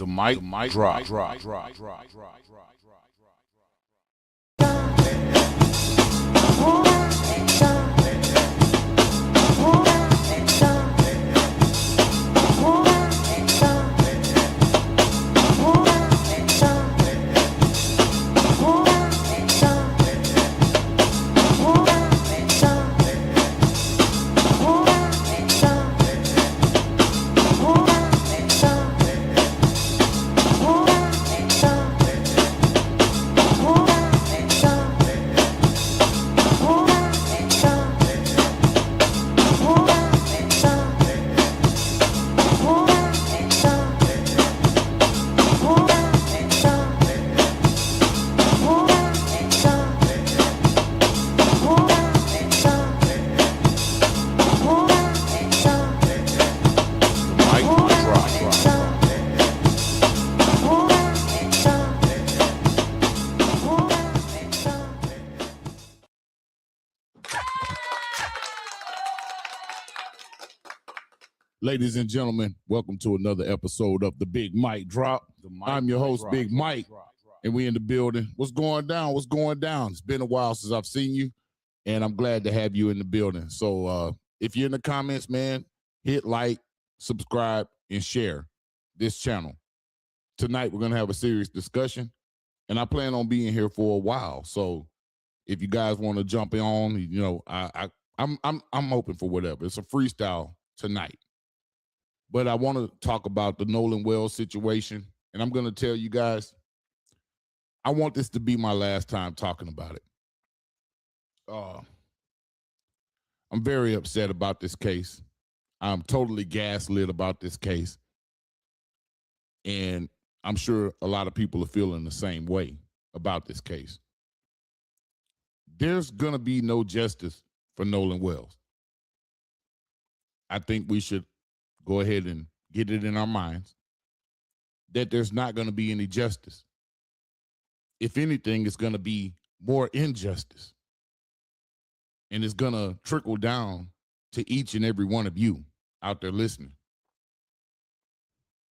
The mic drop. Ladies and gentlemen, welcome to another episode of the Big Mike Drop. I'm your host, Big Mike, and we in the building. What's going down? What's going down? It's been a while since I've seen you, and I'm glad to have you in the building. So if you're in the comments, man, hit like, subscribe, and share this channel. Tonight, we're going to have a serious discussion, and I plan on being here for a while. So if you guys want to jump on, you know, I'm open for whatever. It's a freestyle tonight. But I want to talk about the Nolan Wells situation, and I'm going to tell you guys, I want this to be my last time talking about it. I'm very upset about this case. I'm totally gaslit about this case, and I'm sure a lot of people are feeling the same way about this case. There's going to be no justice for Nolan Wells. I think we should go ahead and get it in our minds that there's not going to be any justice. If anything, it's going to be more injustice. And it's going to trickle down to each and every one of you out there listening.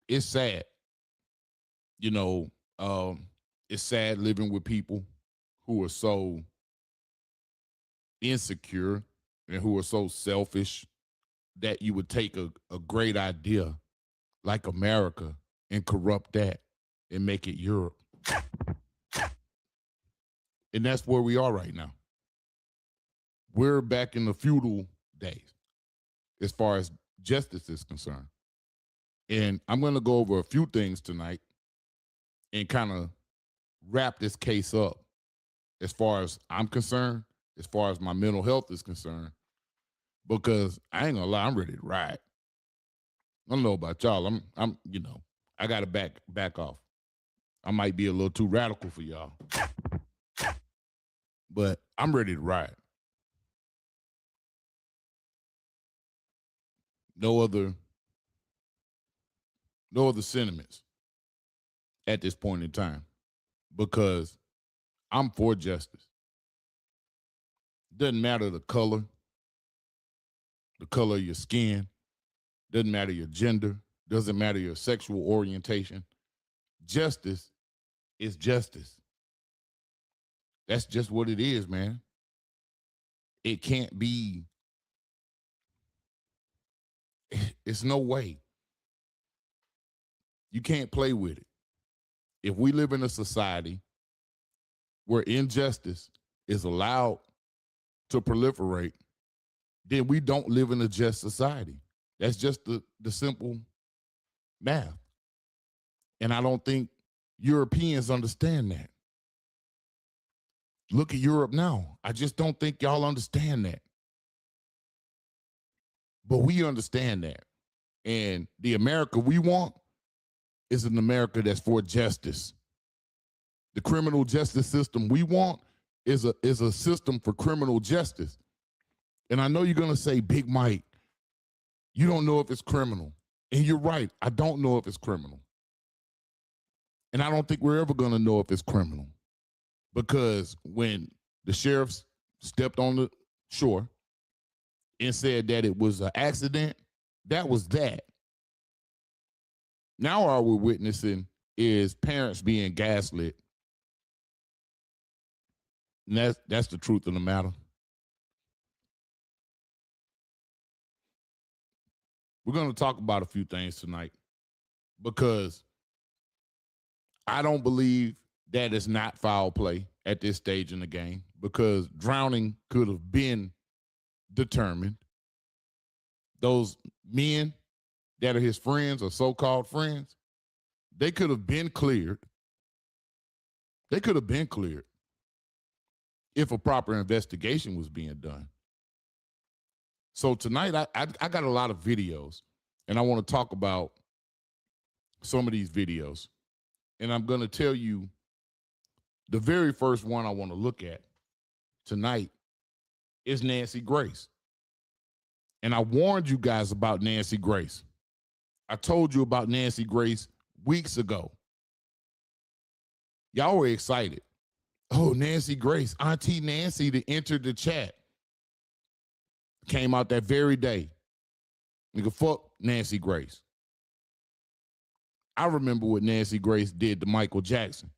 It's sad. You know, it's sad living with people who are so insecure and who are so selfish that you would take a great idea like America and corrupt that and make it Europe. And that's where we are right now. We're back in the feudal days as far as justice is concerned. And I'm going to go over a few things tonight and kind of wrap this case up as far as I'm concerned, as far as my mental health is concerned. Because I ain't gonna lie, I'm ready to ride. I don't know about y'all. I'm, you know, I gotta back off. I might be a little too radical for y'all, but I'm ready to ride. No other sentiments at this point in time, because I'm for justice. Doesn't matter the color of your skin, doesn't matter your gender, doesn't matter your sexual orientation. Justice is justice. That's just what it is, man. It can't be, it's no way. You can't play with it. If we live in a society where injustice is allowed to proliferate, then we don't live in a just society. That's just the simple math. And I don't think Europeans understand that. Look at Europe now. I just don't think y'all understand that. But we understand that. And the America we want is an America that's for justice. The criminal justice system we want is a system for criminal justice. And I know you're going to say, Big Mike, you don't know if it's criminal. And you're right. I don't know if it's criminal. And I don't think we're ever going to know if it's criminal. Because when the sheriffs stepped on the shore and said that it was an accident, that was that. Now all we're witnessing is parents being gaslit. And that's the truth of the matter. We're going to talk about a few things tonight because I don't believe that is not foul play at this stage in the game, because drowning could have been determined. Those men that are his friends or so-called friends, they could have been cleared. They could have been cleared if a proper investigation was being done. So tonight, I got a lot of videos, and I want to talk about some of these videos. And I'm going to tell you the very first one I want to look at tonight is Nancy Grace. And I warned you guys about Nancy Grace. I told you about Nancy Grace weeks ago. Y'all were excited. Oh, Nancy Grace, Auntie Nancy that entered the chat. Came out that very day. Nigga, fuck Nancy Grace. I remember what Nancy Grace did to Michael Jackson.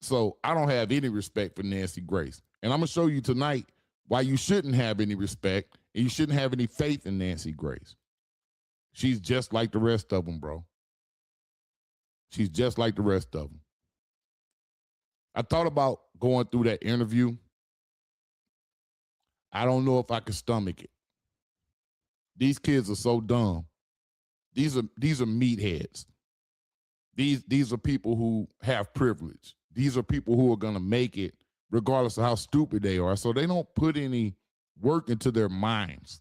So I don't have any respect for Nancy Grace. And I'm going to show you tonight why you shouldn't have any respect and you shouldn't have any faith in Nancy Grace. She's just like the rest of them, bro. She's just like the rest of them. I thought about going through that interview. I don't know if I can stomach it. These kids are so dumb. These are meatheads. These are people who have privilege. These are people who are going to make it regardless of how stupid they are. So they don't put any work into their minds.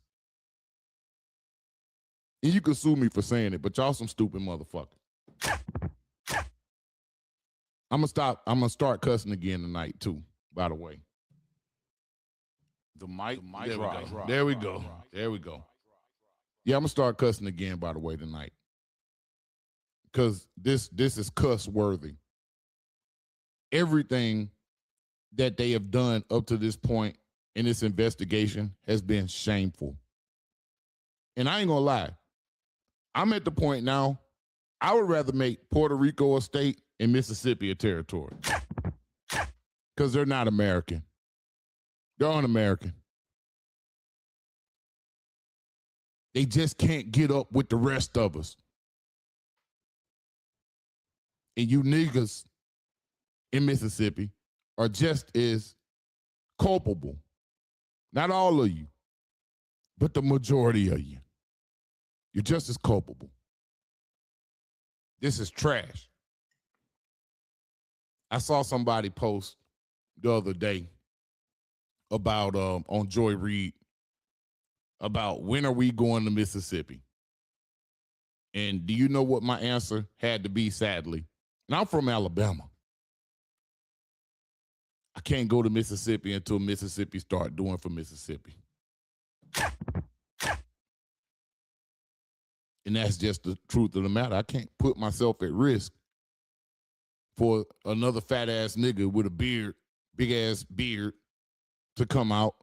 And you can sue me for saying it, but y'all some stupid motherfuckers. I'm gonna start cussing again tonight too, by the way. The mic drop. There we go. Yeah, I'm gonna start cussing again, by the way, tonight. Because this is cuss worthy. Everything that they have done up to this point in this investigation has been shameful. And I ain't gonna lie, I'm at the point now, I would rather make Puerto Rico a state and Mississippi a territory. Because they're not American. They're un-American. They just can't get up with the rest of us. And you niggas in Mississippi are just as culpable. Not all of you, but the majority of you. You're just as culpable. This is trash. I saw somebody post the other day about on Joy Reid about when are we going to Mississippi? And do you know what my answer had to be, sadly? And I'm from Alabama. I can't go to Mississippi until Mississippi start doing for Mississippi. And that's just the truth of the matter. I can't put myself at risk for another fat ass nigga with a beard, big ass beard, to come out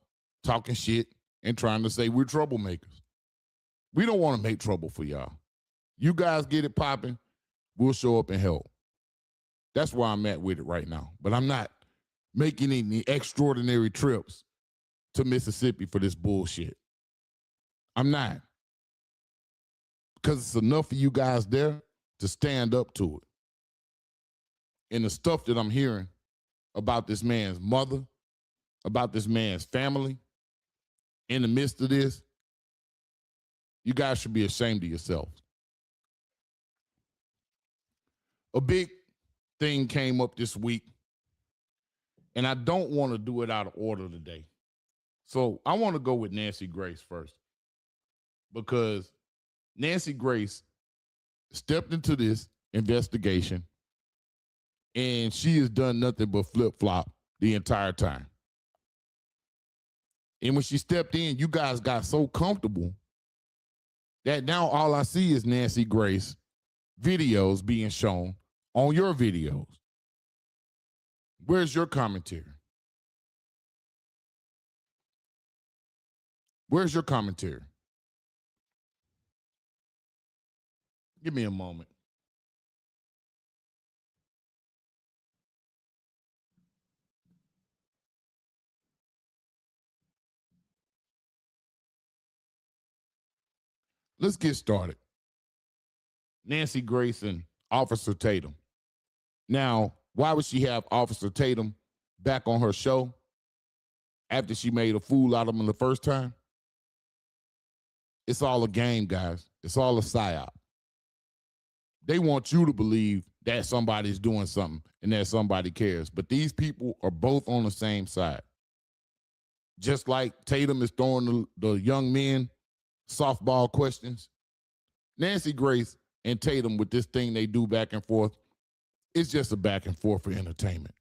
talking shit and trying to say we're troublemakers. We don't want to make trouble for y'all. You guys get it popping, we'll show up and help. That's where I'm at with it right now. But I'm not making any extraordinary trips to Mississippi for this bullshit. I'm not. Because it's enough of you guys there to stand up to it. And the stuff that I'm hearing about this man's mother, about this man's family, in the midst of this, you guys should be ashamed of yourselves. A big thing came up this week, and I don't want to do it out of order today. So I want to go with Nancy Grace first, because Nancy Grace stepped into this investigation, and she has done nothing but flip-flop the entire time. And when she stepped in, you guys got so comfortable that now all I see is Nancy Grace videos being shown on your videos. Where's your commentary? Where's your commentary? Give me a moment. Let's get started. Nancy Grace and Officer Tatum. Now, why would she have Officer Tatum back on her show after she made a fool out of him the first time? It's all a game, guys. It's all a psyop. They want you to believe that somebody's doing something and that somebody cares. But these people are both on the same side. Just like Tatum is throwing the young men softball questions, Nancy Grace and Tatum with this thing they do back and forth, it's just a back and forth for entertainment.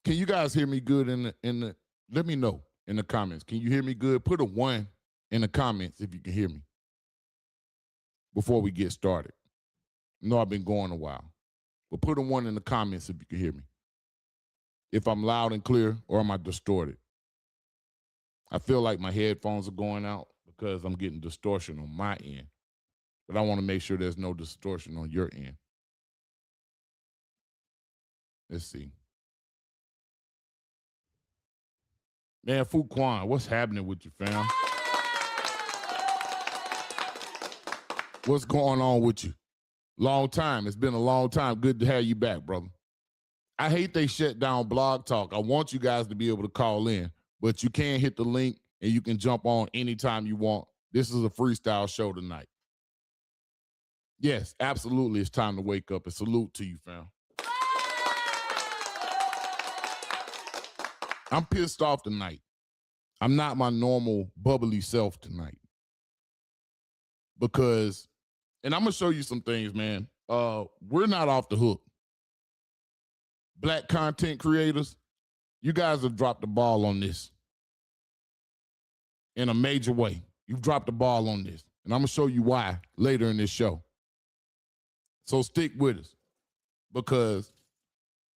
Can you guys hear me good in the let me know in the comments. Can you hear me good? Put a 1 in the comments if you can hear me before we get started. I know I've been going a while, but put a 1 in the comments if you can hear me. If I'm loud and clear or am I distorted? I feel like my headphones are going out because I'm getting distortion on my end, but I want to make sure there's no distortion on your end. Let's see. Man, Fuquan, what's happening with you, fam? What's going on with you? Long time. It's been a long time. Good to have you back, brother. I hate they shut down Blog Talk. I want you guys to be able to call in, but you can hit the link and you can jump on anytime you want. This is a freestyle show tonight. Yes, absolutely. It's time to wake up. A salute to you, fam. I'm pissed off tonight. I'm not my normal bubbly self tonight. Because, and I'm going to show you some things, man. We're not off the hook. Black content creators, you guys have dropped the ball on this in a major way. You've dropped the ball on this. And I'm going to show you why later in this show. So stick with us because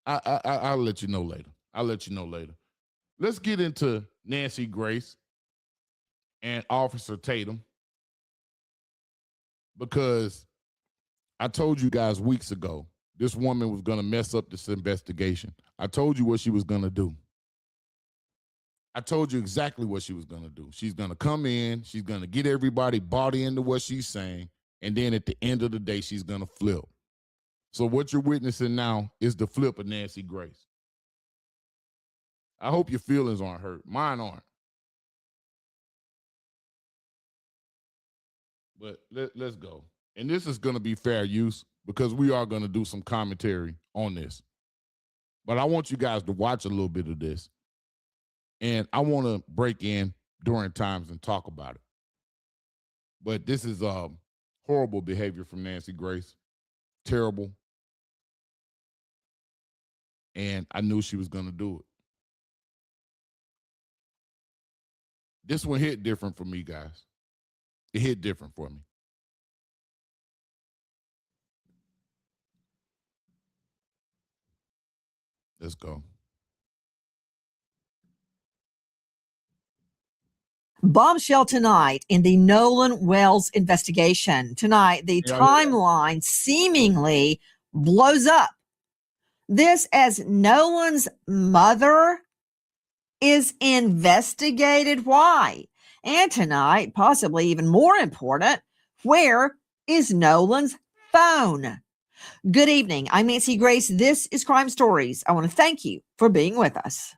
I'll let you know later. I'll let you know later. Let's get into Nancy Grace and Officer Tatum because I told you guys weeks ago this woman was going to mess up this investigation. I told you what she was going to do. I told you exactly what she was going to do. She's going to come in, she's going to get everybody bought into what she's saying, and then at the end of the day, she's going to flip. So what you're witnessing now is the flip of Nancy Grace. I hope your feelings aren't hurt. Mine aren't. But let's go. And this is going to be fair use because we are going to do some commentary on this. But I want you guys to watch a little bit of this. And I want to break in during times and talk about it. But this is horrible behavior from Nancy Grace. Terrible. And I knew she was going to do it. This one hit different for me, guys. It hit different for me. Let's go. Bombshell tonight in the Nolan Wells investigation. Tonight, the timeline seemingly blows up. This as Nolan's mother is investigated. Why? And tonight, possibly even more important, where is Nolan's phone? Good evening. I'm Nancy Grace. This is Crime Stories. I want to thank you for being with us.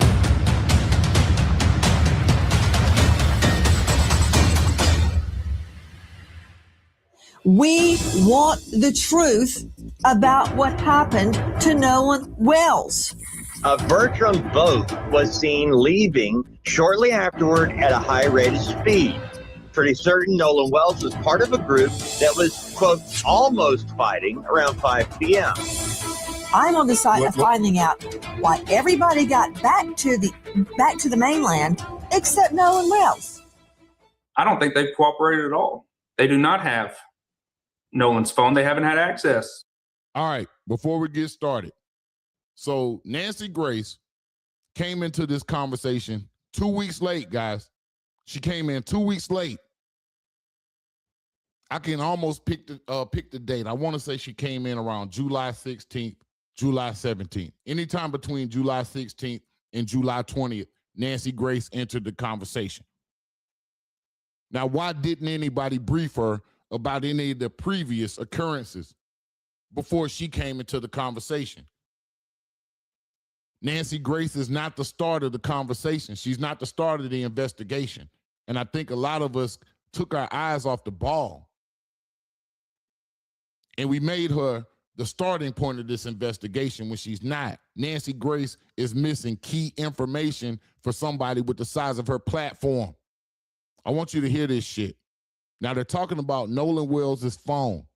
We want the truth about what happened to Nolan Wells. A Bertram boat was seen leaving shortly afterward at a high rate of speed. Pretty certain Nolan Wells was part of a group that was, quote, almost fighting around 5 p.m. I'm on the side of finding out why everybody got back to the mainland except Nolan Wells. I don't think they've cooperated at all. They do not have Nolan's phone. They haven't had access. All right, before we get started. So Nancy Grace came into this conversation 2 weeks late, guys. She came in 2 weeks late. I can almost pick the date. I want to say she came in around July 16th, July 17th. Anytime between July 16th and July 20th, Nancy Grace entered the conversation. Now, why didn't anybody brief her about any of the previous occurrences before she came into the conversation? Nancy Grace is not the start of the conversation. She's not the start of the investigation. And I think a lot of us took our eyes off the ball. And we made her the starting point of this investigation when she's not. Nancy Grace is missing key information for somebody with the size of her platform. I want you to hear this shit. Now, they're talking about Nolan Wells' phone.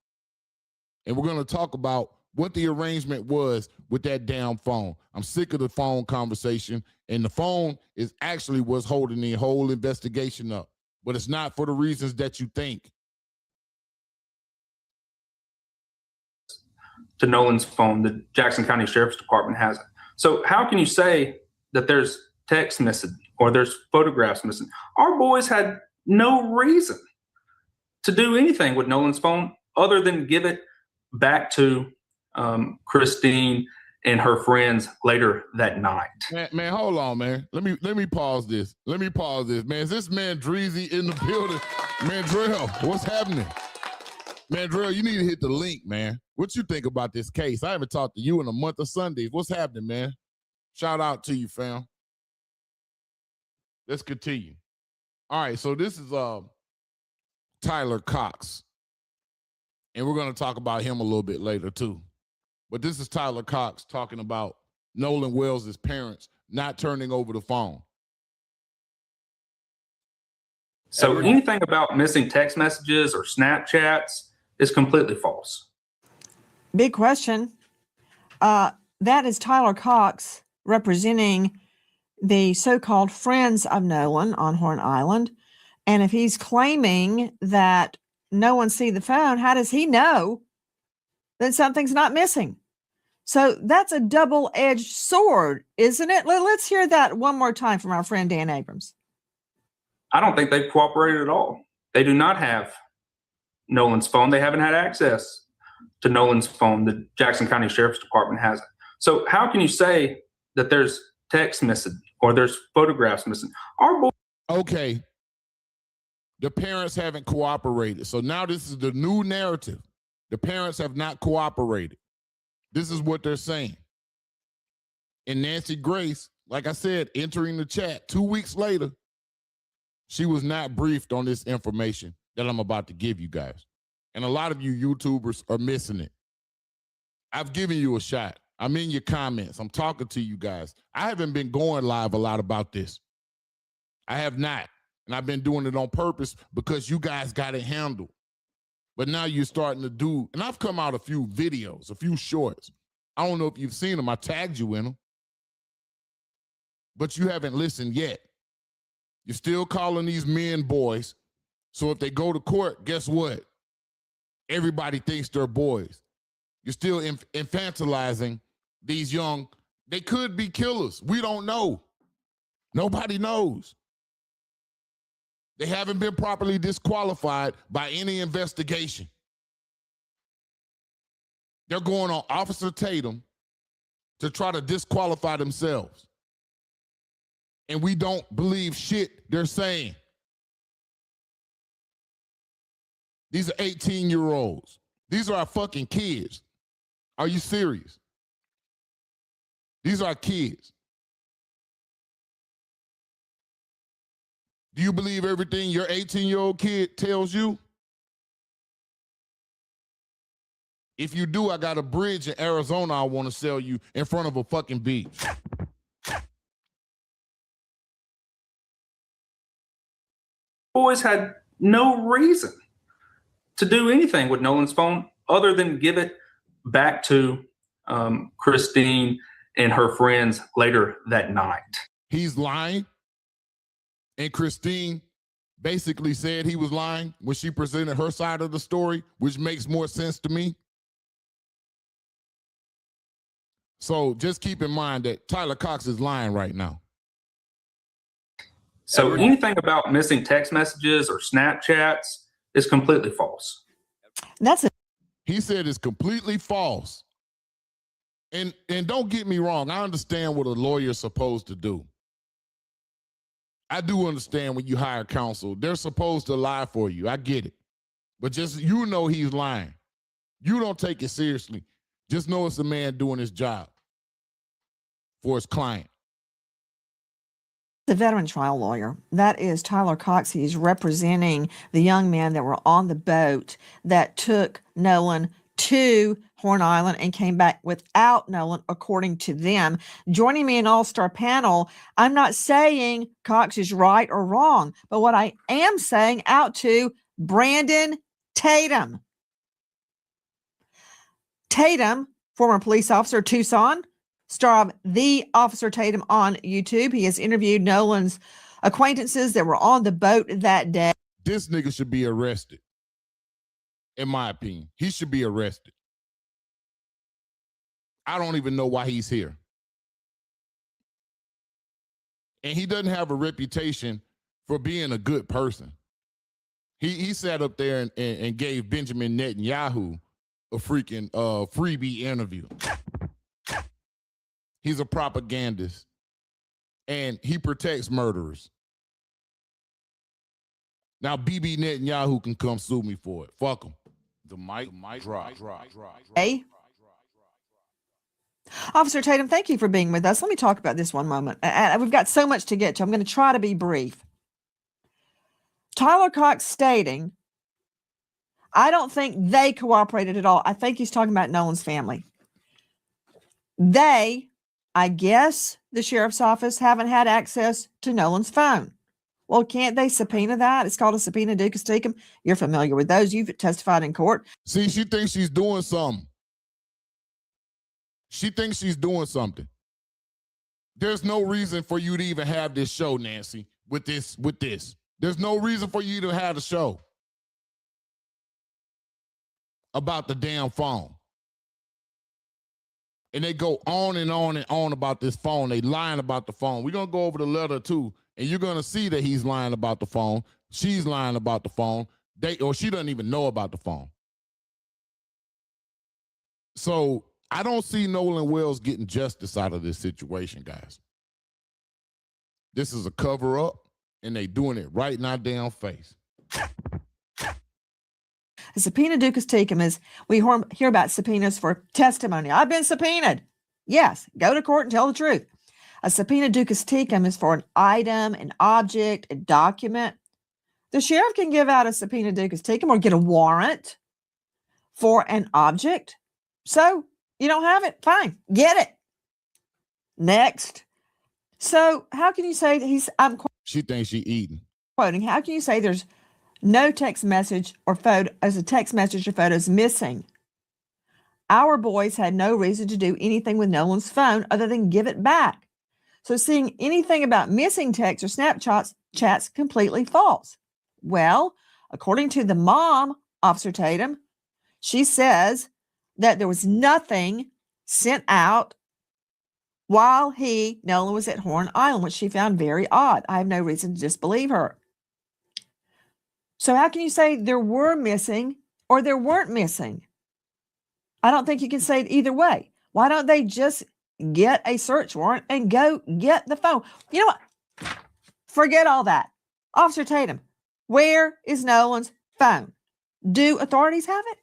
And we're going to talk about what the arrangement was with that damn phone. I'm sick of the phone conversation. And the phone is actually what's holding the whole investigation up. But it's not for the reasons that you think. To Nolan's phone, the Jackson County Sheriff's Department has it. So how can you say that there's text missing or there's photographs missing? Our boys had no reason to do anything with Nolan's phone other than give it back to Christine and her friends later that night. Man, hold on, man. Let me pause this. Man, is this man Dreezy in the building? Man, Drell, what's happening? Man, Drell, you need to hit the link, man. What you think about this case? I haven't talked to you in a month of Sundays. What's happening, man? Shout out to you, fam. Let's continue. All right, so this is Tyler Cox. And we're going to talk about him a little bit later, too. But this is Tyler Cox talking about Nolan Wells' parents not turning over the phone. So anything about missing text messages or Snapchats is completely false. Big question. That is Tyler Cox representing the so-called friends of Nolan on Horn Island. And if he's claiming that no one see the phone, how does he know that something's not missing? So that's a double-edged sword, isn't it? Let's hear that one more time from our friend Dan Abrams. I don't think they've cooperated at all. They do not have Nolan's phone. They haven't had access to Nolan's phone. The Jackson County Sheriff's Department has it. So how can you say that there's text missing or there's photographs missing? Okay. The parents haven't cooperated. So now this is the new narrative. The parents have not cooperated. This is what they're saying. And Nancy Grace, like I said, entering the chat 2 weeks later, she was not briefed on this information that I'm about to give you guys. And a lot of you YouTubers are missing it. I've given you a shot. I'm in your comments. I'm talking to you guys. I haven't been going live a lot about this. I have not. And I've been doing it on purpose because you guys got it handled. But now you're starting to do, and I've come out a few videos, a few shorts. I don't know if you've seen them. I tagged you in them. But you haven't listened yet. You're still calling these men boys. So if they go to court, guess what? Everybody thinks they're boys. You're still infantilizing these young, they could be killers. We don't know. Nobody knows. They haven't been properly disqualified by any investigation. They're going on Officer Tatum to try to disqualify themselves. And we don't believe shit they're saying. These are 18-year-olds. These are our fucking kids. Are you serious? These are our kids. Do you believe everything your 18-year-old kid tells you? If you do, I got a bridge in Arizona I want to sell you in front of a fucking beach. Boys had no reason to do anything with Nolan's phone other than give it back to Christine and her friends later that night. He's lying. And Christine basically said he was lying when she presented her side of the story, which makes more sense to me. So just keep in mind that Tyler Cox is lying right now. So anything about missing text messages or Snapchats is completely false. That's He said it's completely false. And don't get me wrong, I understand what a lawyer's supposed to do. I do understand when you hire counsel, they're supposed to lie for you. I get it. But just, you know, he's lying. You don't take it seriously. Just know it's a man doing his job for his client. the veteran trial lawyer. That is Tyler Cox. He's representing the young men that were on the boat that took Nolan to Horn Island and came back without Nolan, according to them. Joining me in all-star panel, I'm not saying Cox is right or wrong, but what I am saying out to Brandon Tatum. Tatum, former police officer, Tucson, star of The Officer Tatum on YouTube. He has interviewed Nolan's acquaintances that were on the boat that day. This nigga should be arrested. In my opinion, he should be arrested. I don't even know why he's here. And he doesn't have a reputation for being a good person. He sat up there and gave Benjamin Netanyahu a freaking freebie interview. He's a propagandist. And he protects murderers. Now BB Netanyahu can come sue me for it. Fuck him. The mic drop. Hey. Officer Tatum, thank you for being with us. Let me talk about this one moment. We've got so much to get to. I'm going to try to be brief. Tyler Cox stating, I don't think they cooperated at all. I think he's talking about Nolan's family. They, I guess, the sheriff's office haven't had access to Nolan's phone. Well, can't they subpoena that? It's called a subpoena ducis tecum. You're familiar with those. You've testified in court. See, she thinks she's doing something. She thinks she's doing something. There's no reason for you to even have this show, Nancy, with this. There's no reason for you to have a show about the damn phone. And they go on and on and on about this phone. They lying about the phone. We're going to go over the letter too, and you're going to see that he's lying about the phone. She's lying about the phone. She doesn't even know about the phone. So I don't see Nolan Wells getting justice out of this situation, guys. This is a cover-up, and they doing it right in our damn face. A subpoena ducis tecum is, we hear about subpoenas for testimony. I've been subpoenaed. Yes, go to court and tell the truth. A subpoena ducis tecum is for an item, an object, a document. The sheriff can give out a subpoena ducis tecum or get a warrant for an object. So you don't have it? Fine, get it. Next. So how can you say that she thinks she's eating. Quoting, how can you say there's no text message or photo, as a text message or photos missing? Our boys had no reason to do anything with Nolan's phone other than give it back. So seeing anything about missing texts or Snapchats completely false. Well, according to the mom, Officer Tatum, she says that there was nothing sent out while Nolan was at Horn Island, which she found very odd. I have no reason to disbelieve her. So how can you say there were missing or there weren't missing? I don't think you can say it either way. Why don't they just get a search warrant and go get the phone? You know what? Forget all that. Officer Tatum, where is Nolan's phone? Do authorities have it?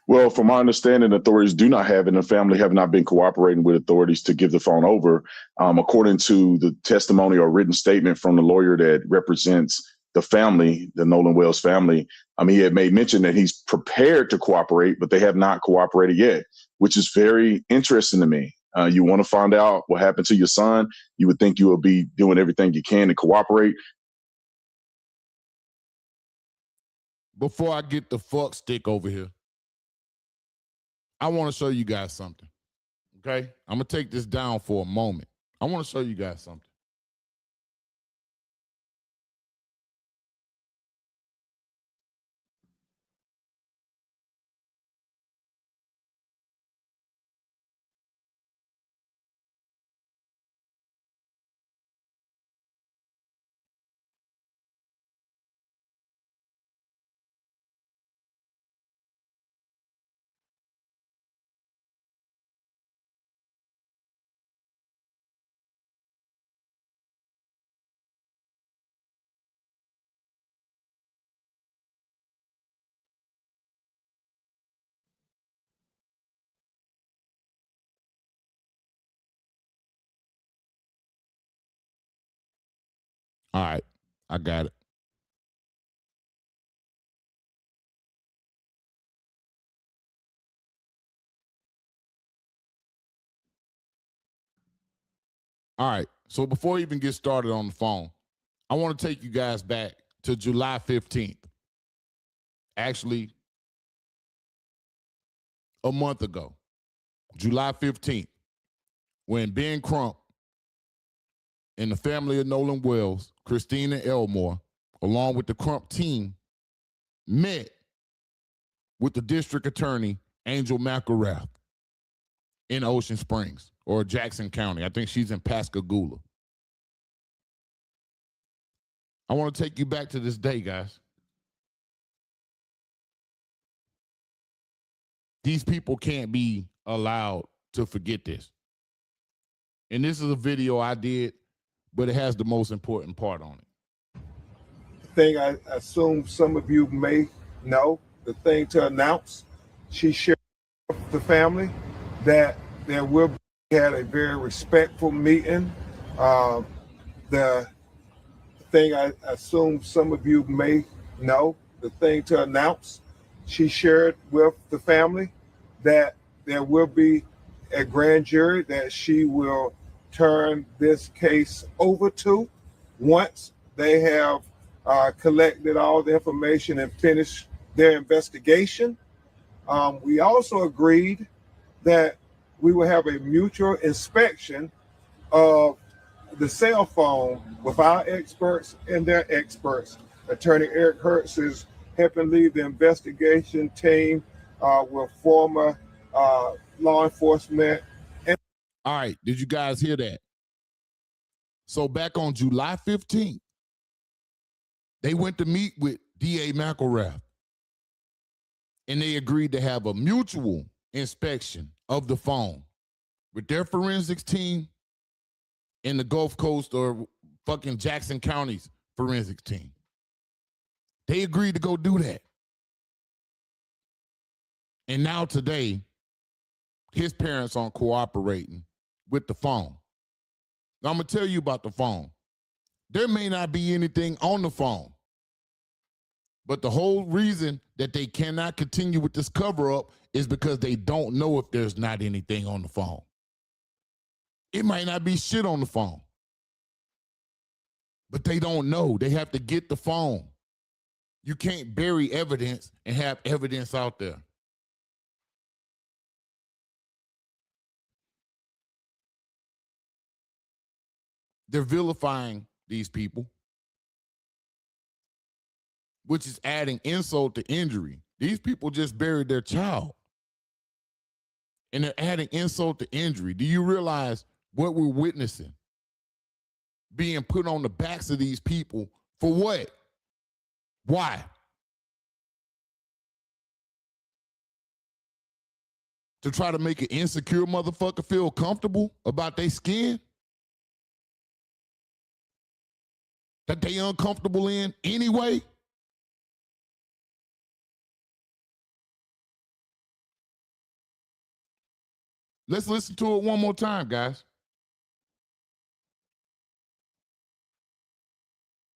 Well, from my understanding, authorities do not have it, and the family have not been cooperating with authorities to give the phone over. According to the testimony or written statement from the lawyer that represents the family, the Nolan Wells family, he had made mention that he's prepared to cooperate, but they have not cooperated yet, which is very interesting to me. You want to find out what happened to your son. You would think you will be doing everything you can to cooperate. Before I get the fuck stick over here, I want to show you guys something, okay? I'm going to take this down for a moment. I want to show you guys something. All right, I got it. All right, so before we even get started on the phone, I want to take you guys back to July 15th. Actually, a month ago, July 15th, when Ben Crump and the family of Nolan Wells, Christina Elmore, along with the Crump team, met with the district attorney, Angel McElrath, in Ocean Springs or Jackson County. I think she's in Pascagoula. I want to take you back to this day, guys. These people can't be allowed to forget this. And this is a video I did, but it has the most important part on it. The thing I assume some of you may know, the thing to announce, she shared with the family that there will be had a very respectful meeting. The thing I assume some of you may know, the thing to announce, she shared with the family that there will be a grand jury that she will turn this case over to once they have collected all the information and finished their investigation. We also agreed that we will have a mutual inspection of the cell phone with our experts and their experts. Attorney Eric Hertz is helping lead the investigation team with former law enforcement. All right, did you guys hear that? So back on July 15th, they went to meet with DA McElrath, and they agreed to have a mutual inspection of the phone with their forensics team and the Gulf Coast or fucking Jackson County's forensics team. They agreed to go do that. And now today, his parents aren't cooperating with the phone. Now I'm gonna tell you about the phone. There may not be anything on the phone, but the whole reason that they cannot continue with this cover up is because they don't know if there's not anything on the phone. It might not be shit on the phone, but they don't know. They have to get the phone. You can't bury evidence and have evidence out there. They're vilifying these people, which is adding insult to injury. These people just buried their child, and they're adding insult to injury. Do you realize what we're witnessing being put on the backs of these people for what? Why? To try to make an insecure motherfucker feel comfortable about their skin that they uncomfortable in anyway? Let's listen to it one more time, guys.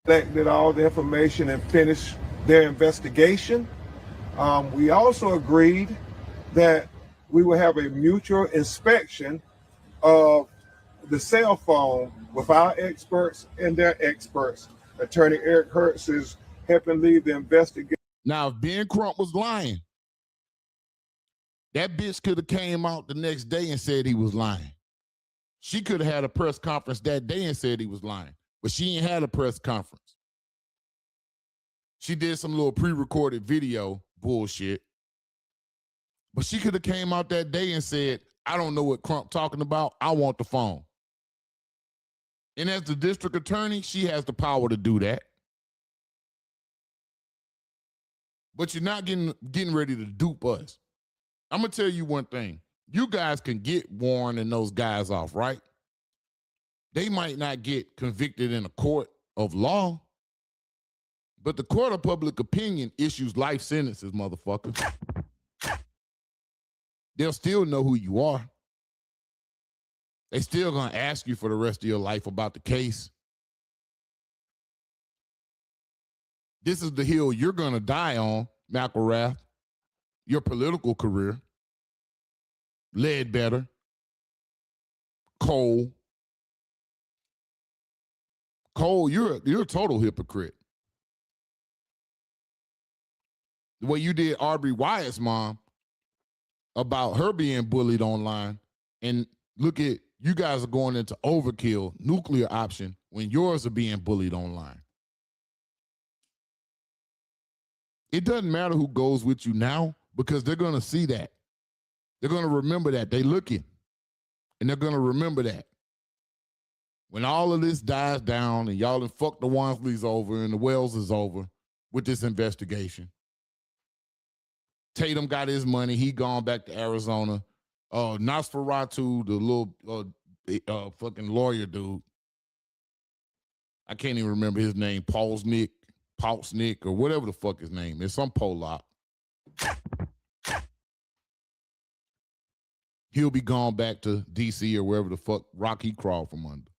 Collected all the information and finished their investigation. We also agreed that we will have a mutual inspection of the cell phone with our experts and their experts. Attorney Eric Hertz is helping lead the investigation. Now, if Ben Crump was lying, that bitch could have came out the next day and said he was lying. She could have had a press conference that day and said he was lying, but she ain't had a press conference. She did some little pre-recorded video bullshit, but she could have came out that day and said, I don't know what Crump talking about. I want the phone. And as the district attorney, she has the power to do that. But you're not getting ready to dupe us. I'm going to tell you one thing. You guys can get Warren and those guys off, right? They might not get convicted in a court of law, but the court of public opinion issues life sentences, motherfucker. They'll still know who you are. They still going to ask you for the rest of your life about the case. This is the hill you're going to die on, McElrath. Your political career. Ledbetter. Cole. Cole, you're a total hypocrite. The way you did Aubrey Wyatt's mom about her being bullied online, and look at you guys are going into overkill, nuclear option, when yours are being bullied online. It doesn't matter who goes with you now because they're going to see that. They're going to remember that. They looking, and they're going to remember that. When all of this dies down and y'all done fuck the Wansleys over and the Wells is over with this investigation. Tatum got his money. He gone back to Arizona. Nosferatu, the little fucking lawyer dude. I can't even remember his name. Paulsnick, or whatever the fuck his name is. Some Polak. He'll be gone back to D.C. or wherever the fuck rock he crawled from under.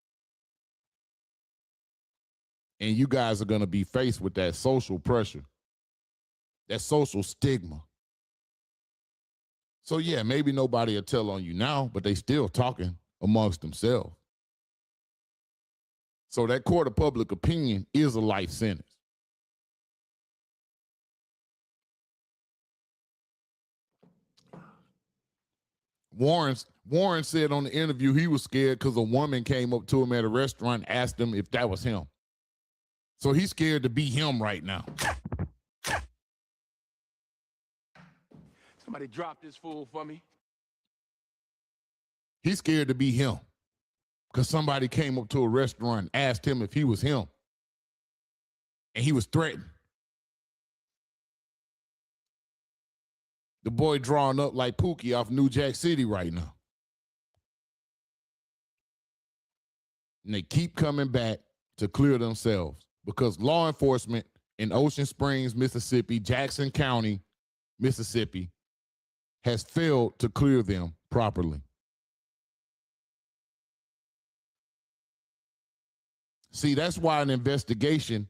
And you guys are going to be faced with that social pressure, that social stigma. So, yeah, maybe nobody will tell on you now, but they still talking amongst themselves. So that court of public opinion is a life sentence. Warren said on the interview he was scared because a woman came up to him at a restaurant and asked him if that was him. So he's scared to be him right now. Somebody drop this fool for me. He's scared to be him because somebody came up to a restaurant and asked him if he was him. And he was threatened. The boy drawing up like Pookie off New Jack City right now. And they keep coming back to clear themselves because law enforcement in Ocean Springs, Mississippi, Jackson County, Mississippi, has failed to clear them properly. See, that's why an investigation,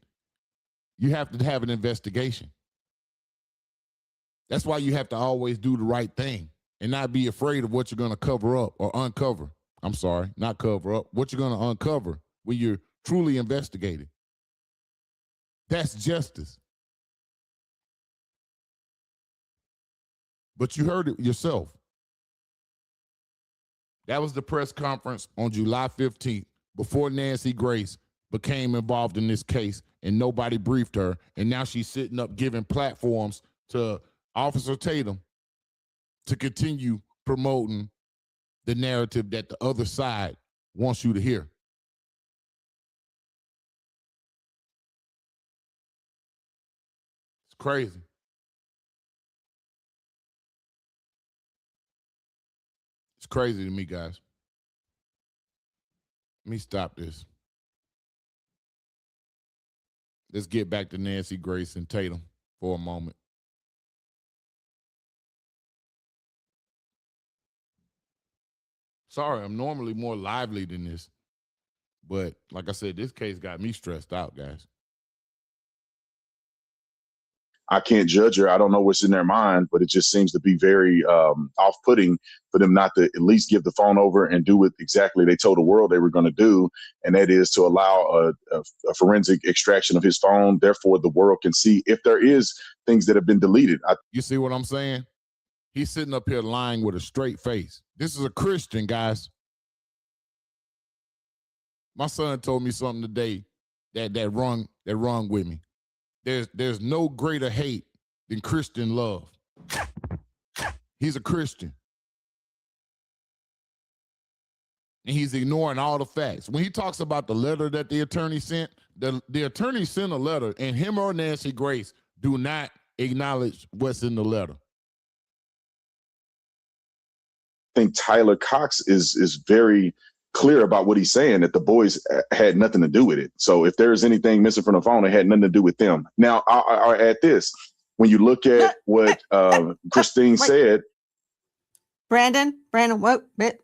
you have to have an investigation. That's why you have to always do the right thing and not be afraid of what you're going to cover up or uncover. I'm sorry, not cover up. What you're going to uncover when you're truly investigating. That's justice. But you heard it yourself. That was the press conference on July 15th before Nancy Grace became involved in this case and nobody briefed her. And now she's sitting up giving platforms to Officer Tatum to continue promoting the narrative that the other side wants you to hear. It's crazy. It's crazy to me, guys. Let me stop this. Let's get back to Nancy Grace and Tatum for a moment. Sorry, I'm normally more lively than this. But like I said, this case got me stressed out, guys. I can't judge her. I don't know what's in their mind, but it just seems to be very off-putting for them not to at least give the phone over and do what exactly they told the world they were going to do, and that is to allow a forensic extraction of his phone. Therefore, the world can see if there is things that have been deleted. You see what I'm saying? He's sitting up here lying with a straight face. This is a Christian, guys. My son told me something today that rung with me. There's no greater hate than Christian love. He's a Christian. And he's ignoring all the facts. When he talks about the letter that the attorney sent, the attorney sent a letter, and him or Nancy Grace do not acknowledge what's in the letter. I think Tyler Cox is very clear about what he's saying, that the boys had nothing to do with it. So if there is anything missing from the phone, it had nothing to do with them. Now, I'll add this. When you look at what Christine said. Brandon, whoa, bit.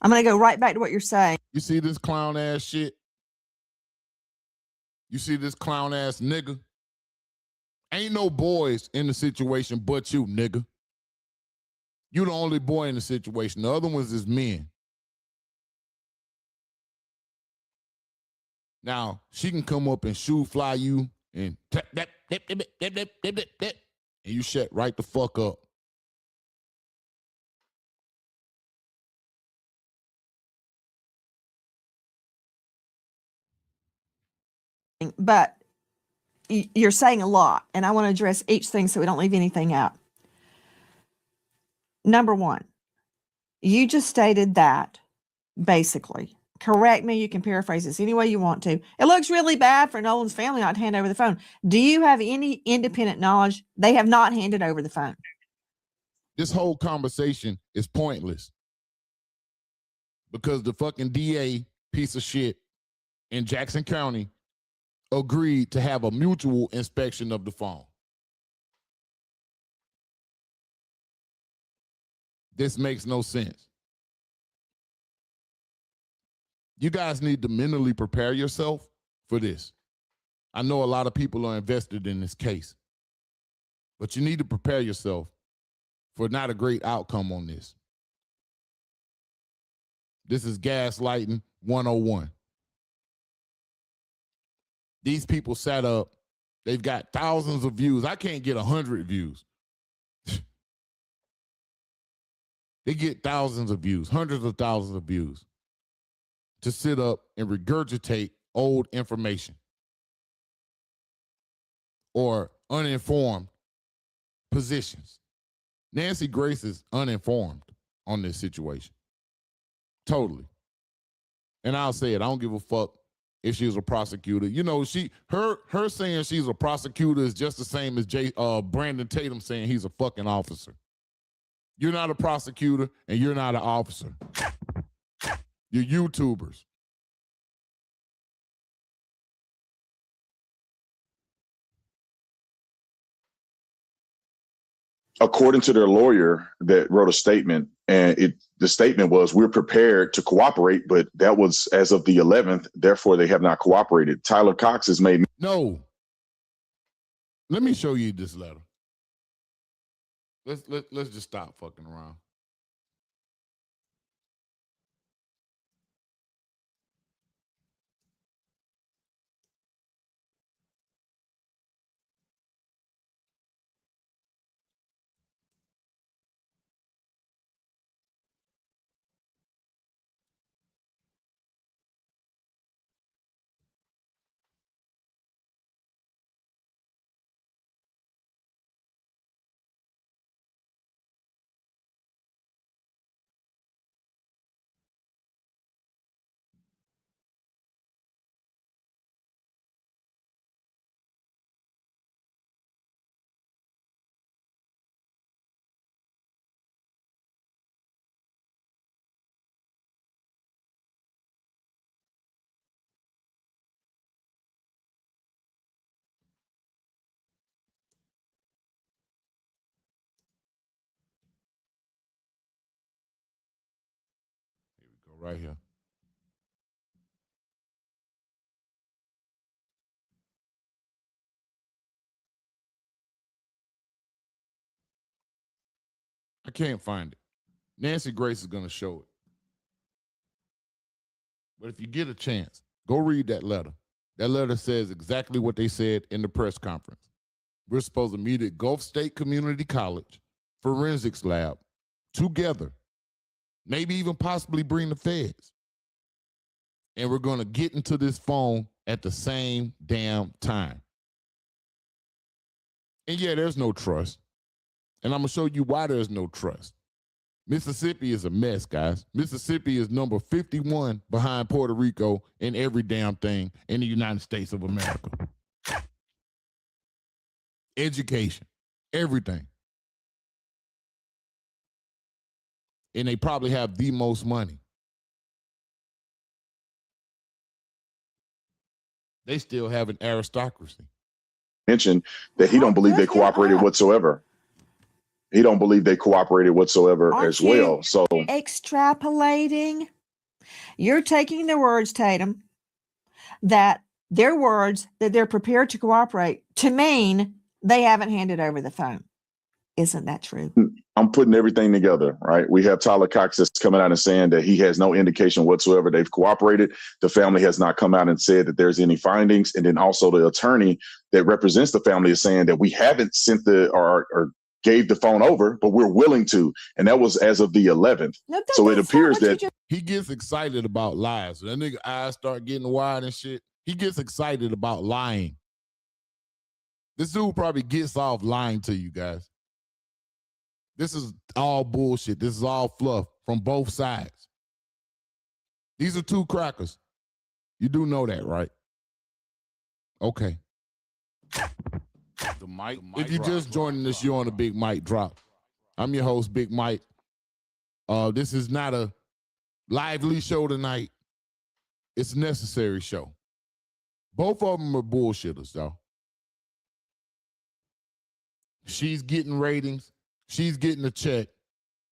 I'm going to go right back to what you're saying. You see this clown ass shit? You see this clown ass nigga Ain't no boys in the situation but you, nigga. You the only boy in the situation. The other ones is men. Now, she can come up and shoe fly you and and you shut right the fuck up. But you're saying a lot, and I want to address each thing so we don't leave anything out. Number one, you just stated that basically. Correct me, you can paraphrase this any way you want to. It looks really bad for Nolan's family not to hand over the phone. Do you have any independent knowledge they have not handed over the phone? This whole conversation is pointless because the fucking DA piece of shit in Jackson County agreed to have a mutual inspection of the phone. This makes no sense. You guys need to mentally prepare yourself for this. I know a lot of people are invested in this case, but you need to prepare yourself for not a great outcome on this. This is gaslighting 101. These people sat up. They've got thousands of views. I can't get 100 views. They get thousands of views, hundreds of thousands of views to sit up and regurgitate old information or uninformed positions. Nancy Grace is uninformed on this situation. Totally. And I'll say it, I don't give a fuck if she was a prosecutor. You know, her saying she's a prosecutor is just the same as Brandon Tatum saying he's a fucking officer. You're not a prosecutor and you're not an officer. You're YouTubers. According to their lawyer that wrote a statement, and the statement was, we're prepared to cooperate, but that was as of the 11th. Therefore, they have not cooperated. Tyler Cox has made. No. Let me show you this letter. Let's just stop fucking around. Here we go, right here. I can't find it. Nancy Grace is going to show it. But if you get a chance, go read that letter. That letter says exactly what they said in the press conference. We're supposed to meet at Gulf State Community College forensics lab together, maybe even possibly bring the feds. And we're going to get into this phone at the same damn time. And yeah, there's no trust. And I'm going to show you why there's no trust. Mississippi is a mess, guys. Mississippi is number 51 behind Puerto Rico in every damn thing in the United States of America. Education, everything. And they probably have the most money. They still have an aristocracy. Mentioned that he don't believe they cooperated whatsoever. He don't believe they cooperated whatsoever as well. So extrapolating, you're taking their words, Tatum, that their words that they're prepared to cooperate to mean they haven't handed over the phone. Isn't that true? I'm putting everything together, right? We have Tyler Cox that's coming out and saying that he has no indication whatsoever they've cooperated. The family has not come out and said that there's any findings. And then also the attorney that represents the family is saying that we haven't sent or gave the phone over, but we're willing to. And that was as of the 11th. No, So it appears that he gets excited about lies. That nigga eyes start getting wide and shit. He gets excited about lying. This dude probably gets off lying to you guys. This is all bullshit. This is all fluff from both sides. These are two crackers. You do know that, right? Okay. The mic. If you're just joining us, you're on the Big Mike Drop. I'm your host, Big Mike. This is not a lively show tonight. It's a necessary show. Both of them are bullshitters, though. She's getting ratings. She's getting a check.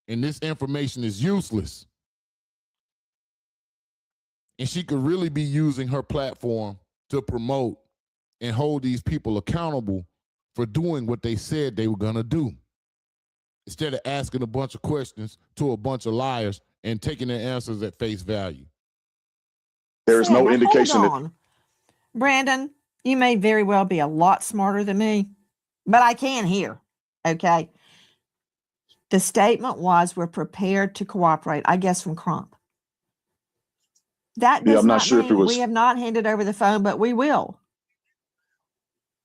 And this information is useless. And she could really be using her platform to promote and hold these people accountable for doing what they said they were going to do. Instead of asking a bunch of questions to a bunch of liars and taking their answers at face value. There's no indication that... Brandon, you may very well be a lot smarter than me, but I can hear, okay? The statement was, we're prepared to cooperate, I guess from Crump. That does I'm not not sure mean if it was. We have not handed over the phone, but we will.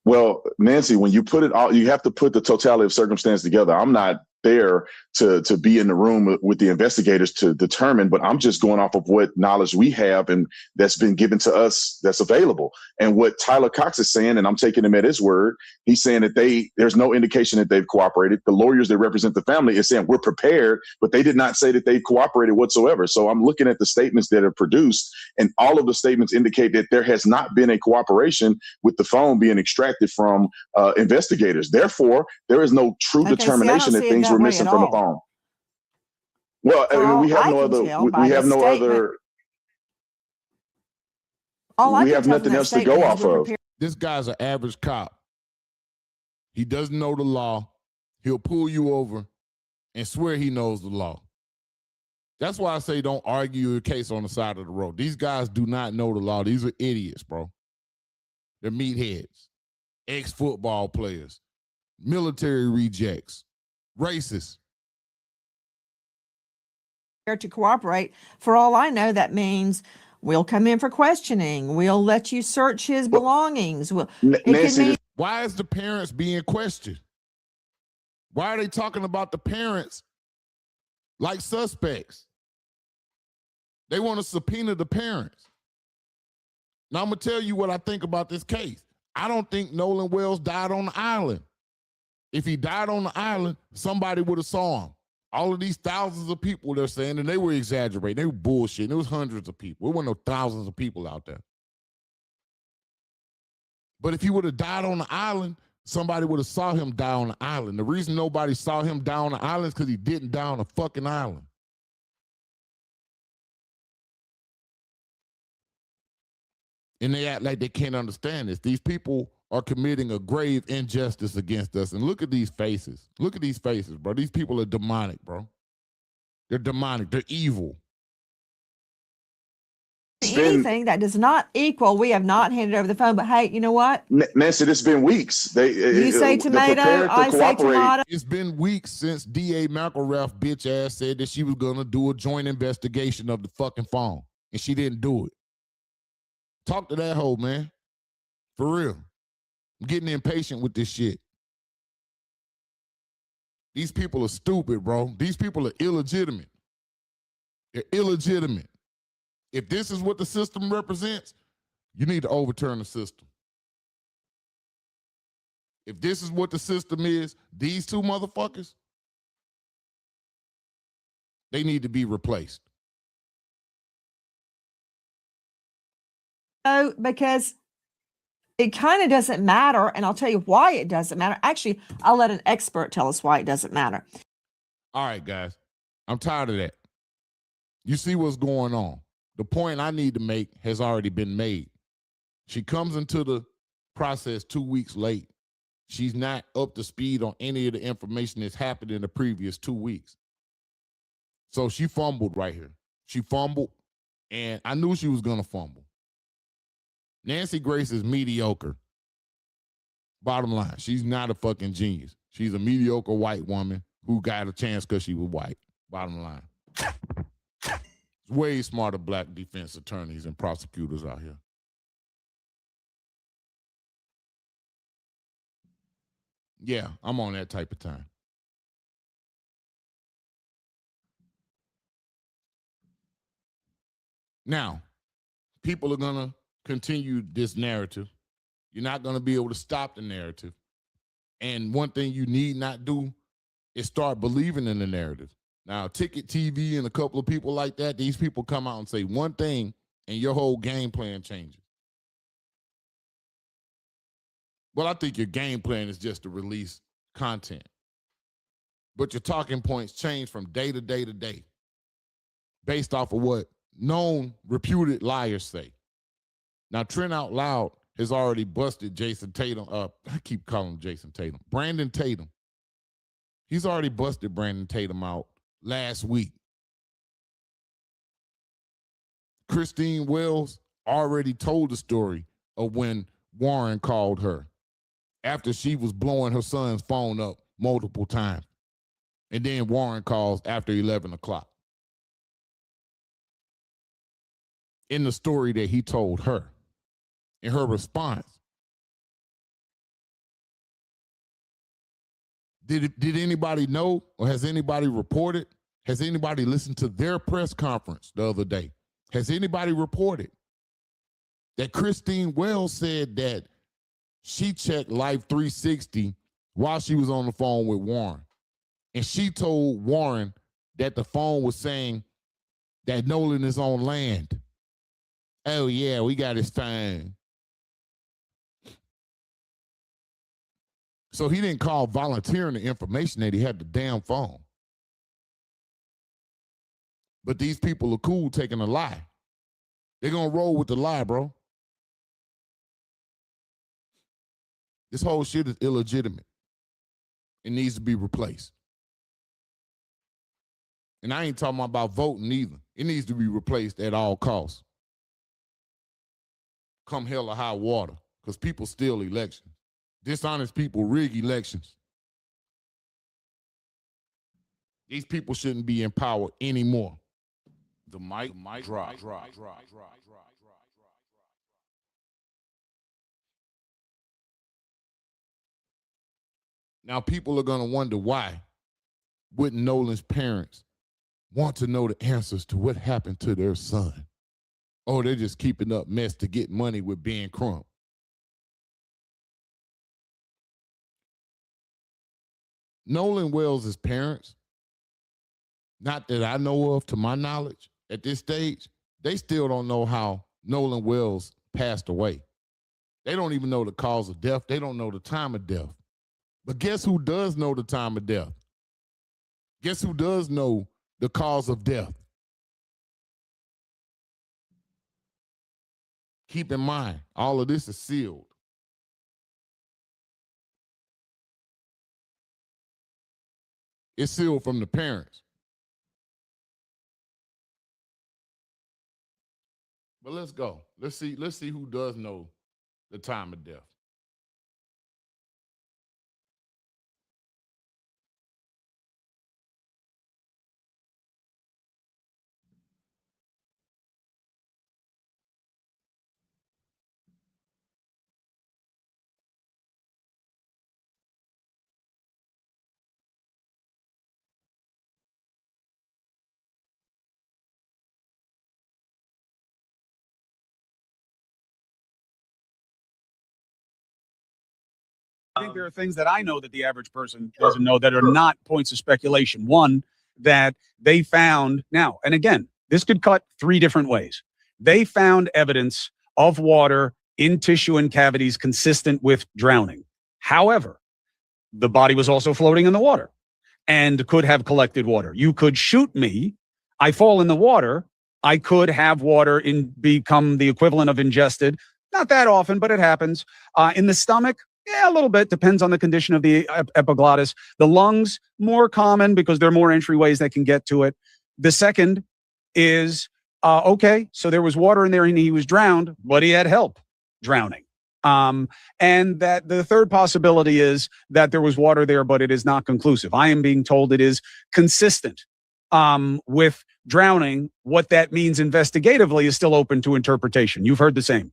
Well, Nancy, when you put it all, you have to put the totality of circumstance together. I'm not there to be in the room with the investigators to determine, but I'm just going off of what knowledge we have and that's been given to us that's available. And what Tyler Cox is saying, and I'm taking him at his word, he's saying that there's no indication that they've cooperated. The lawyers that represent the family is saying we're prepared, but they did not say that they've cooperated whatsoever. So I'm looking at the statements that are produced, and all of the statements indicate that there has not been a cooperation with the phone being extracted from investigators. Therefore, there is no true determination that things were missing from the phone. Well, I mean, we have no other. We have no other. We have nothing else to go off of. This guy's an average cop. He doesn't know the law. He'll pull you over and swear he knows the law. That's why I say don't argue your case on the side of the road. These guys do not know the law. These are idiots, bro. They're meatheads, ex-football players, military rejects, racists. To cooperate. For all I know, that means we'll come in for questioning. We'll let you search his belongings. Why is the parents being questioned? Why are they talking about the parents like suspects? They want to subpoena the parents. Now, I'm going to tell you what I think about this case. I don't think Nolan Wells died on the island. If he died on the island, somebody would have saw him. All of these thousands of people, they're saying, and they were exaggerating. They were bullshitting. It was hundreds of people. There weren't no thousands of people out there. But if he would have died on the island, somebody would have saw him die on the island. The reason nobody saw him die on the island is because he didn't die on a fucking island. And they act like they can't understand this. These people are committing a grave injustice against us. And look at these faces. Look at these faces, bro. These people are demonic, bro. They're demonic. They're evil. Anything that does not equal, we have not handed over the phone. But hey, you know what? Nancy, it's been weeks. You say tomato, I say tomato. It's been weeks since DA McElrath bitch ass said that she was going to do a joint investigation of the fucking phone. And she didn't do it. Talk to that hoe, man. For real. I'm getting impatient with this shit. These people are stupid, bro. These people are illegitimate. They're illegitimate. If this is what the system represents, you need to overturn the system. If this is what the system is, these two motherfuckers, they need to be replaced. Oh, because it kind of doesn't matter, and I'll tell you why it doesn't matter. Actually, I'll let an expert tell us why it doesn't matter. All right, guys. I'm tired of that. You see what's going on. The point I need to make has already been made. She comes into the process 2 weeks late. She's not up to speed on any of the information that's happened in the previous 2 weeks. So she fumbled right here. She fumbled, and I knew she was going to fumble. Nancy Grace is mediocre. Bottom line, she's not a fucking genius. She's a mediocre white woman who got a chance because she was white. Bottom line. Way smarter black defense attorneys and prosecutors out here. Yeah, I'm on that type of time. Now, people are going to continue this narrative. You're not going to be able to stop the narrative. And one thing you need not do is start believing in the narrative. Now, Ticket TV and a couple of people like that, these people come out and say one thing and your whole game plan changes. Well, I think your game plan is just to release content. But your talking points change from day to day to day based off of what known reputed liars say. Now, Trent Out Loud has already busted Jason Tatum up. I keep calling him Jason Tatum. Brandon Tatum. He's already busted Brandon Tatum out last week. Christine Wells already told the story of when Warren called her after she was blowing her son's phone up multiple times. And then Warren calls after 11 o'clock. In the story that he told her, in her response, did anybody know, or has anybody reported? Has anybody listened to their press conference the other day? Has anybody reported that Christine Wells said that she checked Life 360 while she was on the phone with Warren? And she told Warren that the phone was saying that Nolan is on land. Oh, yeah, we got his phone. So he didn't call volunteering the information that he had the damn phone. But these people are cool taking a lie. They're going to roll with the lie, bro. This whole shit is illegitimate. It needs to be replaced. And I ain't talking about voting either. It needs to be replaced at all costs. Come hell or high water, because people steal elections. Dishonest people rig elections. These people shouldn't be in power anymore. The mic drop. Now people are going to wonder why wouldn't Nolan's parents want to know the answers to what happened to their son? Oh, they're just keeping up mess to get money with Ben Crump. Nolan Wells' parents, not that I know of to my knowledge at this stage, they still don't know how Nolan Wells passed away. They don't even know the cause of death. They don't know the time of death. But guess who does know the time of death? Guess who does know the cause of death? Keep in mind, all of this is sealed. It's sealed from the parents. But let's go. Let's see who does know the time of death. I think there are things that I know that the average person doesn't know that are not points of speculation. One, that they found now, and again, this could cut three different ways. They found evidence of water in tissue and cavities consistent with drowning. However, the body was also floating in the water and could have collected water. You could shoot me. I fall in the water. I could have water become the equivalent of ingested. Not that often, but it happens. In the stomach, Yeah, a little bit. Depends on the condition of the epiglottis. The lungs, more common because there are more entryways that can get to it. The second is, okay, so there was water in there and he was drowned, but he had help drowning. And that the third possibility is that there was water there, but it is not conclusive. I am being told it is consistent with drowning. What that means investigatively is still open to interpretation. You've heard the same.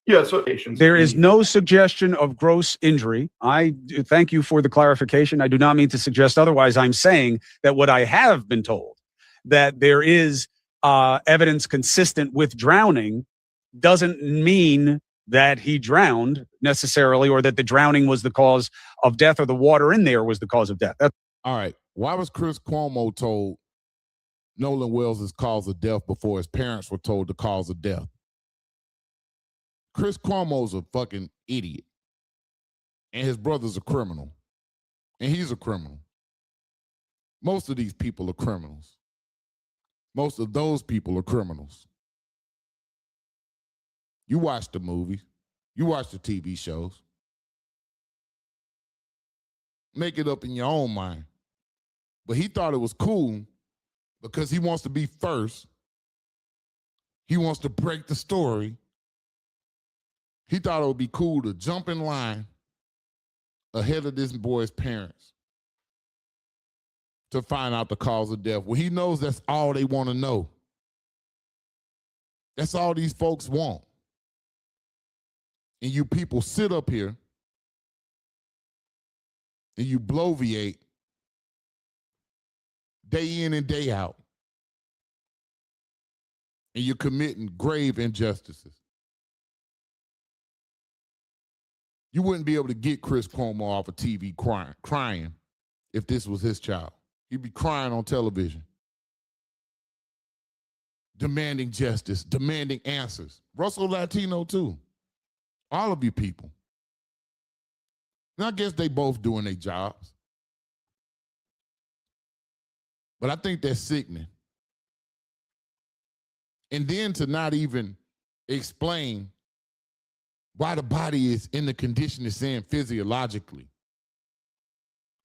Yeah, so there is no suggestion of gross injury. I thank you for the clarification. I do not mean to suggest otherwise. I'm saying that what I have been told, that there is evidence consistent with drowning, doesn't mean that he drowned necessarily, or that the drowning was the cause of death, or the water in there was the cause of death. All right. Why was Chris Cuomo told Nolan Wells' cause of death before his parents were told the cause of death? Chris Cuomo's a fucking idiot. And his brother's a criminal. And he's a criminal. Most of these people are criminals. Most of those people are criminals. You watch the movies. You watch the TV shows. Make it up in your own mind. But he thought it was cool because he wants to be first. He wants to break the story. He thought it would be cool to jump in line ahead of this boy's parents to find out the cause of death. Well, he knows that's all they want to know. That's all these folks want. And you people sit up here and you bloviate day in and day out. And you're committing grave injustices. You wouldn't be able to get Chris Cuomo off of TV crying if this was his child. He'd be crying on television, demanding justice, demanding answers. Russell Latino too. All of you people. And I guess they both doing their jobs. But I think that's sickening. And then to not even explain why the body is in the condition it's in physiologically.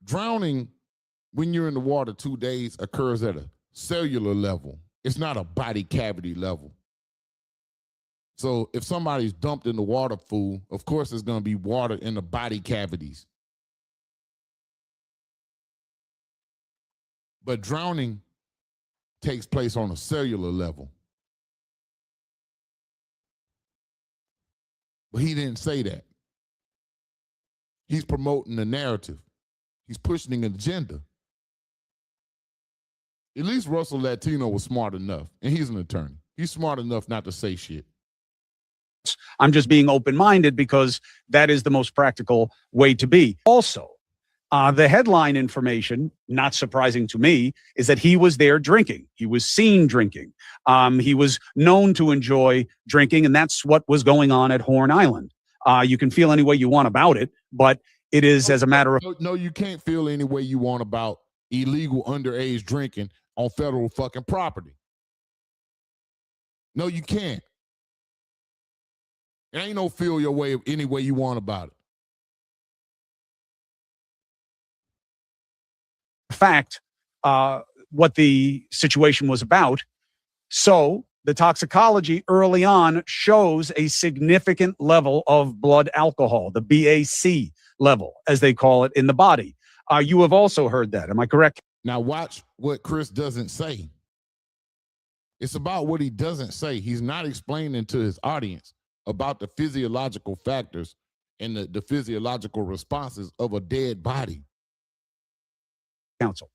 Drowning, when you're in the water 2 days, occurs at a cellular level. It's not a body cavity level. So if somebody's dumped in the water, fool, of course there's going to be water in the body cavities. But drowning takes place on a cellular level. But he didn't say that. He's promoting the narrative. He's pushing an agenda. At least Russell Latino was smart enough, and he's an attorney. He's smart enough not to say shit. I'm just being open-minded because that is the most practical way to be. Also, the headline information, not surprising to me, is that he was there drinking. He was seen drinking. He was known to enjoy drinking, and that's what was going on at Horn Island. You can feel any way you want about it, but it is as a matter of... No, you can't feel any way you want about illegal underage drinking on federal fucking property. No, you can't. There ain't no feel your way any way you want about it. Fact, what the situation was about. So the toxicology early on shows a significant level of blood alcohol, the BAC level, as they call it in the body. You have also heard that. Am I correct? Now watch what Chris doesn't say. It's about what he doesn't say. He's not explaining to his audience about the physiological factors and the physiological responses of a dead body. Counsel.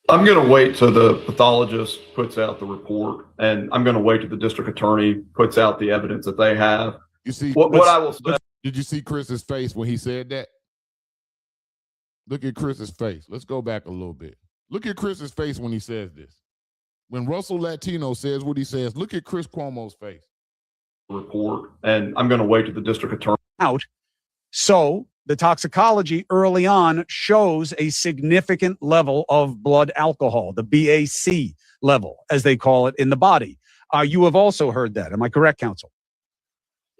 I'm going to wait till the pathologist puts out the report, and I'm going to wait till the district attorney puts out the evidence that they have. You see, what I will say. Did you see Chris's face when he said that? Look at Chris's face. Let's go back a little bit. Look at Chris's face when he says this. When Russell Latino says what he says, look at Chris Cuomo's face. Report, and I'm going to wait till the district attorney out. So the toxicology early on shows a significant level of blood alcohol, the BAC level, as they call it in the body. You have also heard that. Am I correct, counsel?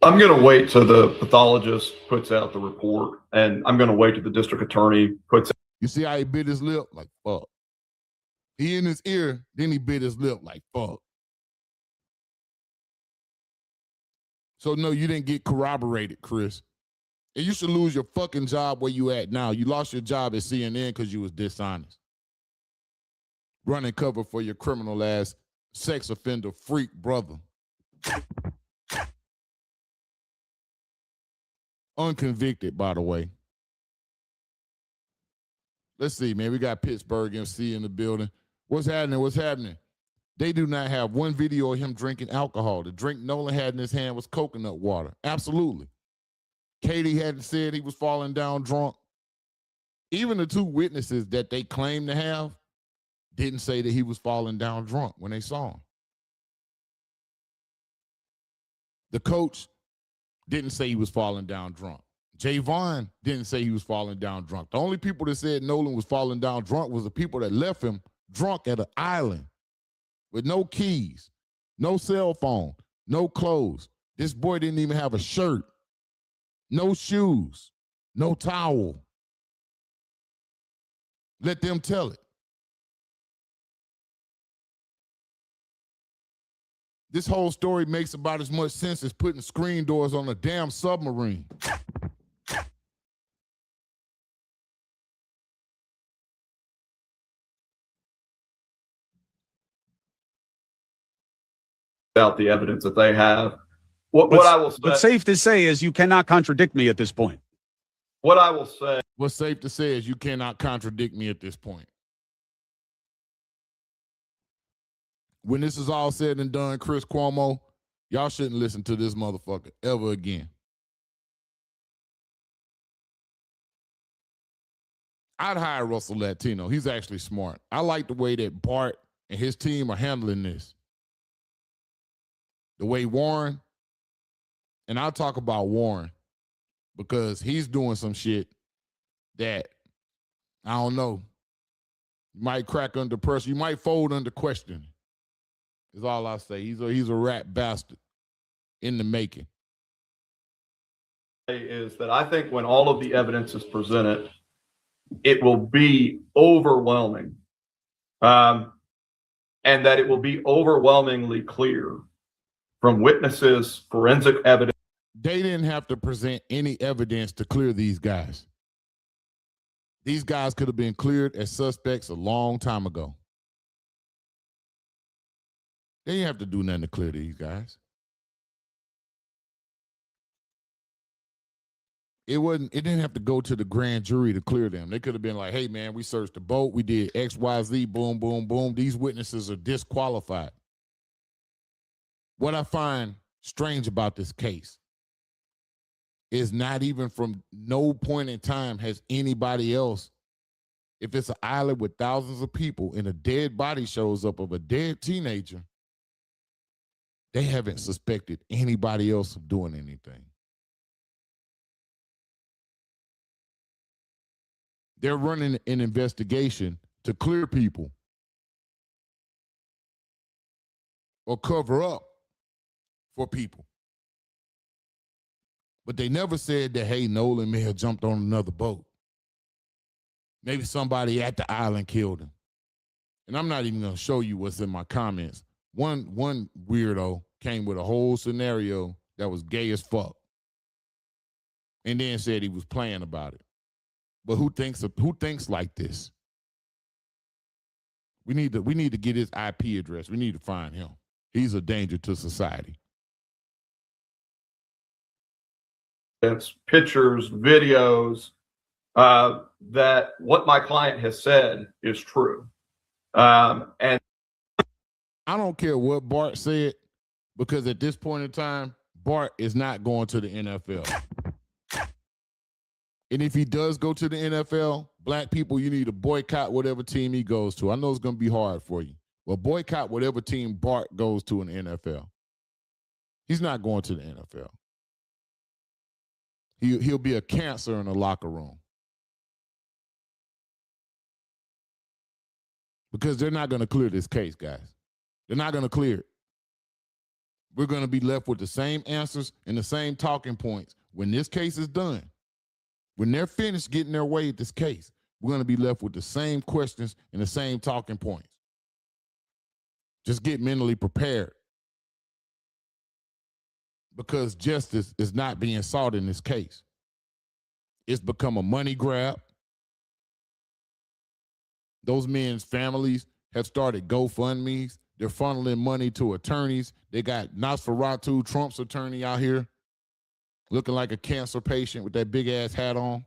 I'm going to wait till the pathologist puts out the report, and I'm going to wait till the district attorney puts out. You see how he bit his lip? Like, fuck. He in his ear, then he bit his lip like, fuck. So, no, you didn't get corroborated, Chris. And you should lose your fucking job where you at now. You lost your job at CNN because you was dishonest. Running cover for your criminal ass sex offender freak brother. Unconvicted, by the way. Let's see, man. We got Pittsburgh MC in the building. What's happening? What's happening? They do not have one video of him drinking alcohol. The drink Nolan had in his hand was coconut water. Absolutely. Katie hadn't said he was falling down drunk. Even the two witnesses that they claim to have didn't say that he was falling down drunk when they saw him. The coach didn't say he was falling down drunk. Javon didn't say he was falling down drunk. The only people that said Nolan was falling down drunk was the people that left him drunk at an island with no keys, no cell phone, no clothes. This boy didn't even have a shirt, no shoes, no towel. Let them tell it. This whole story makes about as much sense as putting screen doors on a damn submarine. Out the evidence that they have. What I will say, What's safe to say is you cannot contradict me at this point. what I will say, What's safe to say is you cannot contradict me at this point. When this is all said and done, Chris Cuomo, y'all shouldn't listen to this motherfucker ever again. I'd hire Russell Latino. He's actually smart. I like the way that Bart and his team are handling this. The way Warren, and I'll talk about Warren because he's doing some shit that, I don't know, you might crack under pressure. You might fold under questioning. Is all I say. He's a rat bastard in the making. is that I think when all of the evidence is presented, it will be overwhelming, and that it will be overwhelmingly clear from witnesses, forensic evidence. They didn't have to present any evidence to clear these guys. These guys could have been cleared as suspects a long time ago. They didn't have to do nothing to clear these guys. It didn't have to go to the grand jury to clear them. They could have been like, hey man, we searched the boat, we did X, Y, Z, boom, boom, boom. These witnesses are disqualified. What I find strange about this case is not even from no point in time has anybody else, if it's an island with thousands of people and a dead body shows up of a dead teenager, they haven't suspected anybody else of doing anything. They're running an investigation to clear people or cover up for people. But they never said that, hey, Nolan may have jumped on another boat. Maybe somebody at the island killed him. And I'm not even going to show you what's in my comments. One weirdo came with a whole scenario that was gay as fuck and then said he was playing about it. But who thinks like this? We need to get his IP address. We need to find him. He's a danger to society. It's pictures, videos, that what my client has said is true. And I don't care what Bart said, because at this point in time, Bart is not going to the NFL. And if he does go to the NFL, black people, you need to boycott whatever team he goes to. I know it's going to be hard for you, but boycott whatever team Bart goes to in the NFL. He's not going to the NFL. He'll be a cancer in the locker room. Because they're not going to clear this case, guys. They're not going to clear it. We're going to be left with the same answers and the same talking points. When this case is done, when they're finished getting their way at this case, we're going to be left with the same questions and the same talking points. Just get mentally prepared, because justice is not being sought in this case. It's become a money grab. Those men's families have started GoFundMes. They're funneling money to attorneys. They got Nosferatu, Trump's attorney, out here looking like a cancer patient with that big ass hat on,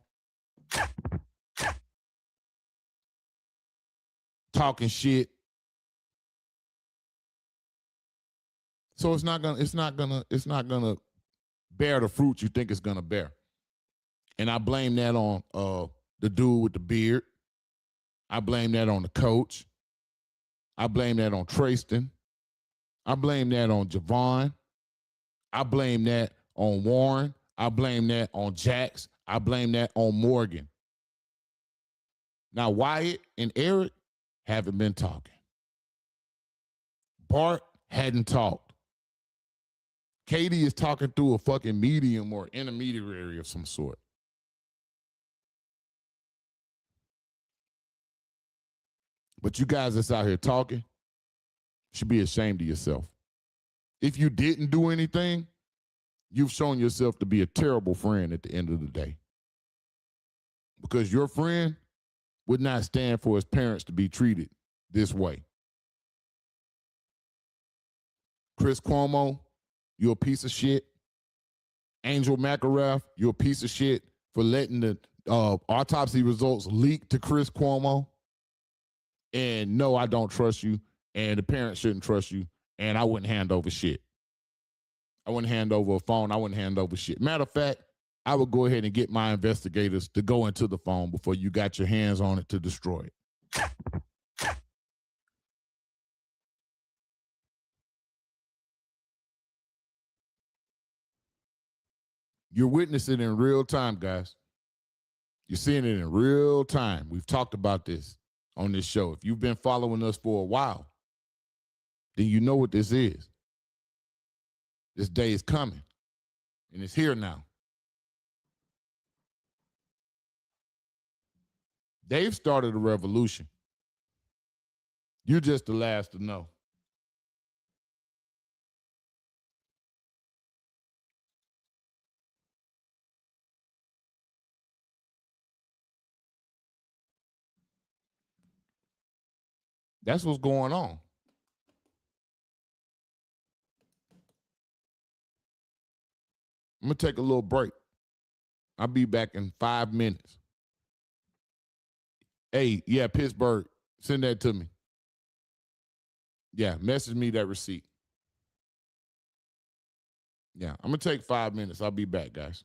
talking shit. So it's not gonna bear the fruit you think it's gonna bear. And I blame that on the dude with the beard. I blame that on the coach. I blame that on Trayston. I blame that on Javon. I blame that on Warren. I blame that on Jax. I blame that on Morgan. Now, Wyatt and Eric haven't been talking. Bart hadn't talked. Katie is talking through a fucking medium or intermediary of some sort. But you guys that's out here talking should be ashamed of yourself. If you didn't do anything, you've shown yourself to be a terrible friend at the end of the day. Because your friend would not stand for his parents to be treated this way. Chris Cuomo, you're a piece of shit. Angel McElrath, you're a piece of shit for letting the autopsy results leak to Chris Cuomo. And no, I don't trust you. And the parents shouldn't trust you. And I wouldn't hand over shit. I wouldn't hand over a phone. I wouldn't hand over shit. Matter of fact, I would go ahead and get my investigators to go into the phone before you got your hands on it to destroy it. You're witnessing it in real time, guys. You're seeing it in real time. We've talked about this on this show. If you've been following us for a while, then you know what this is. This day is coming, and it's here now. They've started a revolution. You're just the last to know. That's what's going on. I'm going to take a little break. I'll be back in 5 minutes. Hey, yeah, Pittsburgh, send that to me. Yeah, message me that receipt. Yeah, I'm going to take 5 minutes. I'll be back, guys.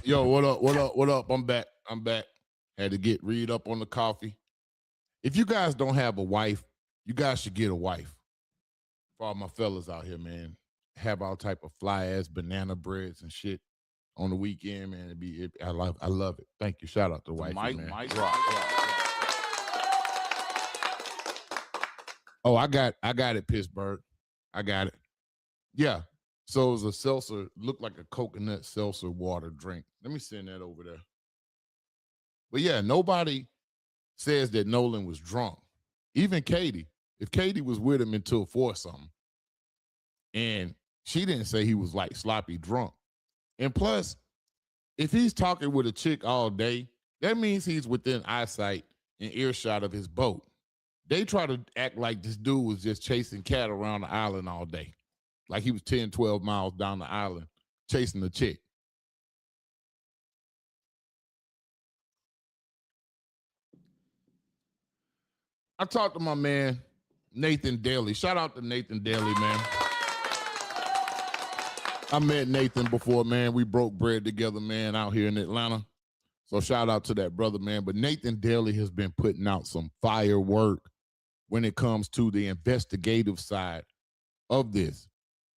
Yo, what up? What up? What up? I'm back. Had to read up on the coffee. If you guys don't have a wife, you guys should get a wife. For all my fellas out here, man, have all type of fly ass banana breads and shit on the weekend, man. I love it. Thank you. Shout out to wife, man. Oh, I got it, Pittsburgh. I got it. Yeah. So it was a seltzer, looked like a coconut seltzer water drink. Let me send that over there. But yeah, nobody says that Nolan was drunk. Even Katie. If Katie was with him until 4-something, and she didn't say he was like sloppy drunk. And plus, if he's talking with a chick all day, that means he's within eyesight and earshot of his boat. They try to act like this dude was just chasing cat around the island all day. Like he was 10, 12 miles down the island chasing the chick. I talked to my man, Nathan Daly. Shout out to Nathan Daly, man. I met Nathan before, man. We broke bread together, man, out here in Atlanta. So shout out to that brother, man. But Nathan Daly has been putting out some firework when it comes to the investigative side of this.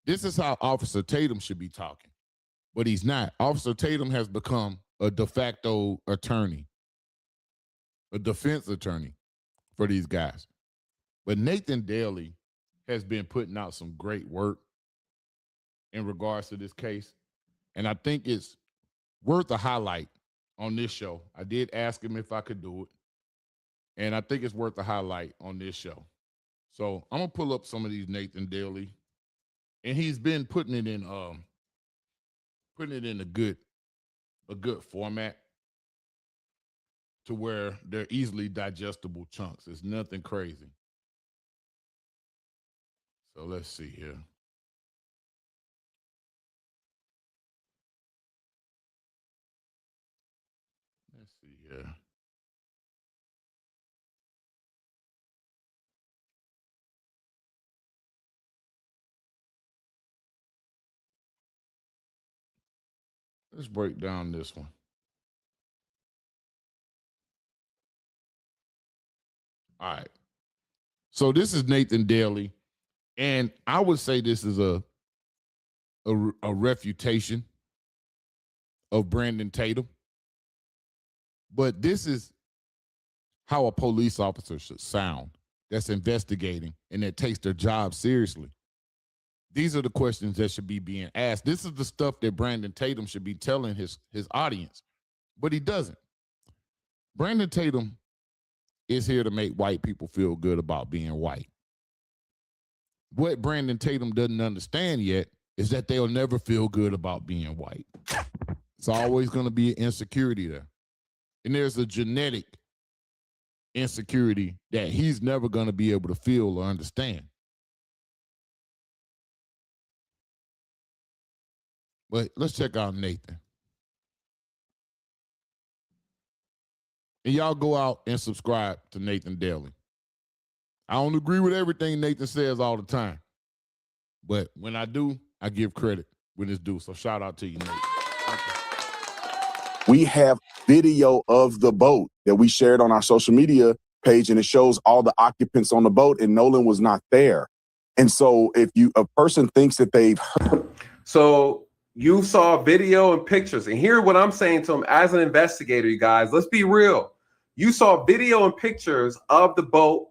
This is how Officer Tatum should be talking, but he's not. Officer Tatum has become a de facto attorney, a defense attorney for these guys. But Nathan Daly has been putting out some great work in regards to this case. And I think it's worth a highlight on this show. I did ask him if I could do it. And I think it's worth a highlight on this show. So I'm going to pull up some of these Nathan Daly. And he's been putting it in a good format to where they're easily digestible chunks. It's nothing crazy. So let's see here. Let's see here. Let's break down this one. All right. So this is Nathan Daly, and I would say this is a refutation of Brandon Tatum. But this is how a police officer should sound that's investigating and that takes their job seriously. These are the questions that should be being asked. This is the stuff that Brandon Tatum should be telling his audience, but he doesn't. Brandon Tatum is here to make white people feel good about being white. What Brandon Tatum doesn't understand yet is that they'll never feel good about being white. It's always going to be an insecurity there. And there's a genetic insecurity that he's never going to be able to feel or understand. But let's check out Nathan. And y'all go out and subscribe to Nathan Daly. I don't agree with everything Nathan says all the time. But when I do, I give credit when it's due. So shout out to you, Nathan. We have video of the boat that we shared on our social media page, and it shows all the occupants on the boat, and Nolan was not there. And so if a person thinks that they've heard. So you saw video and pictures, and hear what I'm saying to them as an investigator, you guys. Let's be real. You saw video and pictures of the boat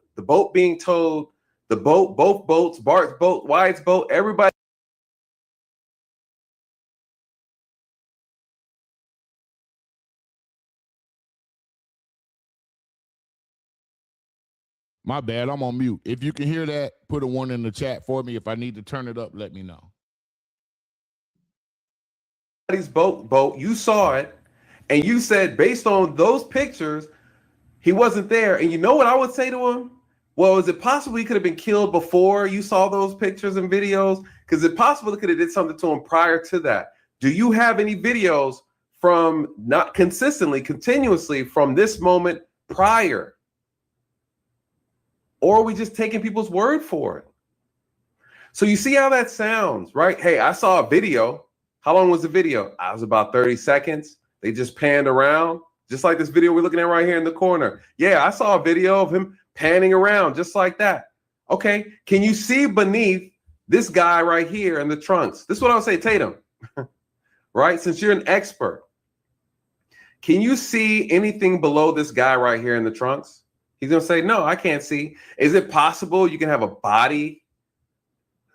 being towed, both boats, Bart's boat, Wyatt's boat, everybody. My bad, I'm on mute. If you can hear that, put a 1 in the chat for me. If I need to turn it up, let me know. Boat, you saw it, and you said based on those pictures, he wasn't there. And you know what I would say to him? Well, is it possible he could have been killed before you saw those pictures and videos? Because it's possible he could have did something to him prior to that. Do you have any videos from not continuously from this moment prior? Or are we just taking people's word for it? So you see how that sounds, right? Hey, I saw a video. How long was the video? I was about 30 seconds. They just panned around, just like this video we're looking at right here in the corner. Yeah, I saw a video of him panning around just like that. Okay, can you see beneath this guy right here in the trunks? This is what I'll say, Tatum, right? Since you're an expert, can you see anything below this guy right here in the trunks? He's going to say, no, I can't see. Is it possible you can have a body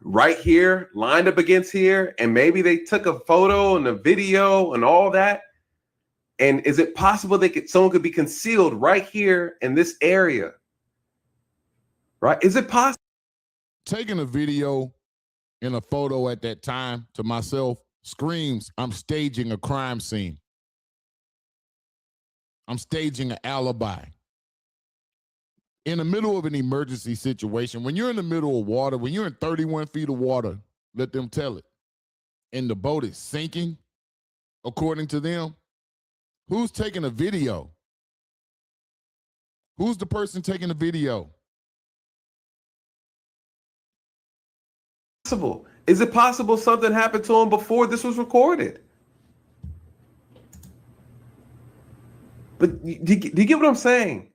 right here lined up against here, and maybe they took a photo and a video and all that? And is it possible someone could be concealed right here in this area? Right? Is it possible? Taking a video and a photo at that time to myself screams, I'm staging a crime scene. I'm staging an alibi. In the middle of an emergency situation, when you're in the middle of water, when you're in 31 feet of water, let them tell it, and the boat is sinking, according to them, who's taking a video? Who's the person taking the video? Is it possible something happened to him before this was recorded? But do you get what I'm saying?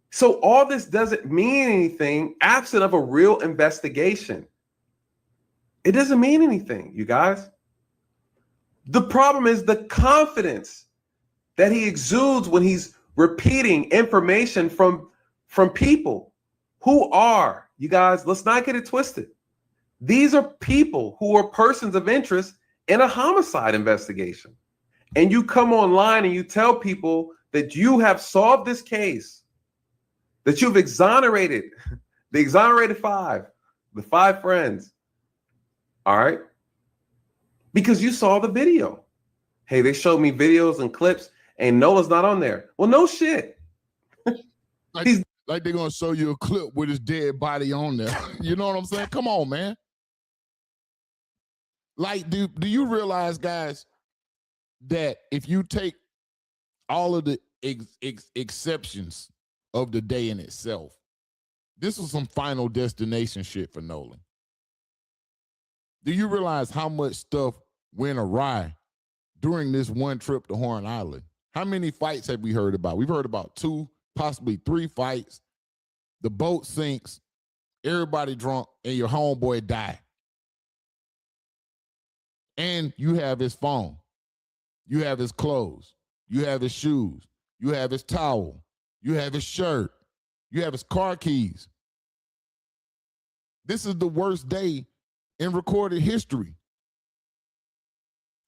So all this doesn't mean anything absent of a real investigation. It doesn't mean anything, you guys. The problem is the confidence that he exudes when he's repeating information from people who are, you guys, let's not get it twisted. These are people who are persons of interest in a homicide investigation. And you come online and you tell people that you have solved this case, that you've exonerated the exonerated the five friends. All right. Because you saw the video. Hey, they showed me videos and clips and Nola's not on there. Well, no shit. Like they're going to show you a clip with his dead body on there. You know what I'm saying? Come on, man. Like, do you realize, guys, that if you take all of the exceptions of the day in itself, this was some Final Destination shit for Nolan. Do you realize how much stuff went awry during this one trip to Horn Island? How many fights have we heard about? We've heard about 2, possibly 3 fights. The boat sinks, everybody drunk, and your homeboy die. And you have his phone. You have his clothes. You have his shoes. You have his towel. You have his shirt. You have his car keys. This is the worst day in recorded history.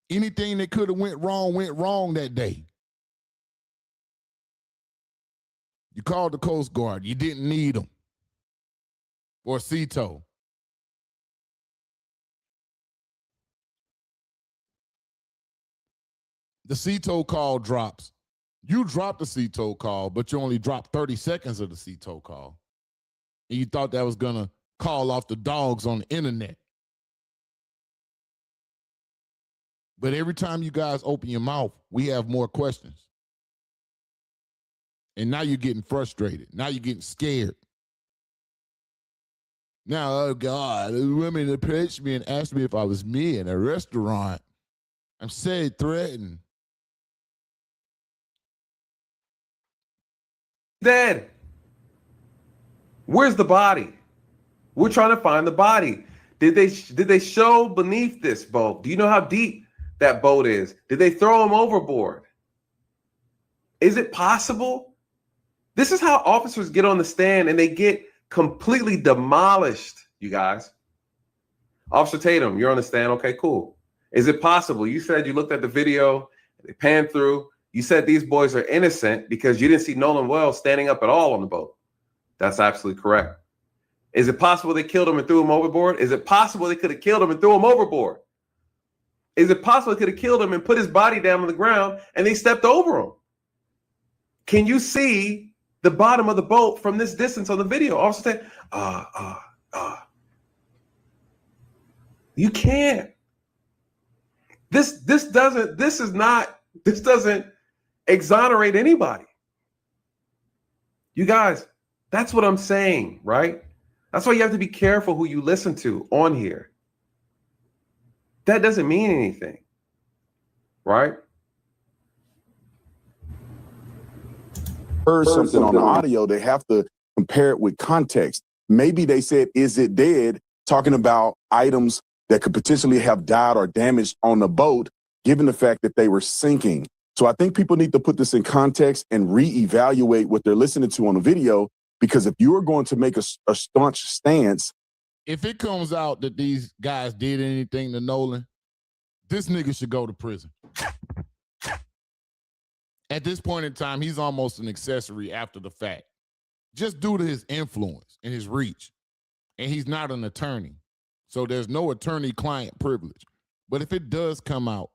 Anything that could have went wrong that day. You called the Coast Guard. You didn't need them. Or CETO. The CETO call drops. You dropped the CETO call, but you only dropped 30 seconds of the CETO call. And you thought that was going to call off the dogs on the internet. But every time you guys open your mouth, we have more questions. And now you're getting frustrated. Now you're getting scared. Now, oh God, the women approached me and asked me if I was me in a restaurant. I'm so threatened. Dead. Where's the body? We're trying to find the body. Did they show beneath this boat? Do you know how deep that boat is? Did they throw him overboard? Is it possible? This is how officers get on the stand and they get completely demolished, you guys. Officer Tatum, you're on the stand. Okay, cool. Is it possible? You said you looked at the video, they panned through. You said these boys are innocent because you didn't see Nolan Wells standing up at all on the boat. That's absolutely correct. Is it possible they killed him and threw him overboard? Is it possible they could have killed him and threw him overboard? Is it possible they could have killed him and put his body down on the ground and they stepped over him? Can you see the bottom of the boat from this distance on the video? Officer said, you can't. This doesn't exonerate anybody. You guys, that's what I'm saying, right? That's why you have to be careful who you listen to on here. that doesn't mean anything, right? Heard something on the audio, they have to compare it with context. Maybe they said, is it dead? Talking about items that could potentially have died or damaged on the boat, given the fact that they were sinking. So I think people need to put this in context and reevaluate what they're listening to on the video, because if you are going to make a staunch stance. If it comes out that these guys did anything to Nolan, this nigga should go to prison. At this point in time, he's almost an accessory after the fact, just due to his influence and his reach. And he's not an attorney. So there's no attorney-client privilege. But if it does come out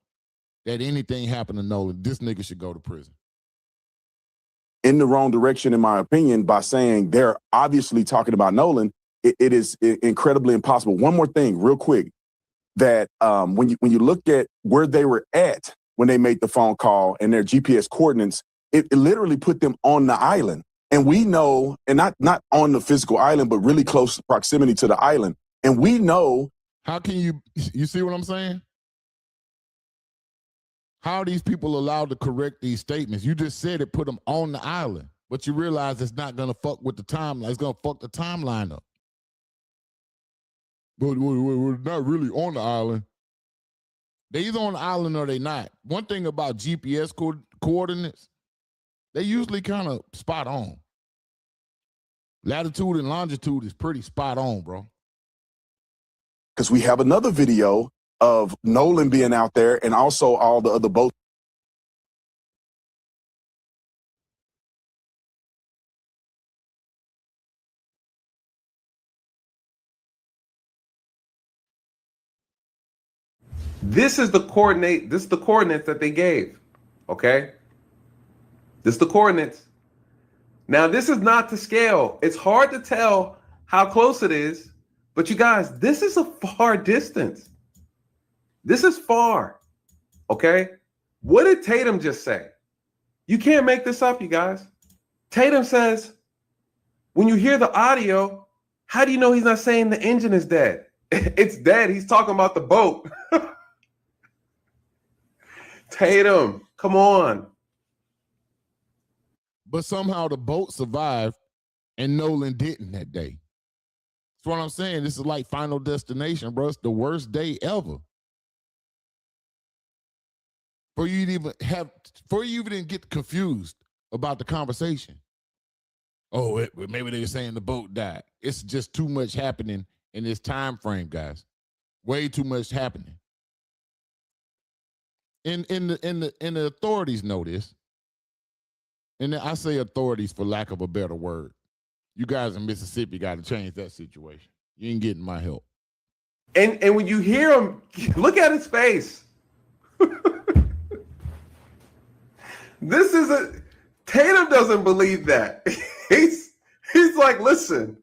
that anything happened to Nolan, this nigga should go to prison. In the wrong direction, in my opinion, by saying they're obviously talking about Nolan, it is incredibly impossible. One more thing, real quick, that when you look at where they were at when they made the phone call and their GPS coordinates, it literally put them on the island. And we know, and not on the physical island, but really close proximity to the island. And we know. How can you see what I'm saying? How are these people allowed to correct these statements? You just said it put them on the island, but you realize it's not going to fuck with the timeline. It's going to fuck the timeline up. But we're not really on the island. They either on the island or they not. One thing about GPS coordinates, they usually kind of spot on. Latitude and longitude is pretty spot on, bro. Because we have another video of Nolan being out there and also all the other boats. This is the coordinate. This is the coordinates that they gave. Okay. This is the coordinates. Now, this is not to scale. It's hard to tell how close it is, but you guys, this is a far distance. This is far. Okay. What did Tatum just say? You can't make this up, you guys. Tatum says, when you hear the audio, how do you know he's not saying the engine is dead? It's dead. He's talking about the boat. Tatum, come on. But somehow the boat survived and Nolan didn't that day. That's what I'm saying. This is like Final Destination, bro. It's the worst day ever. For you to even get confused about the conversation. Oh, maybe they were saying the boat died. It's just too much happening in this time frame, guys. Way too much happening. And the authorities know this. And I say authorities for lack of a better word. You guys in Mississippi got to change that situation. You ain't getting my help. And when you hear him, look at his face. Tatum doesn't believe that. He's like, listen,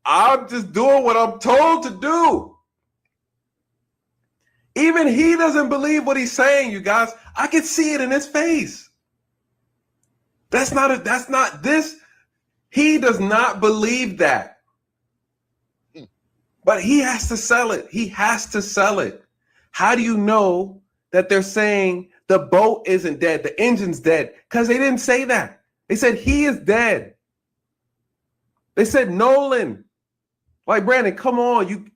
I'm just doing what I'm told to do. Even he doesn't believe what he's saying, you guys. I can see it in his face. He does not believe that. But he has to sell it. He has to sell it. How do you know that they're saying the boat isn't dead, the engine's dead? Because they didn't say that. They said he is dead. They said Nolan. Like, Brandon, come on.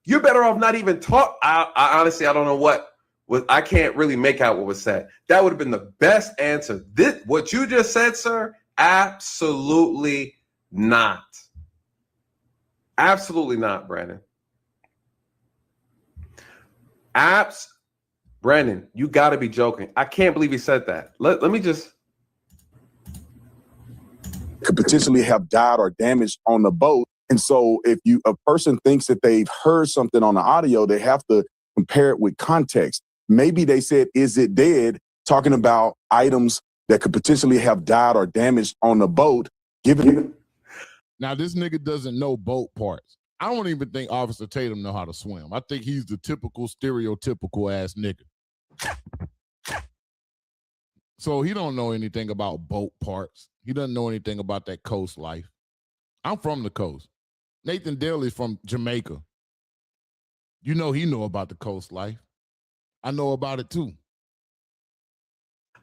You're better off not even talk. I honestly, I don't know what was. I can't really make out what was said. That would have been the best answer. What you just said, sir, absolutely not. Absolutely not, Brandon. Brandon, you got to be joking. I can't believe he said that. Let me just. Could potentially have died or damaged on the boat. And so if a person thinks that they've heard something on the audio, they have to compare it with context. Maybe they said, is it dead? Talking about items that could potentially have died or damaged on the boat. Now, this nigga doesn't know boat parts. I don't even think Officer Tatum know how to swim. I think he's the typical, stereotypical ass nigga. So he don't know anything about boat parts. He doesn't know anything about that coast life. I'm from the coast. Nathan Daly's from Jamaica. You know he know about the coast life. I know about it too.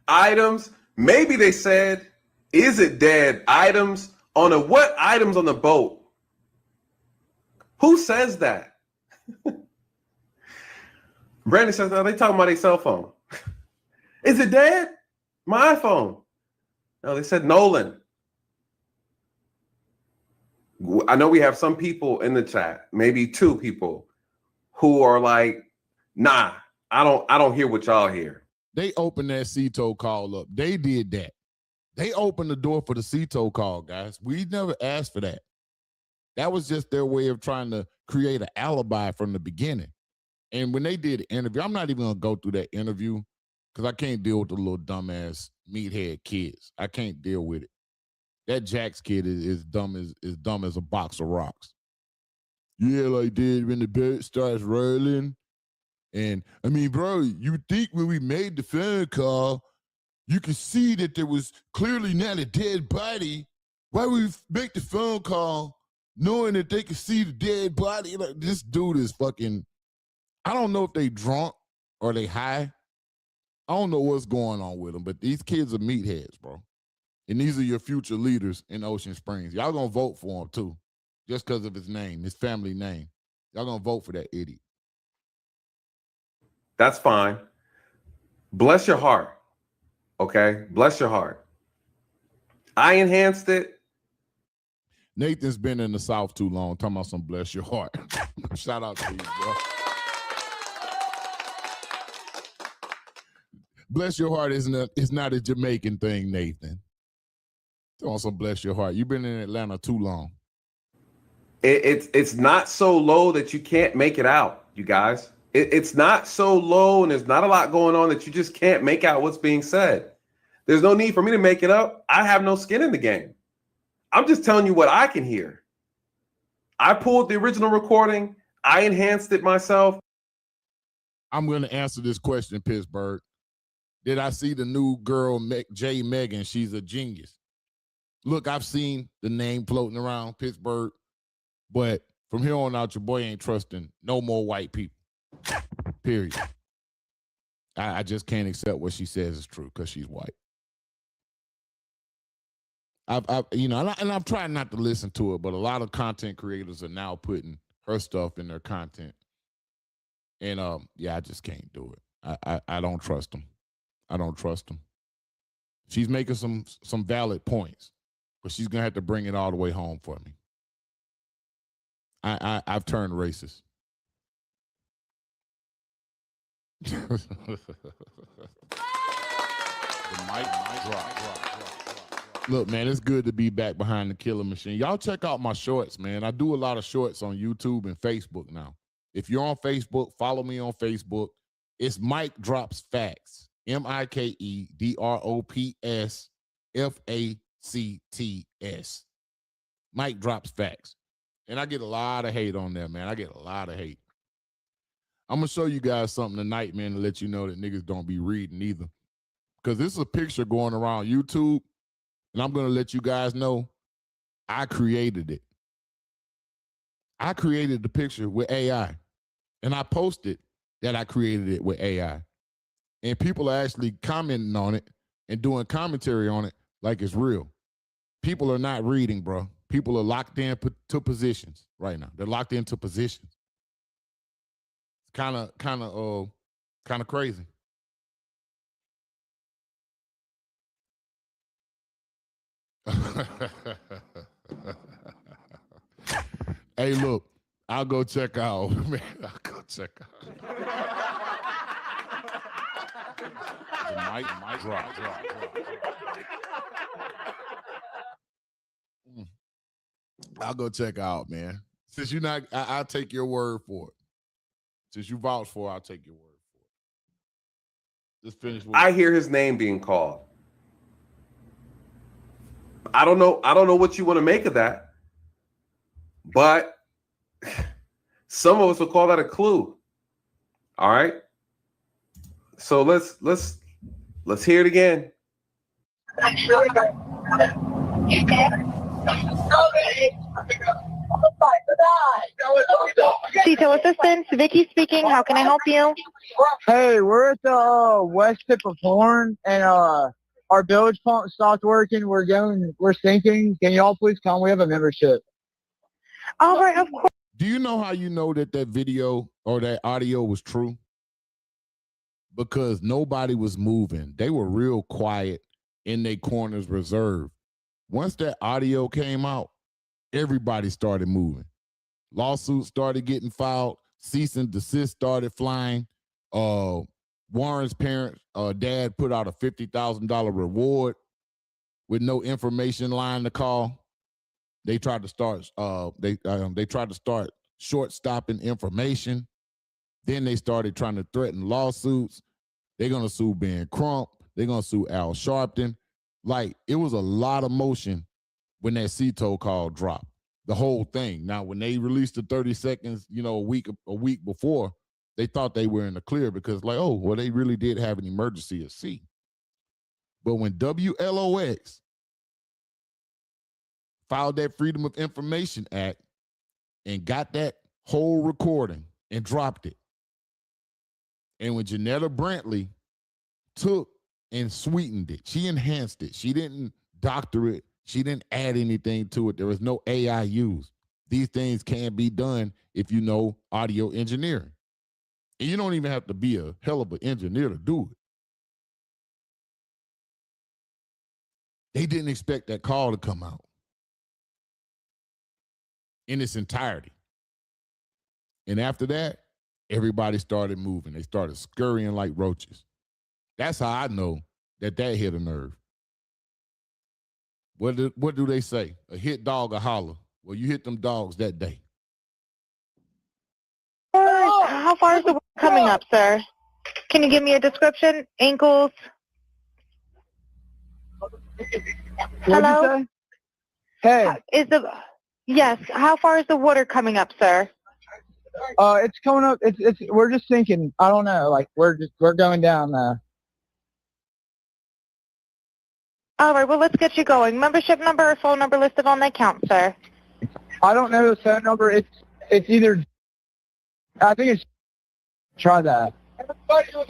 Items, maybe they said, is it dead? Items on what items on the boat? Who says that? Brandon says, no, they talking about a cell phone. Is it dead? My iPhone. No, they said Nolan. I know we have some people in the chat, maybe 2 people, who are like, nah, I don't hear what y'all hear. They opened that CTO call up. They did that. They opened the door for the CTO call, guys. We never asked for that. That was just their way of trying to create an alibi from the beginning. And when they did the interview, I'm not even going to go through that interview because I can't deal with the little dumbass meathead kids. I can't deal with it. That Jax kid is dumb as a box of rocks. Yeah, like did when the boat starts rolling. And I mean, bro, you think when we made the phone call, you could see that there was clearly not a dead body. Why would we make the phone call knowing that they could see the dead body? Like, this dude is fucking, I don't know if they drunk or they high. I don't know what's going on with them, but these kids are meatheads, bro. And these are your future leaders in Ocean Springs. Y'all gonna vote for him too, just because of his name, his family name. Y'all gonna vote for that idiot. That's fine. Bless your heart. Okay? Bless your heart. I enhanced it. Nathan's been in the South too long. Talking about some bless your heart. Shout out to you, bro. Bless your heart is not a Jamaican thing, Nathan. Talking about some bless your heart. You've been in Atlanta too long. It's not so low that you can't make it out, you guys. It's not so low and there's not a lot going on that you just can't make out what's being said. There's no need for me to make it up. I have no skin in the game. I'm just telling you what I can hear. I pulled the original recording. I enhanced it myself. I'm going to answer this question, Pittsburgh. Did I see the new girl, J. Megan? She's a genius. Look, I've seen the name floating around Pittsburgh, but from here on out, your boy ain't trusting no more white people. Period. I just can't accept what she says is true because she's white. I'm trying not to listen to it, but a lot of content creators are now putting her stuff in their content. And I just can't do it. I don't trust them. I don't trust them. She's making some valid points, but she's gonna have to bring it all the way home for me. I've turned racist. The mic drop. Look, man, it's good to be back behind the killer machine. Y'all check out my shorts, man. I do a lot of shorts on YouTube and Facebook now. If you're on Facebook, follow me on Facebook. It's Mike Drops Facts. MikeDropsFacts. Mike Drops Facts. And I get a lot of hate on there, man. I get a lot of hate. I'm going to show you guys something tonight, man, to let you know that niggas don't be reading either. Because this is a picture going around YouTube, and I'm going to let you guys know I created it. I created the picture with AI, and I posted that I created it with AI. And people are actually commenting on it and doing commentary on it like it's real. People are not reading, bro. People are locked in to positions right now. They're locked into positions. It's kind of crazy. Hey, look, I'll go check out. Man, I'll go check out. The mic drop. I'll go check out, man. Since you're not, I'll take your word for it. Since you vouch for it, I'll take your word for it. Just finish. I hear his name being called. I don't know what you want to make of that, but some of us will call that a clue. All right. So let's hear it again. Detail assistance, Vicky speaking. How can I help you? Hey, we're at the west tip of Horn, and our bilge pump stopped working. We're sinking. Can y'all please come? We have a membership. All right, of course. Do you know how you know that that video or that audio was true? Because nobody was moving. They were real quiet in their corners reserved. Once that audio came out, everybody started moving. Lawsuits started getting filed. Cease and desist started flying. Warren's parents, dad put out a $50,000 reward with no information line to call. They tried to start. They tried to start short stopping information. Then they started trying to threaten lawsuits. They're gonna sue Ben Crump. They're gonna sue Al Sharpton. Like, it was a lot of motion when that CTO call dropped. The whole thing. Now, when they released the 30 seconds, a week before, they thought they were in the clear because, like, oh, well, they really did have an emergency at sea. But when WLOX filed that Freedom of Information Act and got that whole recording and dropped it, and when Janetta Brantley took and sweetened it, she enhanced it. She didn't doctor it. She didn't add anything to it. There was no AI used. These things can be done if you know audio engineering. And you don't even have to be a hell of an engineer to do it. They didn't expect that call to come out in its entirety. And after that, everybody started moving. They started scurrying like roaches. That's how I know that hit a nerve. What do they say? A hit dog, a holler. Well, you hit them dogs that day. How far is the work coming up, sir? Can you give me a description? Ankles? Hello? Hey. Yes. How far is the water coming up, sir? It's coming up. We're just sinking. I don't know. Like, we're going down there. All right. Well, let's get you going. Membership number or phone number listed on the account, sir? I don't know the phone number. It's either. I think it's. Try that.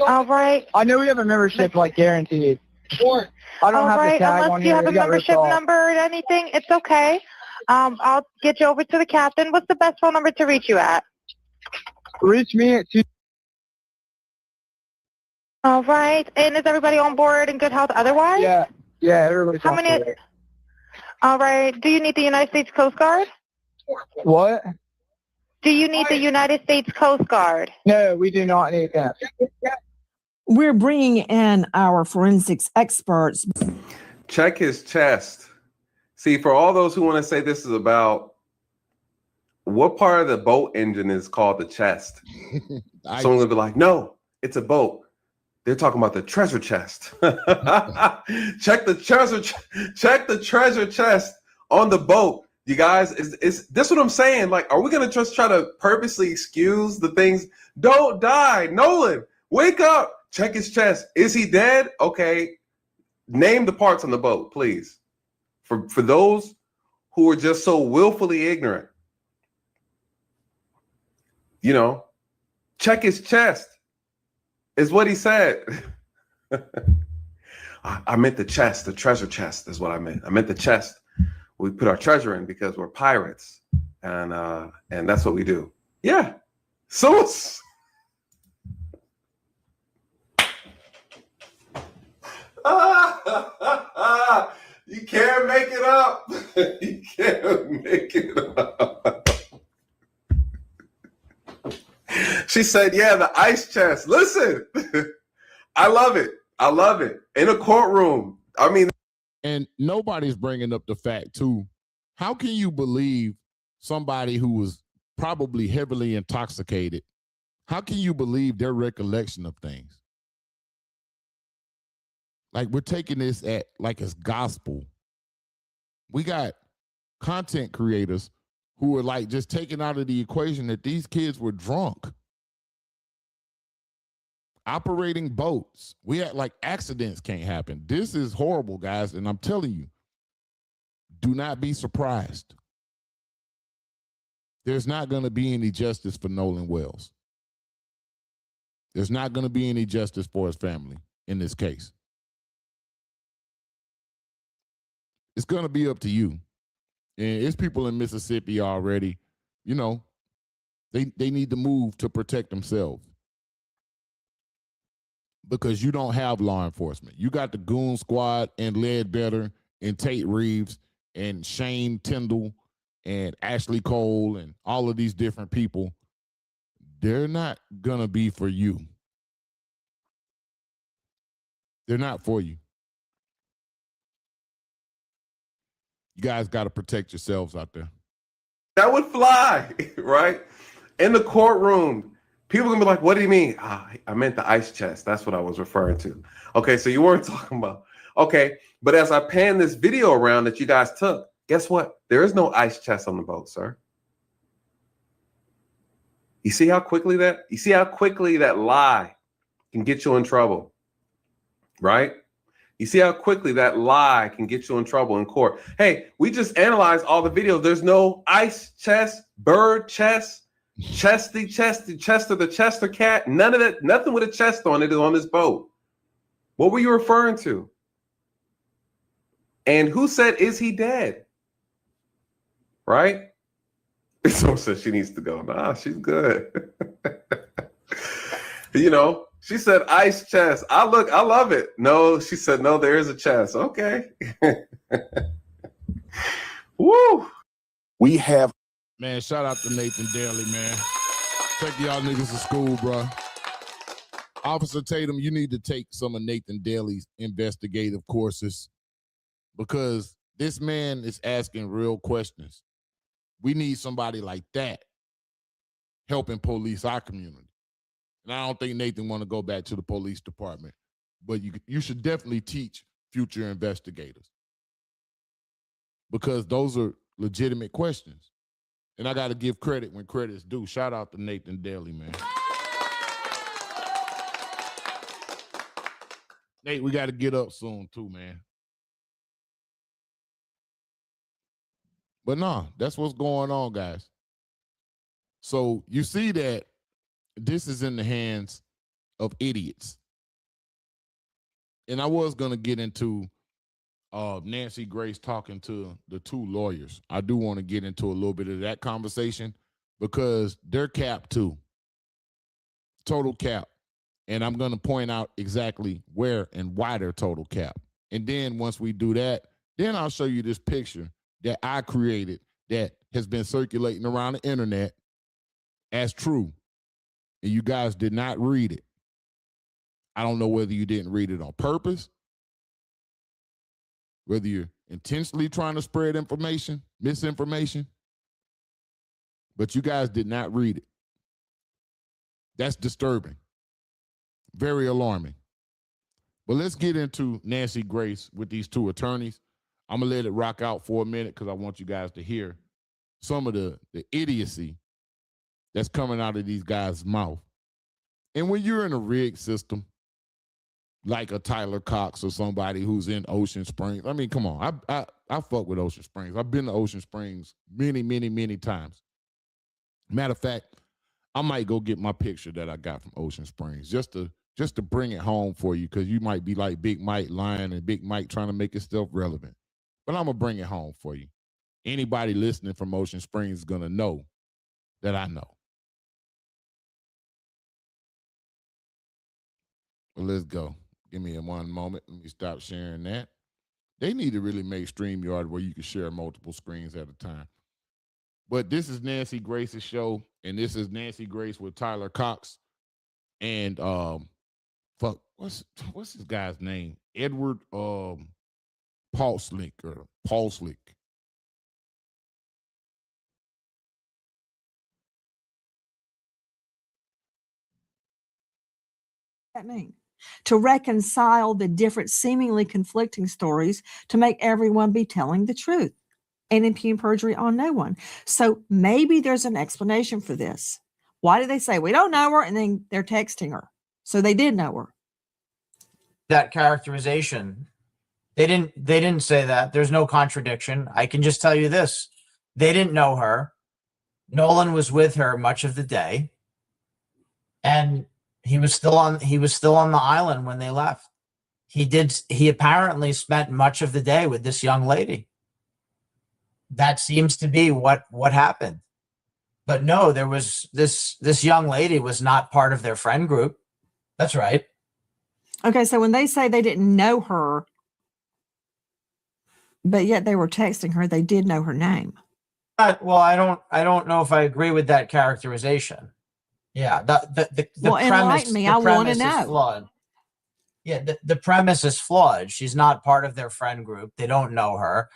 All right. I know we have a membership, like, guaranteed. I don't have the tag Unless on you here. have a membership number or anything, it's okay. I'll get you over to the captain. What's the best phone number to reach you at? Reach me at 2. All right. And is everybody on board in good health otherwise? Yeah, everybody's How on many? board. All right. Do you need the United States Coast Guard? What? Do you need the United States Coast Guard? No, we do not need that. We're bringing in our forensics experts. Check his chest. See, for all those who want to say this is about what part of the boat engine is called the chest? Someone will be like, no, it's a boat. They're talking about the treasure chest. Check the treasure chest on the boat. You guys, is this what I'm saying? Like, are we going to just try to purposely excuse the things? Don't die. Nolan, wake up. Check his chest. Is he dead? Okay. Name the parts on the boat, please. For those who are just so willfully ignorant. Check his chest is what he said. I meant the chest, the treasure chest is what I meant. I meant the chest. We put our treasure in because we're pirates, and that's what we do. Yeah. So you can't make it up. You can't make it up. She said, yeah, the ice chest. Listen, I love it. I love it. In a courtroom. I mean. And nobody's bringing up the fact, too. How can you believe somebody who was probably heavily intoxicated? How can you believe their recollection of things? Like, we're taking this as gospel. We got content creators who are like just taking out of the equation that these kids were drunk. Operating boats. We had accidents can't happen. This is horrible, guys. And I'm telling you, do not be surprised. there's not going to be any justice for Nolan Wells. There's not going to be any justice for his family in this case. It's going to be up to you. And it's people in Mississippi already, you know, they need to move to protect themselves. Because you don't have law enforcement. You got the Goon Squad and Ledbetter and Tate Reeves and Shane Tyndall and Ashley Cole and all of these different people. They're not going to be for you. They're not for you. You guys got to protect yourselves out there. That would fly, right? In the courtroom, people are going to be like, what do you mean? I meant the ice chest. That's what I was referring to. Okay, so you weren't talking about. Okay, but as I pan this video around that you guys took, guess what? There is no ice chest on the boat, sir. You see how quickly that lie can get you in trouble, right? You see how quickly that lie can get you in trouble in court. Hey, we just analyzed all the videos. There's no ice chest, bird chest, Chester the Chester cat. None of that, nothing with a chest on it is on this boat. What were you referring to? And who said, is he dead? Right? Someone said she needs to go. Nah, she's good. You know, she said ice chest. I love it. No, she said, no, there is a chest. Okay. Woo. We have. Man, shout out to Nathan Daly, man. Take y'all niggas to school, bro. Officer Tatum, you need to take some of Nathan Daly's investigative courses because this man is asking real questions. We need somebody like that helping police our community. And I don't think Nathan want to go back to the police department, but you should definitely teach future investigators because those are legitimate questions. And I got to give credit when credit's due. Shout out to Nathan Daly, man. Nate, we got to get up soon too, man. But no, that's what's going on, guys. So you see that this is in the hands of idiots. And I was going to get into Nancy Grace talking to the two lawyers. I do want to get into a little bit of that conversation because they're capped too. Total cap. And I'm going to point out exactly where and why they're total cap. And then once we do that, then I'll show you this picture that I created that has been circulating around the internet as true. And you guys did not read it. I don't know whether you didn't read it on purpose, whether you're intentionally trying to spread information, misinformation, but you guys did not read it. That's disturbing. Very alarming. But let's get into Nancy Grace with these two attorneys. I'm going to let it rock out for a minute because I want you guys to hear some of the idiocy that's coming out of these guys' mouth. And when you're in a rigged system, like a Tyler Cox or somebody who's in Ocean Springs, I mean, come on. I fuck with Ocean Springs. I've been to Ocean Springs many, many, many times. Matter of fact, I might go get my picture that I got from Ocean Springs just to bring it home for you because you might be like Big Mike lying and Big Mike trying to make himself relevant. But I'm going to bring it home for you. Anybody listening from Ocean Springs is going to know that I know. Well, let's go. Give me one moment. Let me stop sharing that. They need to really make StreamYard where you can share multiple screens at a time. But this is Nancy Grace's show, and this is Nancy Grace with Tyler Cox. And what's this guy's name? Edward Paulslick or Paulslick. That mean? To reconcile the different seemingly conflicting stories to make everyone be telling the truth and impugn perjury on no one. So maybe there's an explanation for this. Why did they say we don't know her and then they're texting her? So they did know her. That characterization. They didn't say that. There's no contradiction. I can just tell you this. They didn't know her. Nolan was with her much of the day, and he was still on the island when they left. He apparently spent much of the day with this young lady. That seems to be what happened. But no, there was this young lady was not part of their friend group. That's right. Okay, so when they say they didn't know her, but yet they were texting her, they did know her name. Well, I don't know if I agree with that characterization. Yeah, the Well, premise, enlighten me. the I wanna premise know. is flawed. Yeah, the premise is flawed. She's not part of their friend group. They don't know her.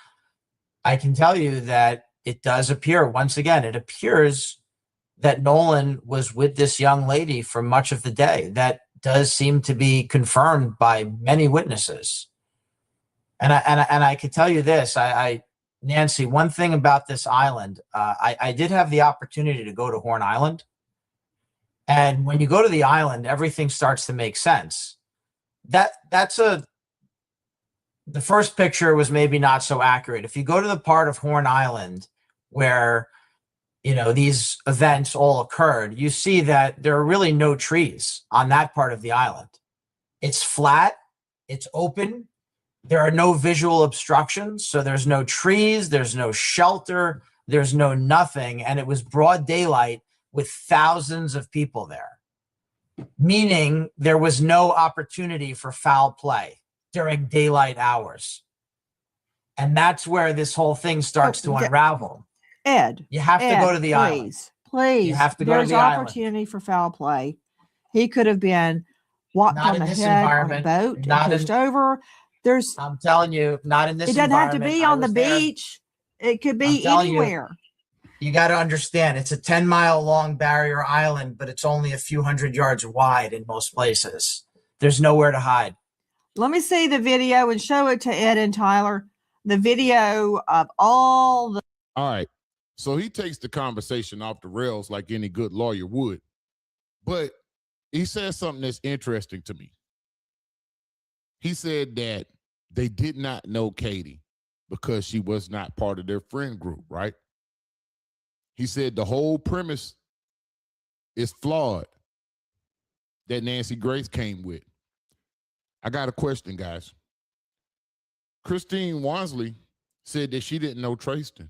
I can tell you that it does appear, once again, it appears that Nolan was with this young lady for much of the day. That does seem to be confirmed by many witnesses. And I can tell you this, Nancy, one thing about this island, I did have the opportunity to go to Horn Island. And when you go to the island, everything starts to make sense. The first picture was maybe not so accurate. If you go to the part of Horn Island where, these events all occurred, you see that there are really no trees on that part of the island. It's flat, it's open. There are no visual obstructions. So there's no trees, there's no shelter, there's no nothing. And it was broad daylight with thousands of people there, meaning there was no opportunity for foul play during daylight hours. And that's where this whole thing starts to unravel. Ed, you have to go to the island. Please, You have to go to the there's island. opportunity for foul play. He could have been walked Not on in the this head on a environment. boat Not and pushed in- over. There's I'm telling you, not in this it doesn't have to environment. be I on the was there. beach. It could I'm be telling you. anywhere. You got to understand, it's a 10-mile long barrier island, but it's only a few hundred yards wide in most places. There's nowhere to hide. Let me see the video and show it to Ed and Tyler. The video of all the. All right. So he takes the conversation off the rails like any good lawyer would. But he says something that's interesting to me. He said that they did not know Katie because she was not part of their friend group, right? He said the whole premise is flawed that Nancy Grace came with. I got a question, guys. Christine Wansley said that she didn't know Trayston.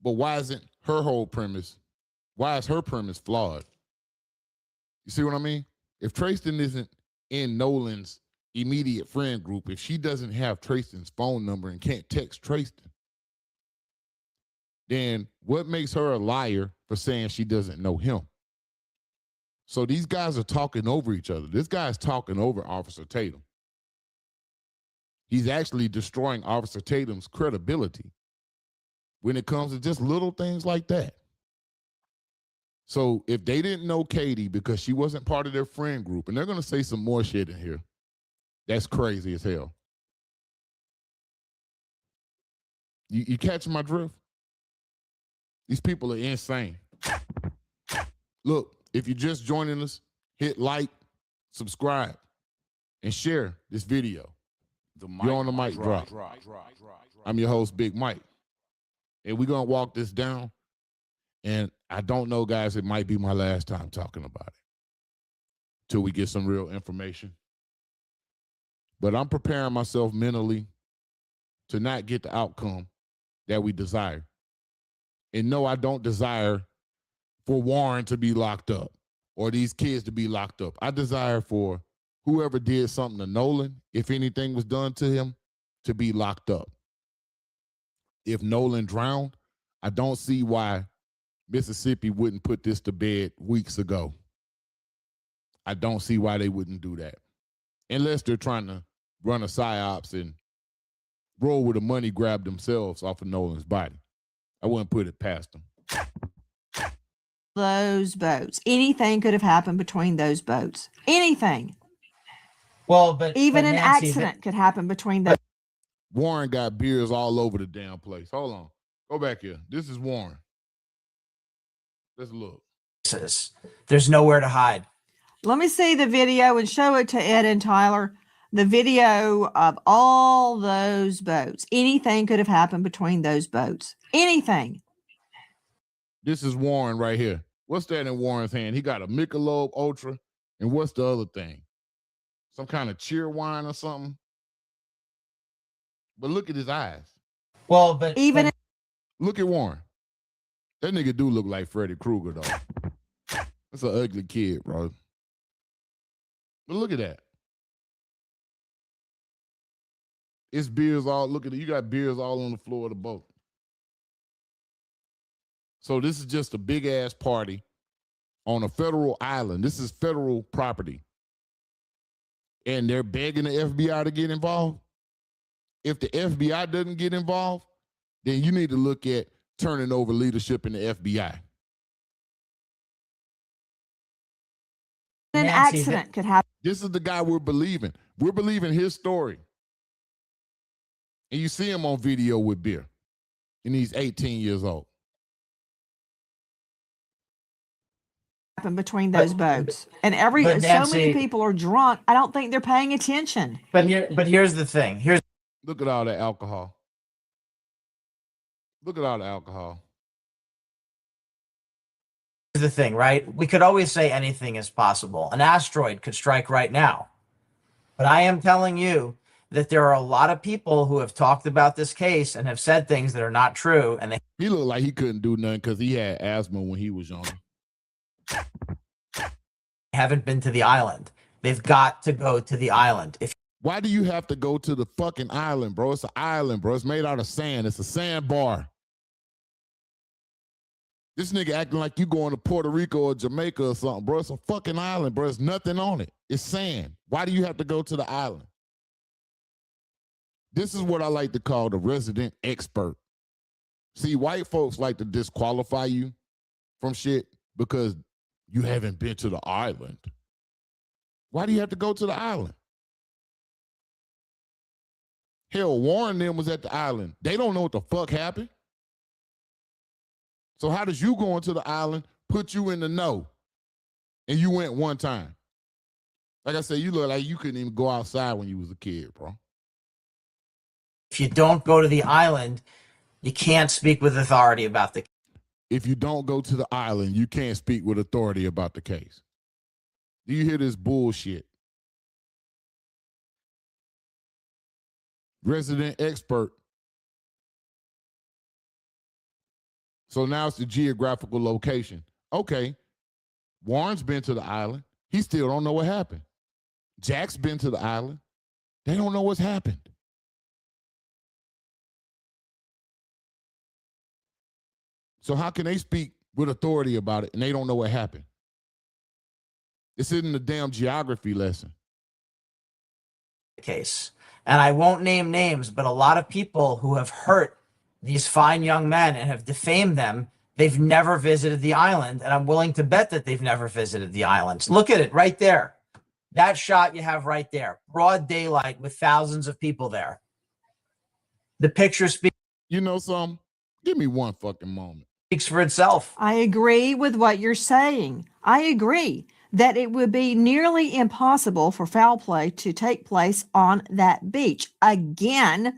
But why isn't her whole premise, why is her premise flawed? You see what I mean? If Trayston isn't in Nolan's immediate friend group, if she doesn't have Trayston's phone number and can't text Trayston, then what makes her a liar for saying she doesn't know him? So these guys are talking over each other. This guy's talking over Officer Tatum. He's actually destroying Officer Tatum's credibility when it comes to just little things like that. So if they didn't know Katie because she wasn't part of their friend group, and they're going to say some more shit in here, that's crazy as hell. You catching my drift? These people are insane. Look, if you're just joining us, hit like, subscribe, and share this video. You're on the mic drop. I'm your host, Big Mike. And we're going to walk this down. And I don't know, guys, it might be my last time talking about it till we get some real information. But I'm preparing myself mentally to not get the outcome that we desire. And no, I don't desire for Warren to be locked up or these kids to be locked up. I desire for whoever did something to Nolan, if anything was done to him, to be locked up. If Nolan drowned, I don't see why Mississippi wouldn't put this to bed weeks ago. I don't see why they wouldn't do that. Unless they're trying to run a psyops and roll with a money grab themselves off of Nolan's body. I wouldn't put it past them. Those boats. Anything could have happened between those boats. Anything. Well, but Even but an Nancy, accident could happen between those. Warren got beers all over the damn place. Hold on. Go back here. This is Warren. Let's look. There's nowhere to hide. Let me see the video and show it to Ed and Tyler. The video of all those boats. Anything could have happened between those boats. Anything. This is Warren right here. What's that in Warren's hand? He got a Michelob Ultra, and what's the other thing? Some kind of cheer wine or something. But look at his eyes. Well, but Even Look at Warren. That nigga do look like Freddy Krueger, though. That's an ugly kid, bro. But look at that. It's beers all, look at it. You got beers all on the floor of the boat. So this is just a big ass party on a federal island. This is federal property. And they're begging the FBI to get involved. If the FBI doesn't get involved, then you need to look at turning over leadership in the FBI. an Nancy, accident could happen. This is the guy we're believing. We're believing his story. And you see him on video with beer. And he's 18 years old. Between those boats, and so Nancy, many people are drunk. I don't think they're paying attention. But here's the thing. Look at all the alcohol. Look at all the alcohol. Here's the thing, right? We could always say anything is possible. An asteroid could strike right now. But I am telling you that there are a lot of people who have talked about this case and have said things that are not true. And He looked like he couldn't do nothing because he had asthma when he was younger. haven't been to the island. They've got to go to the island. Why do you have to go to the fucking island, bro? It's an island, bro. It's made out of sand. It's a sandbar. This nigga acting like you going to Puerto Rico or Jamaica or something, bro. It's a fucking island, bro. There's nothing on it. It's sand. Why do you have to go to the island? This is what I like to call the resident expert. See, white folks like to disqualify you from shit because you haven't been to the island. Why do you have to go to the island? Hell, Warren and them was at the island. They don't know what the fuck happened. So how does you going to the island put you in the know? And you went one time. Like I said, you look like you couldn't even go outside when you was a kid, bro. If you don't go to the island, you can't speak with authority about the case. If you don't go to the island, you can't speak with authority about the case. Do you hear this bullshit? Resident expert. So now it's the geographical location. Okay, Warren's been to the island. He still don't know what happened. Jack's been to the island. They don't know what's happened. So how can they speak with authority about it and they don't know what happened? It's in the damn geography lesson. Case. And I won't name names, but a lot of people who have hurt these fine young men and have defamed them, they've never visited the island. And I'm willing to bet that they've never visited the islands. Look at it right there. That shot you have right there. Broad daylight with thousands of people there. The picture speaks. You know something? Give me one fucking moment. Speaks for itself. I agree with what you're saying. I agree that it would be nearly impossible for foul play to take place on that beach. Again,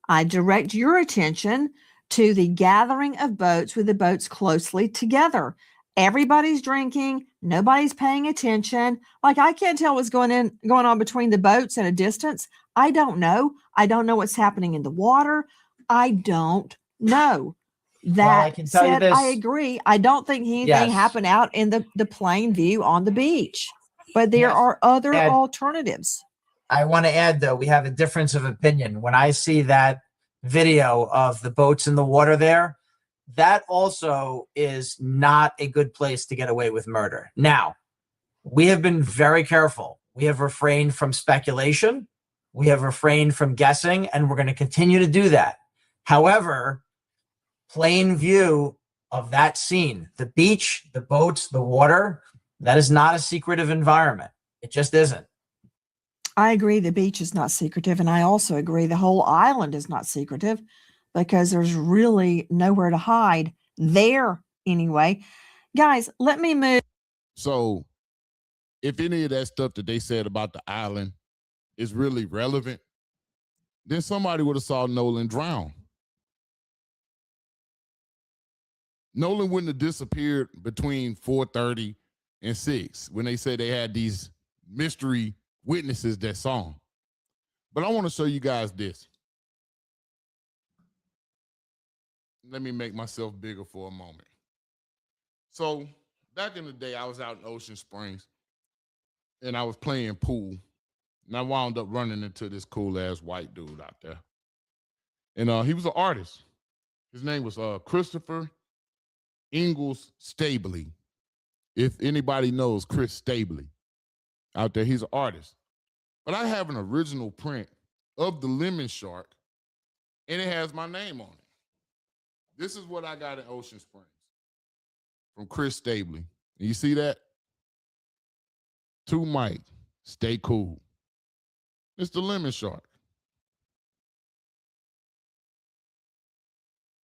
I direct your attention to the gathering of boats with the boats closely together. Everybody's drinking. Nobody's paying attention. Like, I can't tell what's going on between the boats at a distance. I don't know. I don't know what's happening in the water. I don't know. That I can tell you said, this. I agree. I don't think anything happened out in the plain view on the beach, but there are other alternatives. I want to add, though, we have a difference of opinion. When I see that video of the boats in the water there, that also is not a good place to get away with murder. Now, we have been very careful. We have refrained from speculation. We have refrained from guessing, and we're going to continue to do that. However, plain view of that scene, the beach, the boats, the water, that is not a secretive environment. It just isn't. I agree the beach is not secretive, and I also agree the whole island is not secretive because there's really nowhere to hide there anyway. Guys, let me move. So if any of that stuff that they said about the island is really relevant, then somebody would have saw Nolan drown. Nolan wouldn't have disappeared between 4:30 and 6 when they said they had these mystery witnesses that saw him. But I want to show you guys this. Let me make myself bigger for a moment. So back in the day, I was out in Ocean Springs and I was playing pool. And I wound up running into this cool ass white dude out there. And he was an artist. His name was Christopher Ingalls Stabley. If anybody knows Chris Stabley out there, he's an artist. But I have an original print of the lemon shark, and it has my name on it. This is what I got in Ocean Springs from Chris Stabley. And you see that? To Mike, stay cool. It's the lemon shark.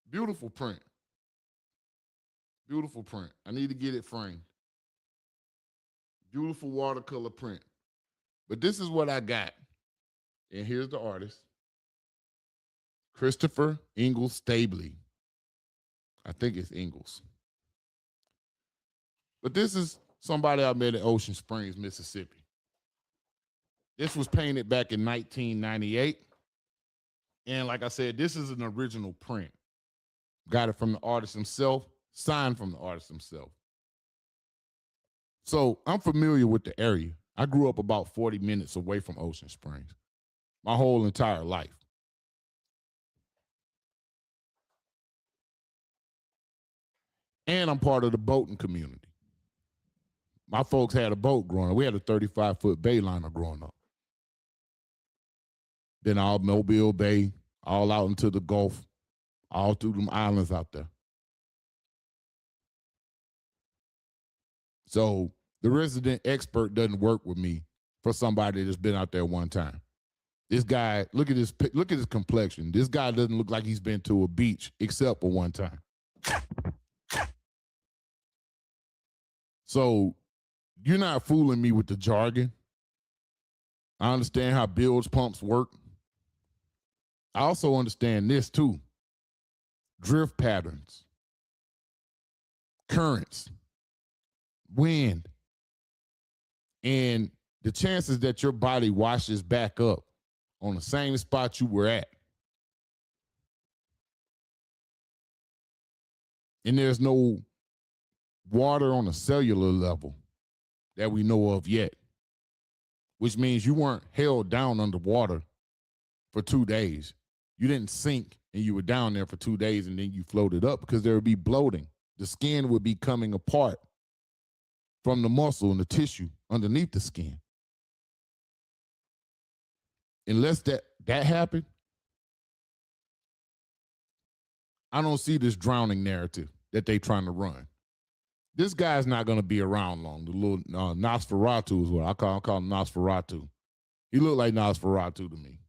Beautiful print. Beautiful print. I need to get it framed. Beautiful watercolor print. But this is what I got. And here's the artist. Christopher Ingalls Stabley. I think it's Ingalls. But this is somebody I met in Ocean Springs, Mississippi. This was painted back in 1998. And like I said, this is an original print. Got it from the artist himself, signed from the artist himself. So I'm familiar with the area. I grew up about 40 minutes away from Ocean Springs my whole entire life. And I'm part of the boating community. My folks had a boat growing up. We had a 35-foot bayliner growing up. Then all Mobile Bay, all out into the Gulf, all through them islands out there. So the resident expert doesn't work with me for somebody that's been out there one time. This guy, look at his complexion. This guy doesn't look like he's been to a beach except for one time. So you're not fooling me with the jargon. I understand how bilge pumps work. I also understand this too. Drift patterns, currents, wind, and the chances that your body washes back up on the same spot you were at. And there's no water on a cellular level that we know of yet, which means you weren't held down underwater for 2 days. You didn't sink and you were down there for 2 days and then you floated up, because there would be bloating. The skin would be coming apart from the muscle and the tissue underneath the skin. Unless that happened, I don't see this drowning narrative that they trying to run. This guy's not going to be around long. The little Nosferatu is what I call him, Nosferatu. He looked like Nosferatu to me.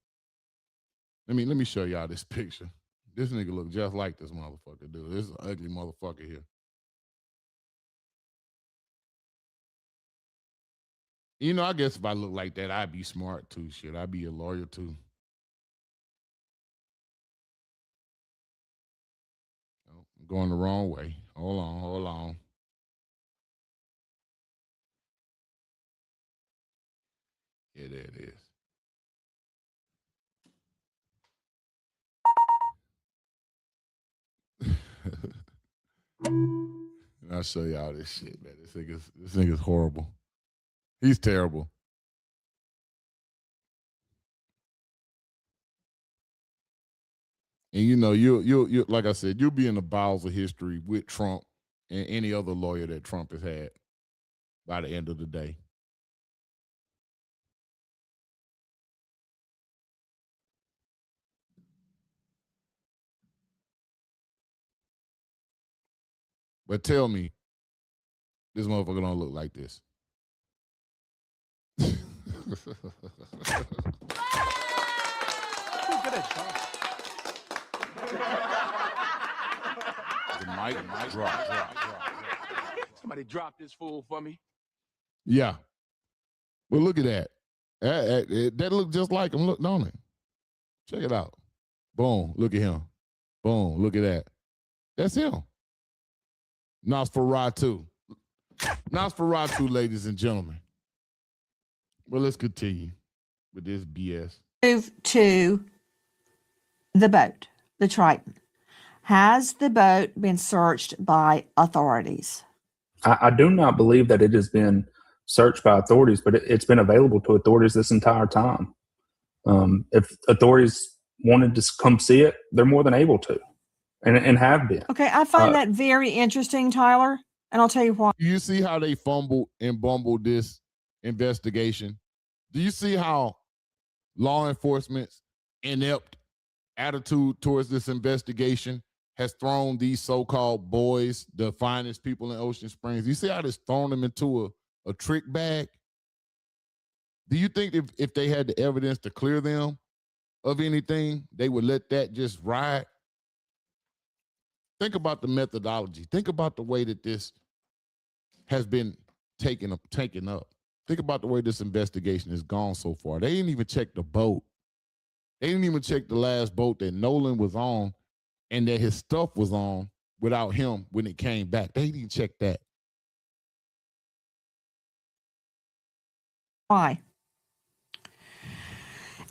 Let me show y'all this picture. This nigga look just like this motherfucker, dude. This is an ugly motherfucker here. You know, I guess if I look like that, I'd be smart too. Shit, I'd be a lawyer too. Oh, I'm going the wrong way. Hold on. Yeah, there it is. I'll show y'all this shit, man. This nigga's horrible. He's terrible. And you know, you like I said, you'll be in the bowels of history with Trump and any other lawyer that Trump has had by the end of the day. But tell me, this motherfucker don't look like this. The mic drop. Somebody drop this fool for me. Yeah. Well, look at that. That look just like him. Look, don't it? Check it out. Boom. Look at him. Boom. Look at that. That's him. Nosferatu. Nosferatu, ladies and gentlemen. Well, let's continue with this BS. Move to the boat, the Triton. Has the boat been searched by authorities? I do not believe that it has been searched by authorities, but it's been available to authorities this entire time. If authorities wanted to come see it, they're more than able to, and have been. Okay, I find that very interesting, Tyler, and I'll tell you why. Do you see how they fumbled and bumbled this investigation? Do you see how law enforcement's inept attitude towards this investigation has thrown these so-called boys, the finest people in Ocean Springs? You see how this thrown them into a trick bag? Do you think if they had the evidence to clear them of anything, they would let that just ride? Think about the methodology. Think about the way that this has been taken up. Think about the way this investigation has gone so far. They didn't even check the boat. They didn't even check the last boat that Nolan was on and that his stuff was on without him when it came back. They didn't check that. Why?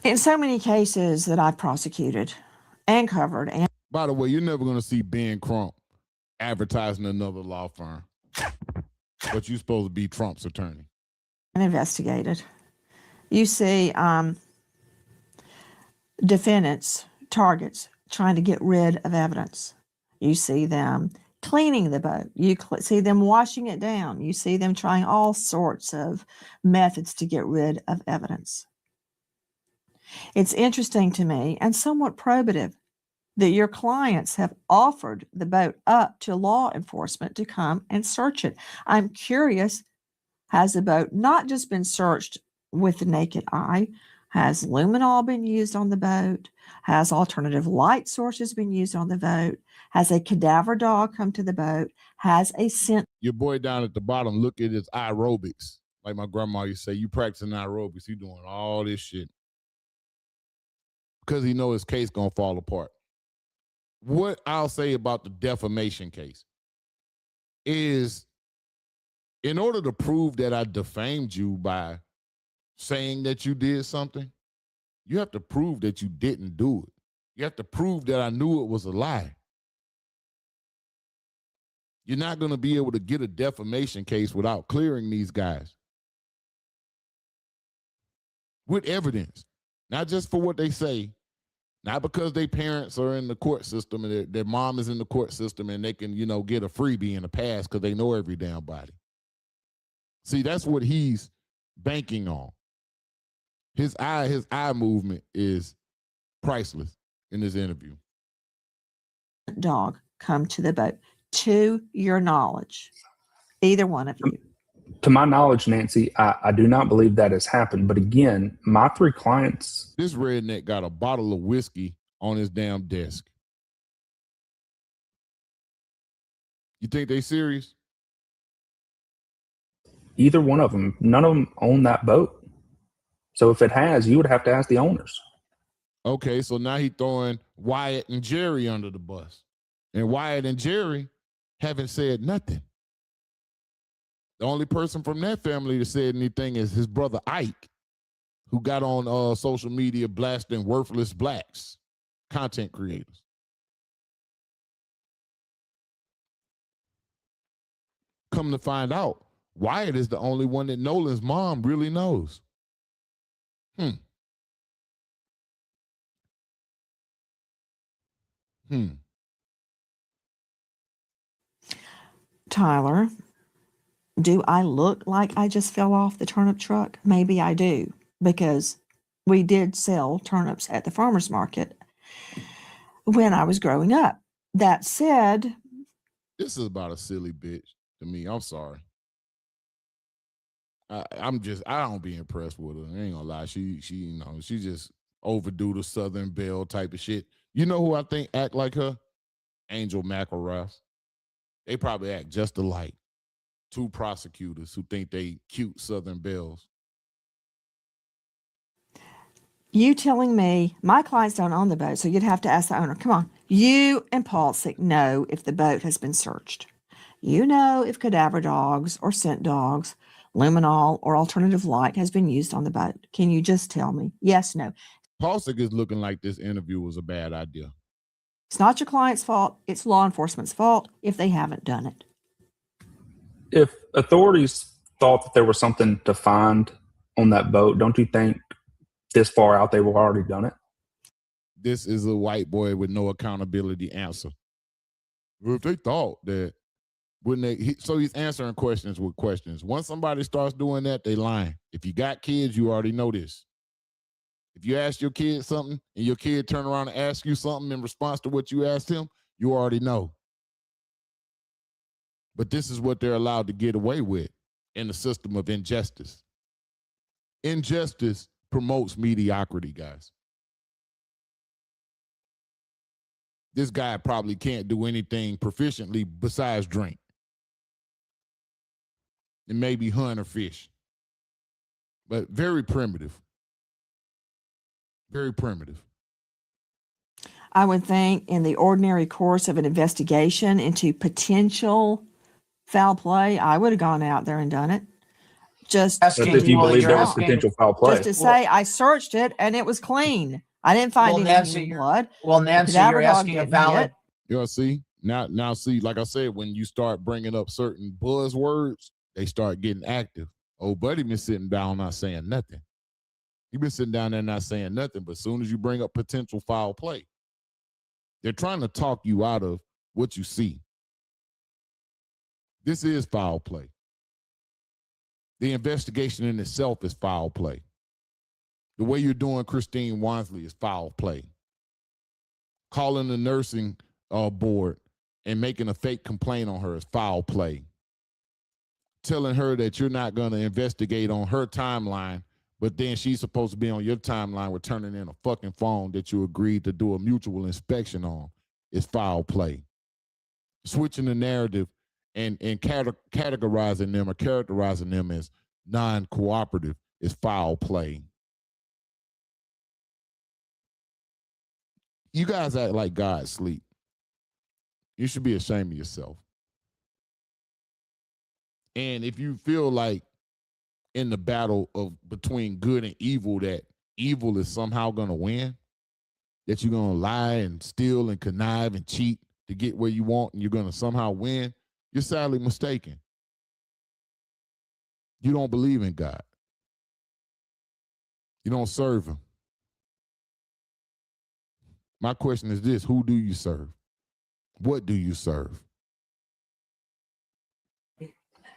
In so many cases that I've prosecuted and covered, and by the way, you're never going to see Ben Crump advertising another law firm, but you're supposed to be Trump's attorney. And investigated. You see defendants, targets, trying to get rid of evidence. You see them cleaning the boat. You see them washing it down. You see them trying all sorts of methods to get rid of evidence. It's interesting to me and somewhat probative that your clients have offered the boat up to law enforcement to come and search it. I'm curious, has the boat not just been searched with the naked eye? Has luminol been used on the boat? Has alternative light sources been used on the boat? Has a cadaver dog come to the boat? Has a scent? Your boy down at the bottom, look at his aerobics. Like my grandma used to say, you practicing aerobics, you doing all this shit. Because he know his case gonna fall apart. What I'll say about the defamation case is, in order to prove that I defamed you by saying that you did something, you have to prove that you didn't do it. You have to prove that I knew it was a lie. You're not going to be able to get a defamation case without clearing these guys with evidence, not just for what they say, not because their parents are in the court system and their mom is in the court system and they can, get a freebie in the past because they know every damn body. See, that's what he's banking on. His eye movement is priceless in this interview. Dog come to the boat, to your knowledge, either one of you. To my knowledge, Nancy, I do not believe that has happened. But again, my three clients. This redneck got a bottle of whiskey on his damn desk. You think they serious? Either one of them, none of them own that boat. So if it has, you would have to ask the owners. Okay, so now he's throwing Wyatt and Jerry under the bus. And Wyatt and Jerry haven't said nothing. The only person from that family that said anything is his brother Ike, who got on social media blasting worthless blacks, content creators. Come to find out, Wyatt is the only one that Nolan's mom really knows. Tyler, do I look like I just fell off the turnip truck? Maybe I do, because we did sell turnips at the farmer's market when I was growing up. That said, this is about a silly bitch to me. I'm sorry. I don't be impressed with her. I ain't gonna lie. She just overdo the Southern Belle type of shit. You know who I think act like her? Angel McElrath. They probably act just alike. Two prosecutors who think they cute Southern belles. you telling me my clients don't own the boat, so you'd have to ask the owner. Come on. You and Paulsick know if the boat has been searched. You know if cadaver dogs or scent dogs, luminol or alternative light has been used on the boat. Can you just tell me? Yes, no. Paulsick is looking like this interview was a bad idea. It's not your client's fault. It's law enforcement's fault if they haven't done it. If authorities thought that there was something to find on that boat, don't you think this far out they would have already done it? This is a white boy with no accountability answer. Well, if they thought that, wouldn't they? So he's answering questions with questions. Once somebody starts doing that, they lying. If you got kids, you already know this. If you ask your kid something and your kid turn around and ask you something in response to what you asked him, you already know. But this is what they're allowed to get away with in the system of injustice. Injustice promotes mediocrity, guys. This guy probably can't do anything proficiently besides drink. And maybe hunt or fish. But very primitive. Very primitive. I would think in the ordinary course of an investigation into potential foul play, I would have gone out there and done it. Just But if you believe there was potential foul play. Just to say I searched it and it was clean. I didn't find any blood. Well, Nancy, you're asking a valid. You know, see, now see, like I said, when you start bringing up certain buzzwords, they start getting active. Old buddy been sitting down not saying nothing. He been sitting down there not saying nothing, but as soon as you bring up potential foul play, they're trying to talk you out of what you see. This is foul play. The investigation in itself is foul play. The way you're doing Christine Wansley is foul play. Calling the nursing board and making a fake complaint on her is foul play. Telling her that you're not going to investigate on her timeline, but then she's supposed to be on your timeline with turning in a fucking phone that you agreed to do a mutual inspection on is foul play. Switching the narrative and categorizing them or characterizing them as non-cooperative is foul play. You guys act like God sleep. You should be ashamed of yourself. And if you feel like in the battle of between good and evil that evil is somehow going to win, that you're going to lie and steal and connive and cheat to get where you want and you're going to somehow win, you're sadly mistaken. You don't believe in God. You don't serve him. My question is this: who do you serve? What do you serve?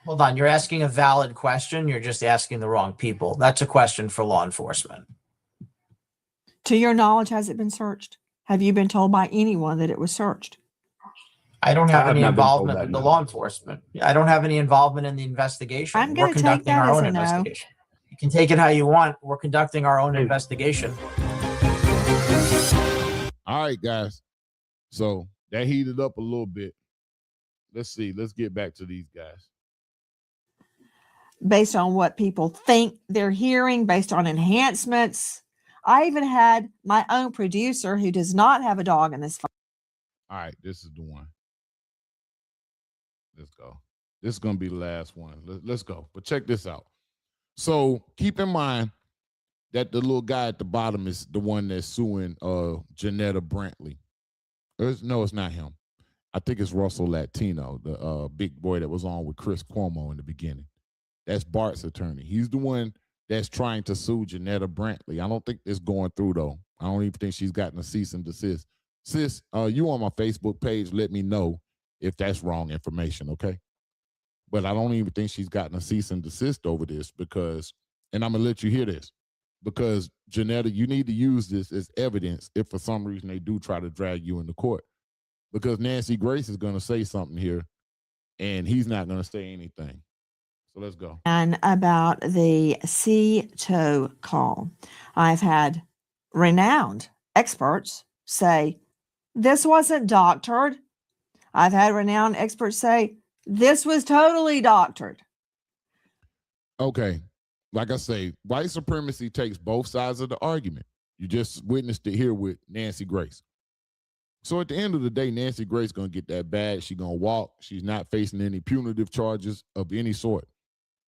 Hold on, you're asking a valid question. You're just asking the wrong people. That's a question for law enforcement. To your knowledge, has it been searched? Have you been told by anyone that it was searched? I don't have any not been told involvement that, with the no. law enforcement. I don't have any involvement in the investigation. I'm We're gonna take conducting that our as own a no. investigation. You can take it how you want. We're conducting our own investigation. All right, guys. So that heated up a little bit. Let's see. Let's get back to these guys. Based on what people think they're hearing, based on enhancements. I even had my own producer who does not have a dog in this fight. All right, this is the one. Let's go. This is going to be the last one. Let's go. But check this out. So keep in mind that the little guy at the bottom is the one that's suing Janetta Brantley. No, it's not him. I think it's Russell Latino, the big boy that was on with Chris Cuomo in the beginning. That's Bart's attorney. He's the one that's trying to sue Janetta Brantley. I don't think it's going through, though. I don't even think she's gotten a cease and desist. Sis, you on my Facebook page, let me know if that's wrong information, okay? But I don't even think she's gotten a cease and desist over this because, and I'm going to let you hear this, because Janetta, you need to use this as evidence if for some reason they do try to drag you into court. Because Nancy Grace is going to say something here, and he's not going to say anything. So let's go. And about the CTO call, I've had renowned experts say, this wasn't doctored. I've had renowned experts say, this was totally doctored. Okay. Like I say, white supremacy takes both sides of the argument. You just witnessed it here with Nancy Grace. So at the end of the day, Nancy Grace going to get that bag. She's going to walk. She's not facing any punitive charges of any sort.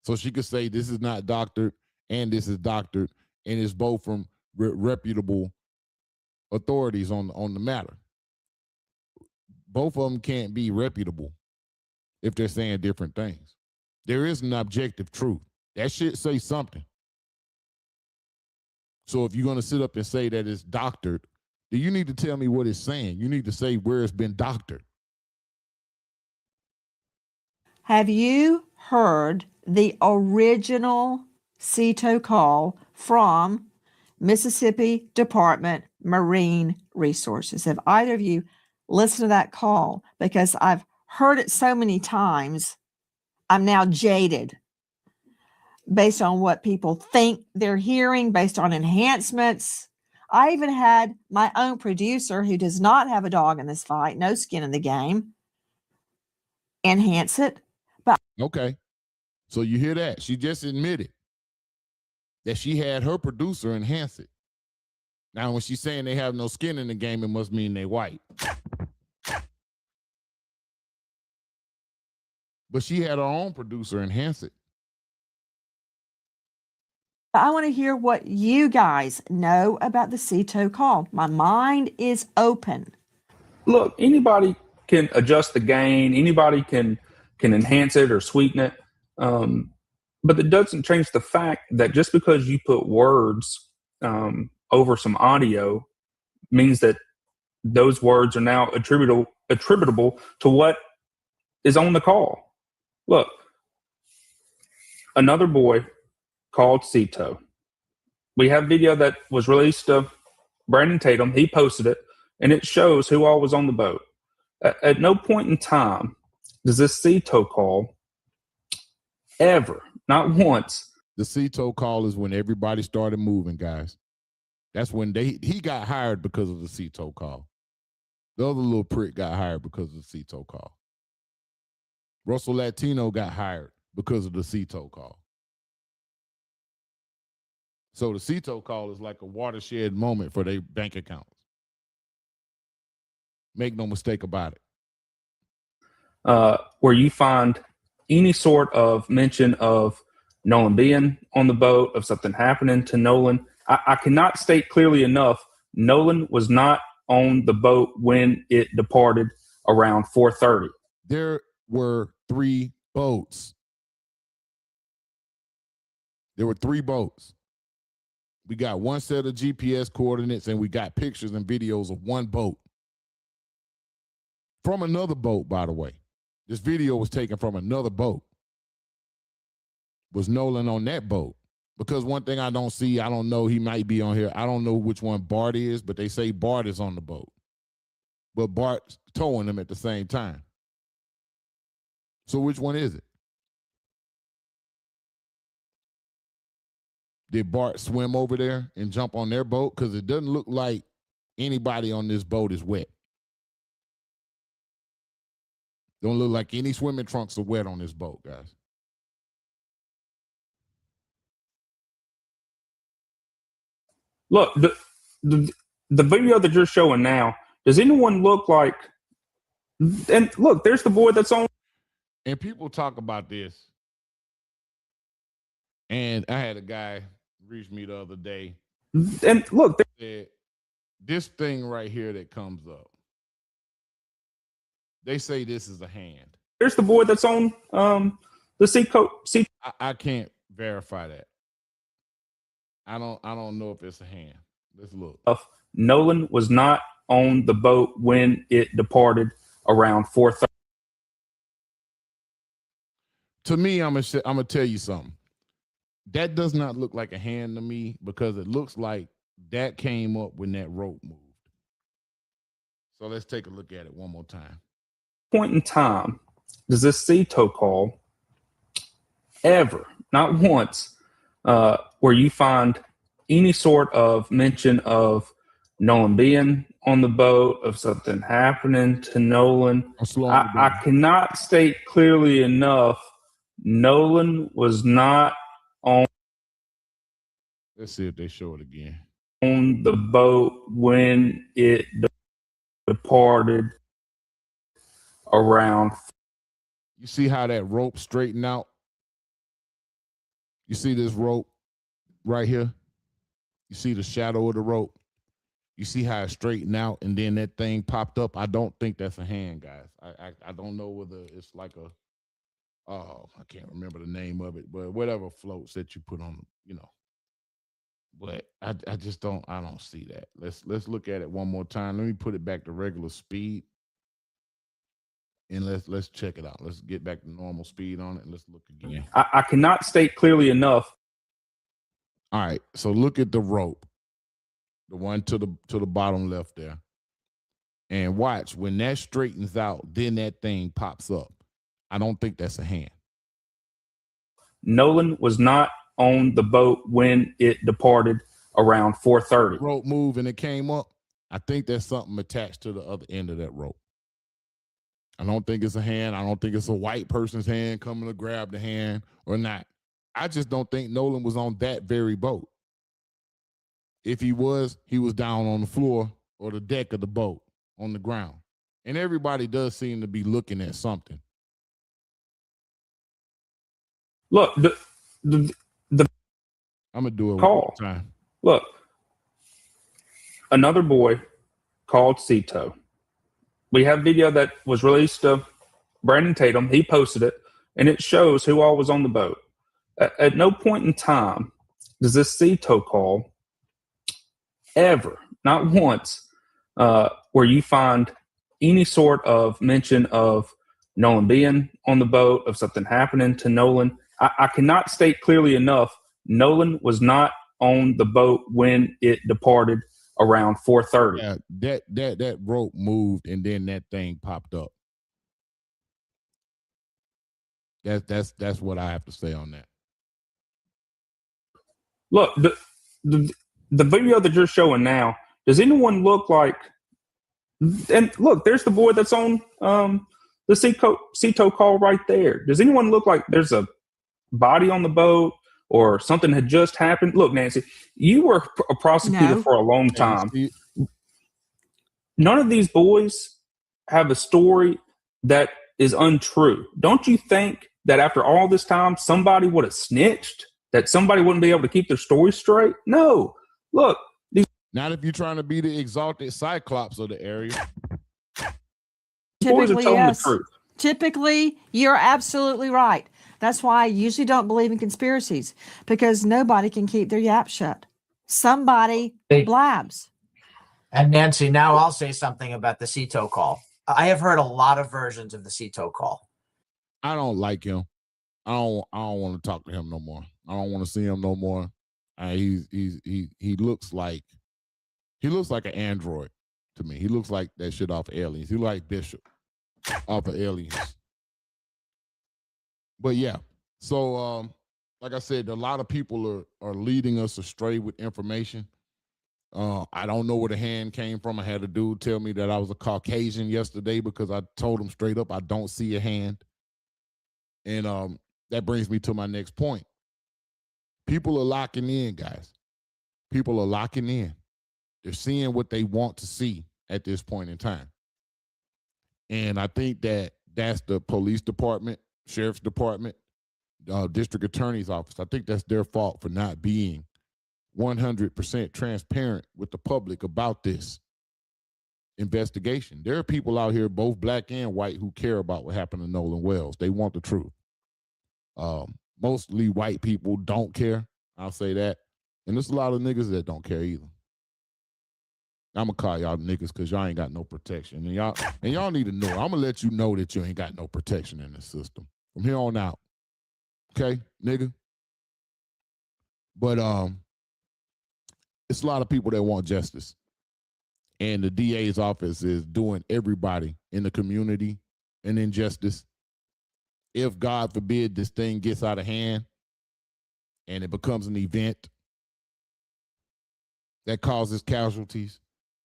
So she could say this is not doctored and this is doctored, and it's both from reputable authorities on the matter. Both of them can't be reputable if they're saying different things. There is an objective truth. That shit say something. So if you're going to sit up and say that it's doctored, then you need to tell me what it's saying. You need to say where it's been doctored. Have you heard the original CETO call from Mississippi Department Marine Resources? Have either of you listened to that call? Because I've heard it so many times, I'm now jaded based on what people think they're hearing, based on enhancements. I even had my own producer, who does not have a dog in this fight, no skin in the game, enhance it. But okay. So you hear that? She just admitted that she had her producer enhance it. Now, when she's saying they have no skin in the game, it must mean they white. But she had her own producer enhance it. I want to hear what you guys know about the CETO call. My mind is open. Look, anybody can adjust the gain. Anybody can enhance it or sweeten it. But it doesn't change the fact that just because you put words over some audio means that those words are now attributable to what is on the call. Look, another boy called CETO. We have video that was released of Brandon Tatum. He posted it, and it shows who all was on the boat. At no point in time does this CETO call ever, not once. The CETO call is when everybody started moving, guys. That's when he got hired because of the CETO call. The other little prick got hired because of the CETO call. Russell Latino got hired because of the CETO call. So the CETO call is like a watershed moment for their bank accounts. Make no mistake about it. Where you find any sort of mention of Nolan being on the boat, of something happening to Nolan. I cannot state clearly enough, Nolan was not on the boat when it departed around 4:30. There were 3 boats. There were 3 boats. We got one set of GPS coordinates, and we got pictures and videos of one boat. From another boat, by the way. This video was taken from another boat. Was Nolan on that boat? Because one thing I don't see, I don't know, he might be on here. I don't know which one Bart is, but they say Bart is on the boat. But Bart's towing them at the same time. So which one is it? Did Bart swim over there and jump on their boat? Because it doesn't look like anybody on this boat is wet. Don't look like any swimming trunks are wet on this boat, guys. Look, the video that you're showing now, does anyone look like, and look, there's the boy that's on. And people talk about this. And I had a guy reach me the other day. And look, this thing right here that comes up. They say this is a hand. There's the boy that's on the CETO. I can't verify that. I don't know if it's a hand. Let's look. Nolan was not on the boat when it departed around 4:30. To me, I'm gonna tell you something. That does not look like a hand to me, because it looks like that came up when that rope moved. So let's take a look at it one more time. Point in time does this CETO call ever, not once, where you find any sort of mention of Nolan being on the boat, of something happening to Nolan. I cannot state clearly enough, Nolan was not on. Let's see if they show it again. On the boat when it departed around. You see how that rope straightened out? You see this rope right here? You see the shadow of the rope? You see how it straightened out and then that thing popped up? I don't think that's a hand, guys. I don't know whether it's like a, oh, I can't remember the name of it, but whatever floats that you put on, you know. But I just don't see that. Let's look at it one more time. Let me put it back to regular speed. And let's check it out. Let's get back to normal speed on it and let's look again. I cannot state clearly enough. All right, so look at the rope, the one to the bottom left there, and watch when that straightens out. Then that thing pops up. I don't think that's a hand. Nolan was not on the boat when it departed around 4:30. Rope moved and it came up. I think there's something attached to the other end of that rope. I don't think it's a hand. I don't think it's a white person's hand coming to grab the hand or not. I just don't think Nolan was on that very boat. If he was down on the floor or the deck of the boat on the ground. And everybody does seem to be looking at something. Look, the I'm going to do it call. one more time. Look, another boy called Cito. We have video that was released of Brandon Tatum. He posted it, and it shows who all was on the boat. At no point in time does this Cito call ever, not once, where you find any sort of mention of Nolan being on the boat, of something happening to Nolan. I cannot state clearly enough, Nolan was not on the boat when it departed around 4:30. Yeah, that rope moved and then that thing popped up. That's what I have to say on that. Look, the video that you're showing now, does anyone look like, and look, there's the boy that's on the Cito call right there. Does anyone look like there's a body on the boat or something had just happened? Look, Nancy, you were a prosecutor for a long time. None of these boys have a story that is untrue. Don't you think that after all this time, somebody would have snitched? That somebody wouldn't be able to keep their story straight? No. Look. Not if you're trying to be the exalted Cyclops of the area. Boys are Typically, telling yes. the truth. Typically, you're absolutely right. That's why I usually don't believe in conspiracies, because nobody can keep their yap shut. Somebody blabs. And Nancy, now I'll say something about the Cito call. I have heard a lot of versions of the Cito call. I don't like him. I don't want to talk to him no more. I don't want to see him no more. He looks like an android to me. He looks like that shit off of Aliens. He like Bishop off of Aliens. But yeah, so like I said, a lot of people are leading us astray with information. I don't know where the hand came from. I had a dude tell me that I was a Caucasian yesterday because I told him straight up I don't see a hand. And that brings me to my next point. People are locking in, guys. People are locking in. They're seeing what they want to see at this point in time. And I think that's the police department, sheriff's department, district attorney's office. I think that's their fault for not being 100% transparent with the public about this investigation. There are people out here, both black and white, who care about what happened to Nolan Wells. They want the truth. Mostly white people don't care. I'll say that. And there's a lot of niggas that don't care either. I'm gonna call y'all niggas because y'all ain't got no protection. And y'all need to know. I'm gonna let you know that you ain't got no protection in the system from here on out. Okay, nigga? But it's a lot of people that want justice. And the DA's office is doing everybody in the community an injustice. If, God forbid, this thing gets out of hand and it becomes an event that causes casualties,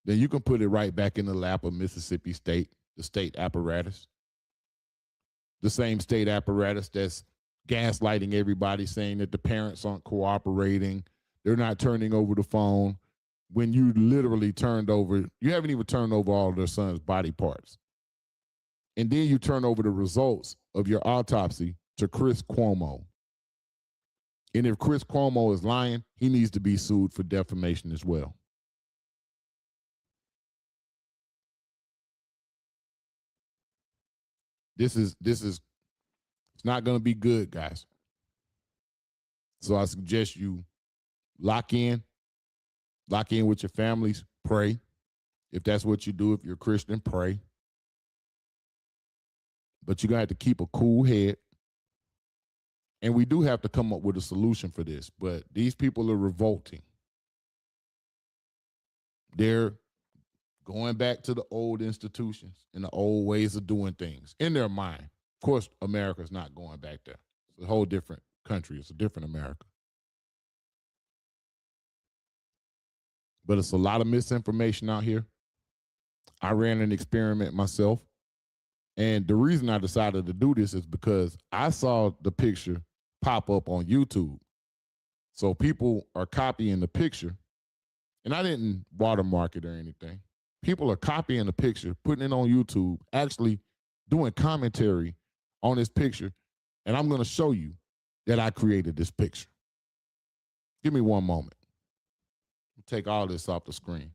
then you can put it right back in the lap of Mississippi State, the state apparatus. The same state apparatus that's gaslighting everybody, saying that the parents aren't cooperating, they're not turning over the phone. when you literally turned over, you haven't even turned over all of their son's body parts. And then you turn over the results of your autopsy to Chris Cuomo. And if Chris Cuomo is lying, he needs to be sued for defamation as well. This is it's not going to be good, guys. So I suggest you lock in with your families, pray. If that's what you do, if you're a Christian, pray. But you're going to have to keep a cool head. And we do have to come up with a solution for this. But these people are revolting. They're going back to the old institutions and the old ways of doing things in their mind. Of course, America's not going back there. It's a whole different country. It's a different America. But it's a lot of misinformation out here. I ran an experiment myself. And the reason I decided to do this is because I saw the picture pop up on YouTube. So people are copying the picture. And I didn't watermark it or anything. People are copying the picture, putting it on YouTube, actually doing commentary on this picture. And I'm going to show you that I created this picture. Give me one moment. Take all this off the screen.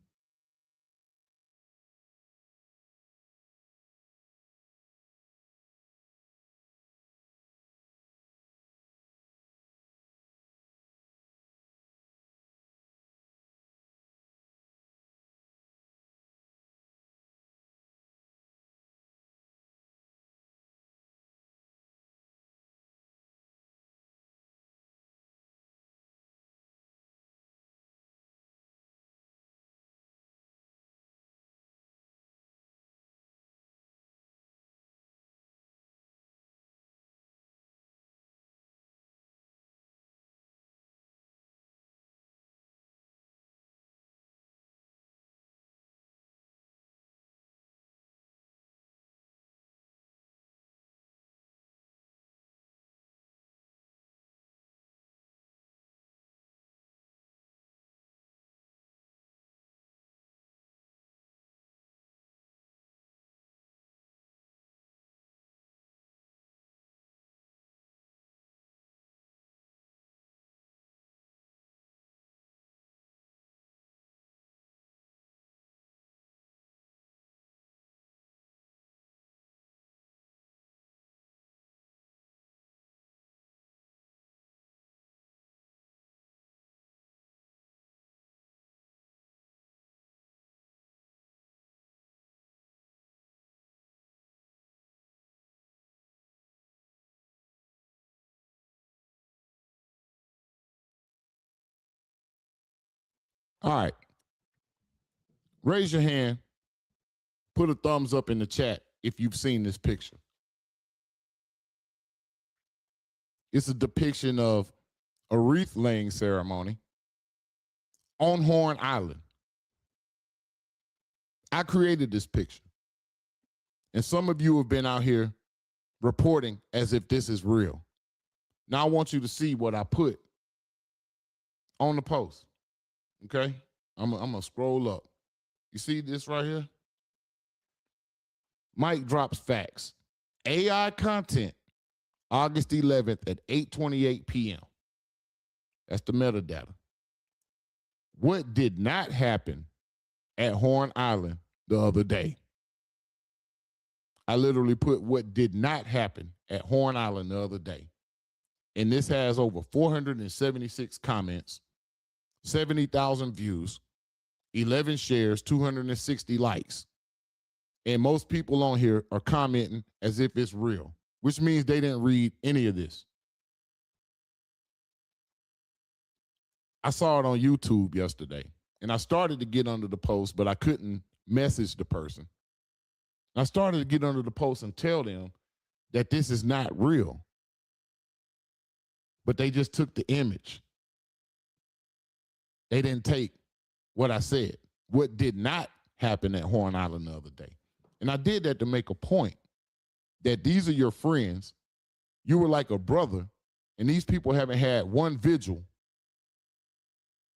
All right. Raise your hand. Put a thumbs up in the chat if you've seen this picture. It's a depiction of a wreath laying ceremony on Horn Island. I created this picture. And some of you have been out here reporting as if this is real. Now I want you to see what I put on the post. Okay? I'm gonna scroll up. You see this right here? Mike drops facts. AI content, August 11th at 8:28 p.m. That's the metadata. What did not happen at Horn Island the other day? I literally put what did not happen at Horn Island the other day. And this has over 476 comments, 70,000 views, 11 shares, 260 likes. And most people on here are commenting as if it's real, which means they didn't read any of this. I saw it on YouTube yesterday, and I started to get under the post, but I couldn't message the person. I started to get under the post and tell them that this is not real. But they just took the image. They didn't take what I said, what did not happen at Horn Island the other day. And I did that to make a point that these are your friends. You were like a brother, and these people haven't had one vigil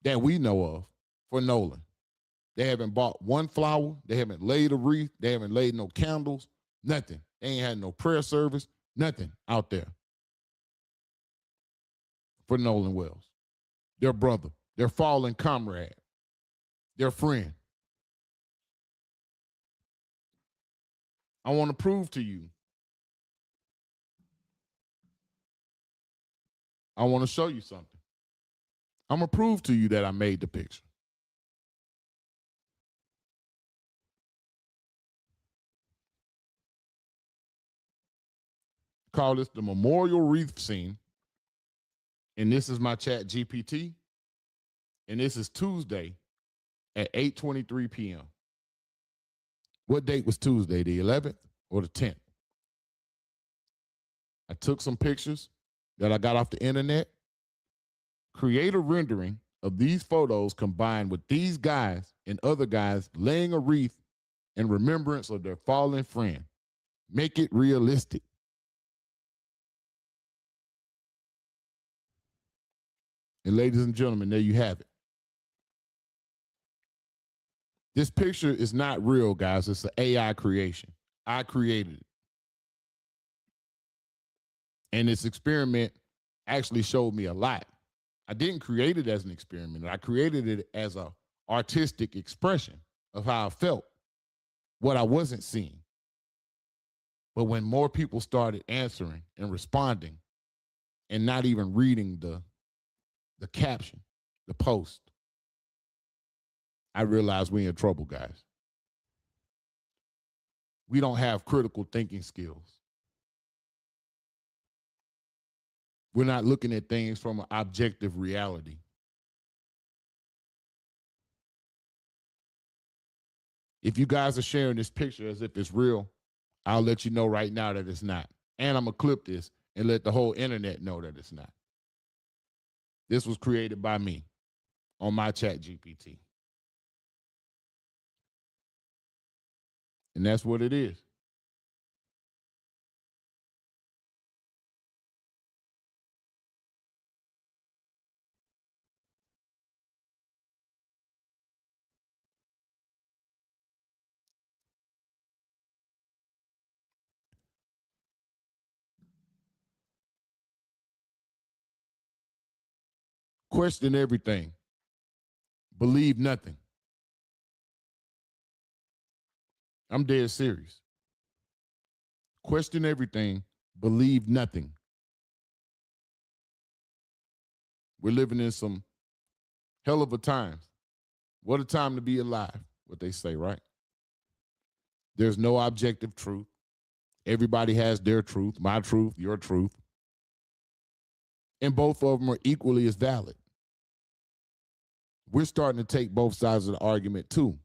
that we know of for Nolan. They haven't bought one flower. They haven't laid a wreath. They haven't laid no candles, nothing. They ain't had no prayer service, nothing out there for Nolan Wells, their brother, their fallen comrade, their friend. I want to prove to you. I want to show you something. I'm going to prove to you that I made the picture. Call this the memorial wreath scene. And this is my chat GPT. And this is Tuesday at 8:23 p.m. What date was Tuesday, the 11th or the 10th? I took some pictures that I got off the internet, create a rendering of these photos combined with these guys and other guys laying a wreath in remembrance of their fallen friend. Make it realistic. And ladies and gentlemen, there you have it. This picture is not real, guys. It's an AI creation. I created it. And this experiment actually showed me a lot. I didn't create it as an experiment. I created it as an artistic expression of how I felt, what I wasn't seeing. But when more people started answering and responding and not even reading the caption, the post, I realized we're in trouble, guys. We don't have critical thinking skills. We're not looking at things from an objective reality. If you guys are sharing this picture as if it's real, I'll let you know right now that it's not. And I'm going to clip this and let the whole internet know that it's not. This was created by me on my chat GPT. And that's what it is. Question everything. Believe nothing. I'm dead serious. Question everything. Believe nothing. We're living in some hell of a times. What a time to be alive, what they say, right? There's no objective truth. Everybody has their truth, my truth, your truth. And both of them are equally as valid. We're starting to take both sides of the argument too.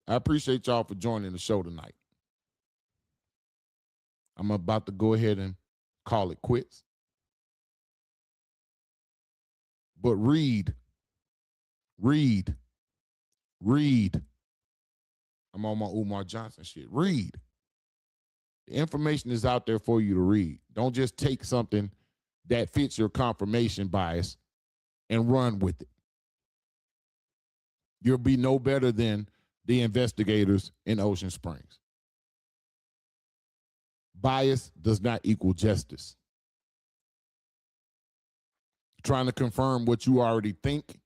I appreciate y'all for joining the show tonight. I'm about to go ahead and call it quits. But read. I'm on my Umar Johnson shit. Read. The information is out there for you to read. Don't just take something that fits your confirmation bias and run with it. You'll be no better than the investigators in Ocean Springs. Bias does not equal justice. Trying to confirm what you already think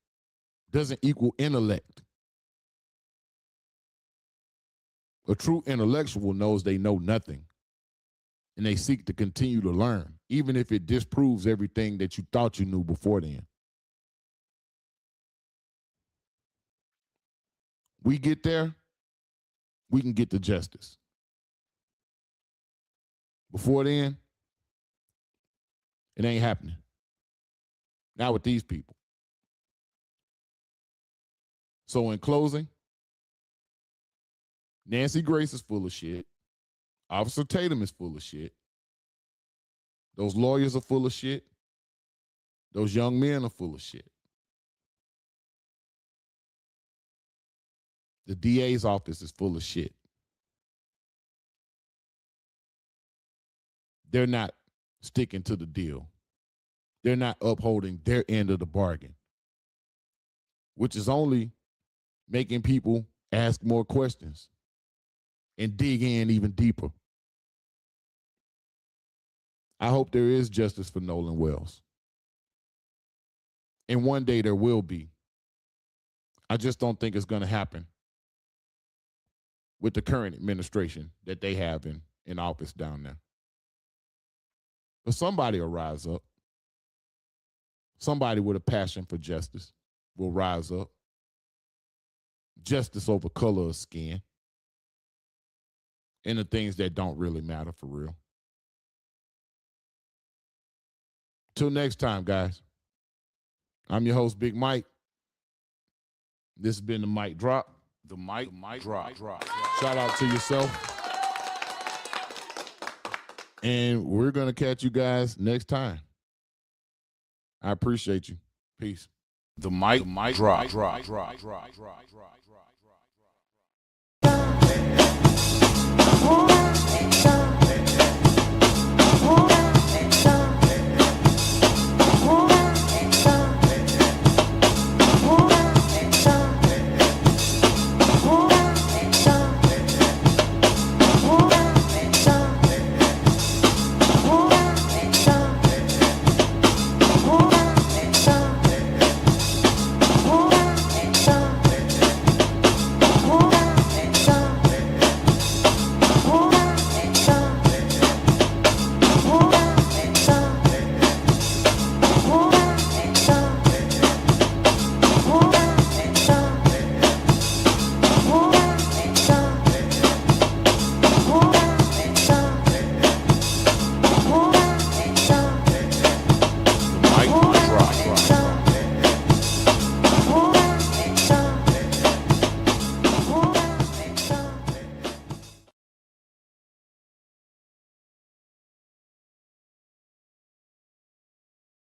doesn't equal intellect. A true intellectual knows they know nothing, and they seek to continue to learn, even if it disproves everything that you thought you knew before then. We get there, we can get to justice. Before then, it ain't happening. Not with these people. So in closing, Nancy Grace is full of shit. Officer Tatum is full of shit. Those lawyers are full of shit. Those young men are full of shit. The DA's office is full of shit. They're not sticking to the deal. they're not upholding their end of the bargain, which is only making people ask more questions and dig in even deeper. I hope there is justice for Nolan Wells. And one day there will be. I just don't think it's going to happen with the current administration that they have in office down there. But somebody will rise up. Somebody with a passion for justice will rise up. Justice over color of skin and the things that don't really matter for real. Till next time, guys. I'm your host, Big Mike. This has been the Mic Drop. The Mic Drop. Shout out to yourself. And we're going to catch you guys next time. I appreciate you. Peace. The Mic Drop.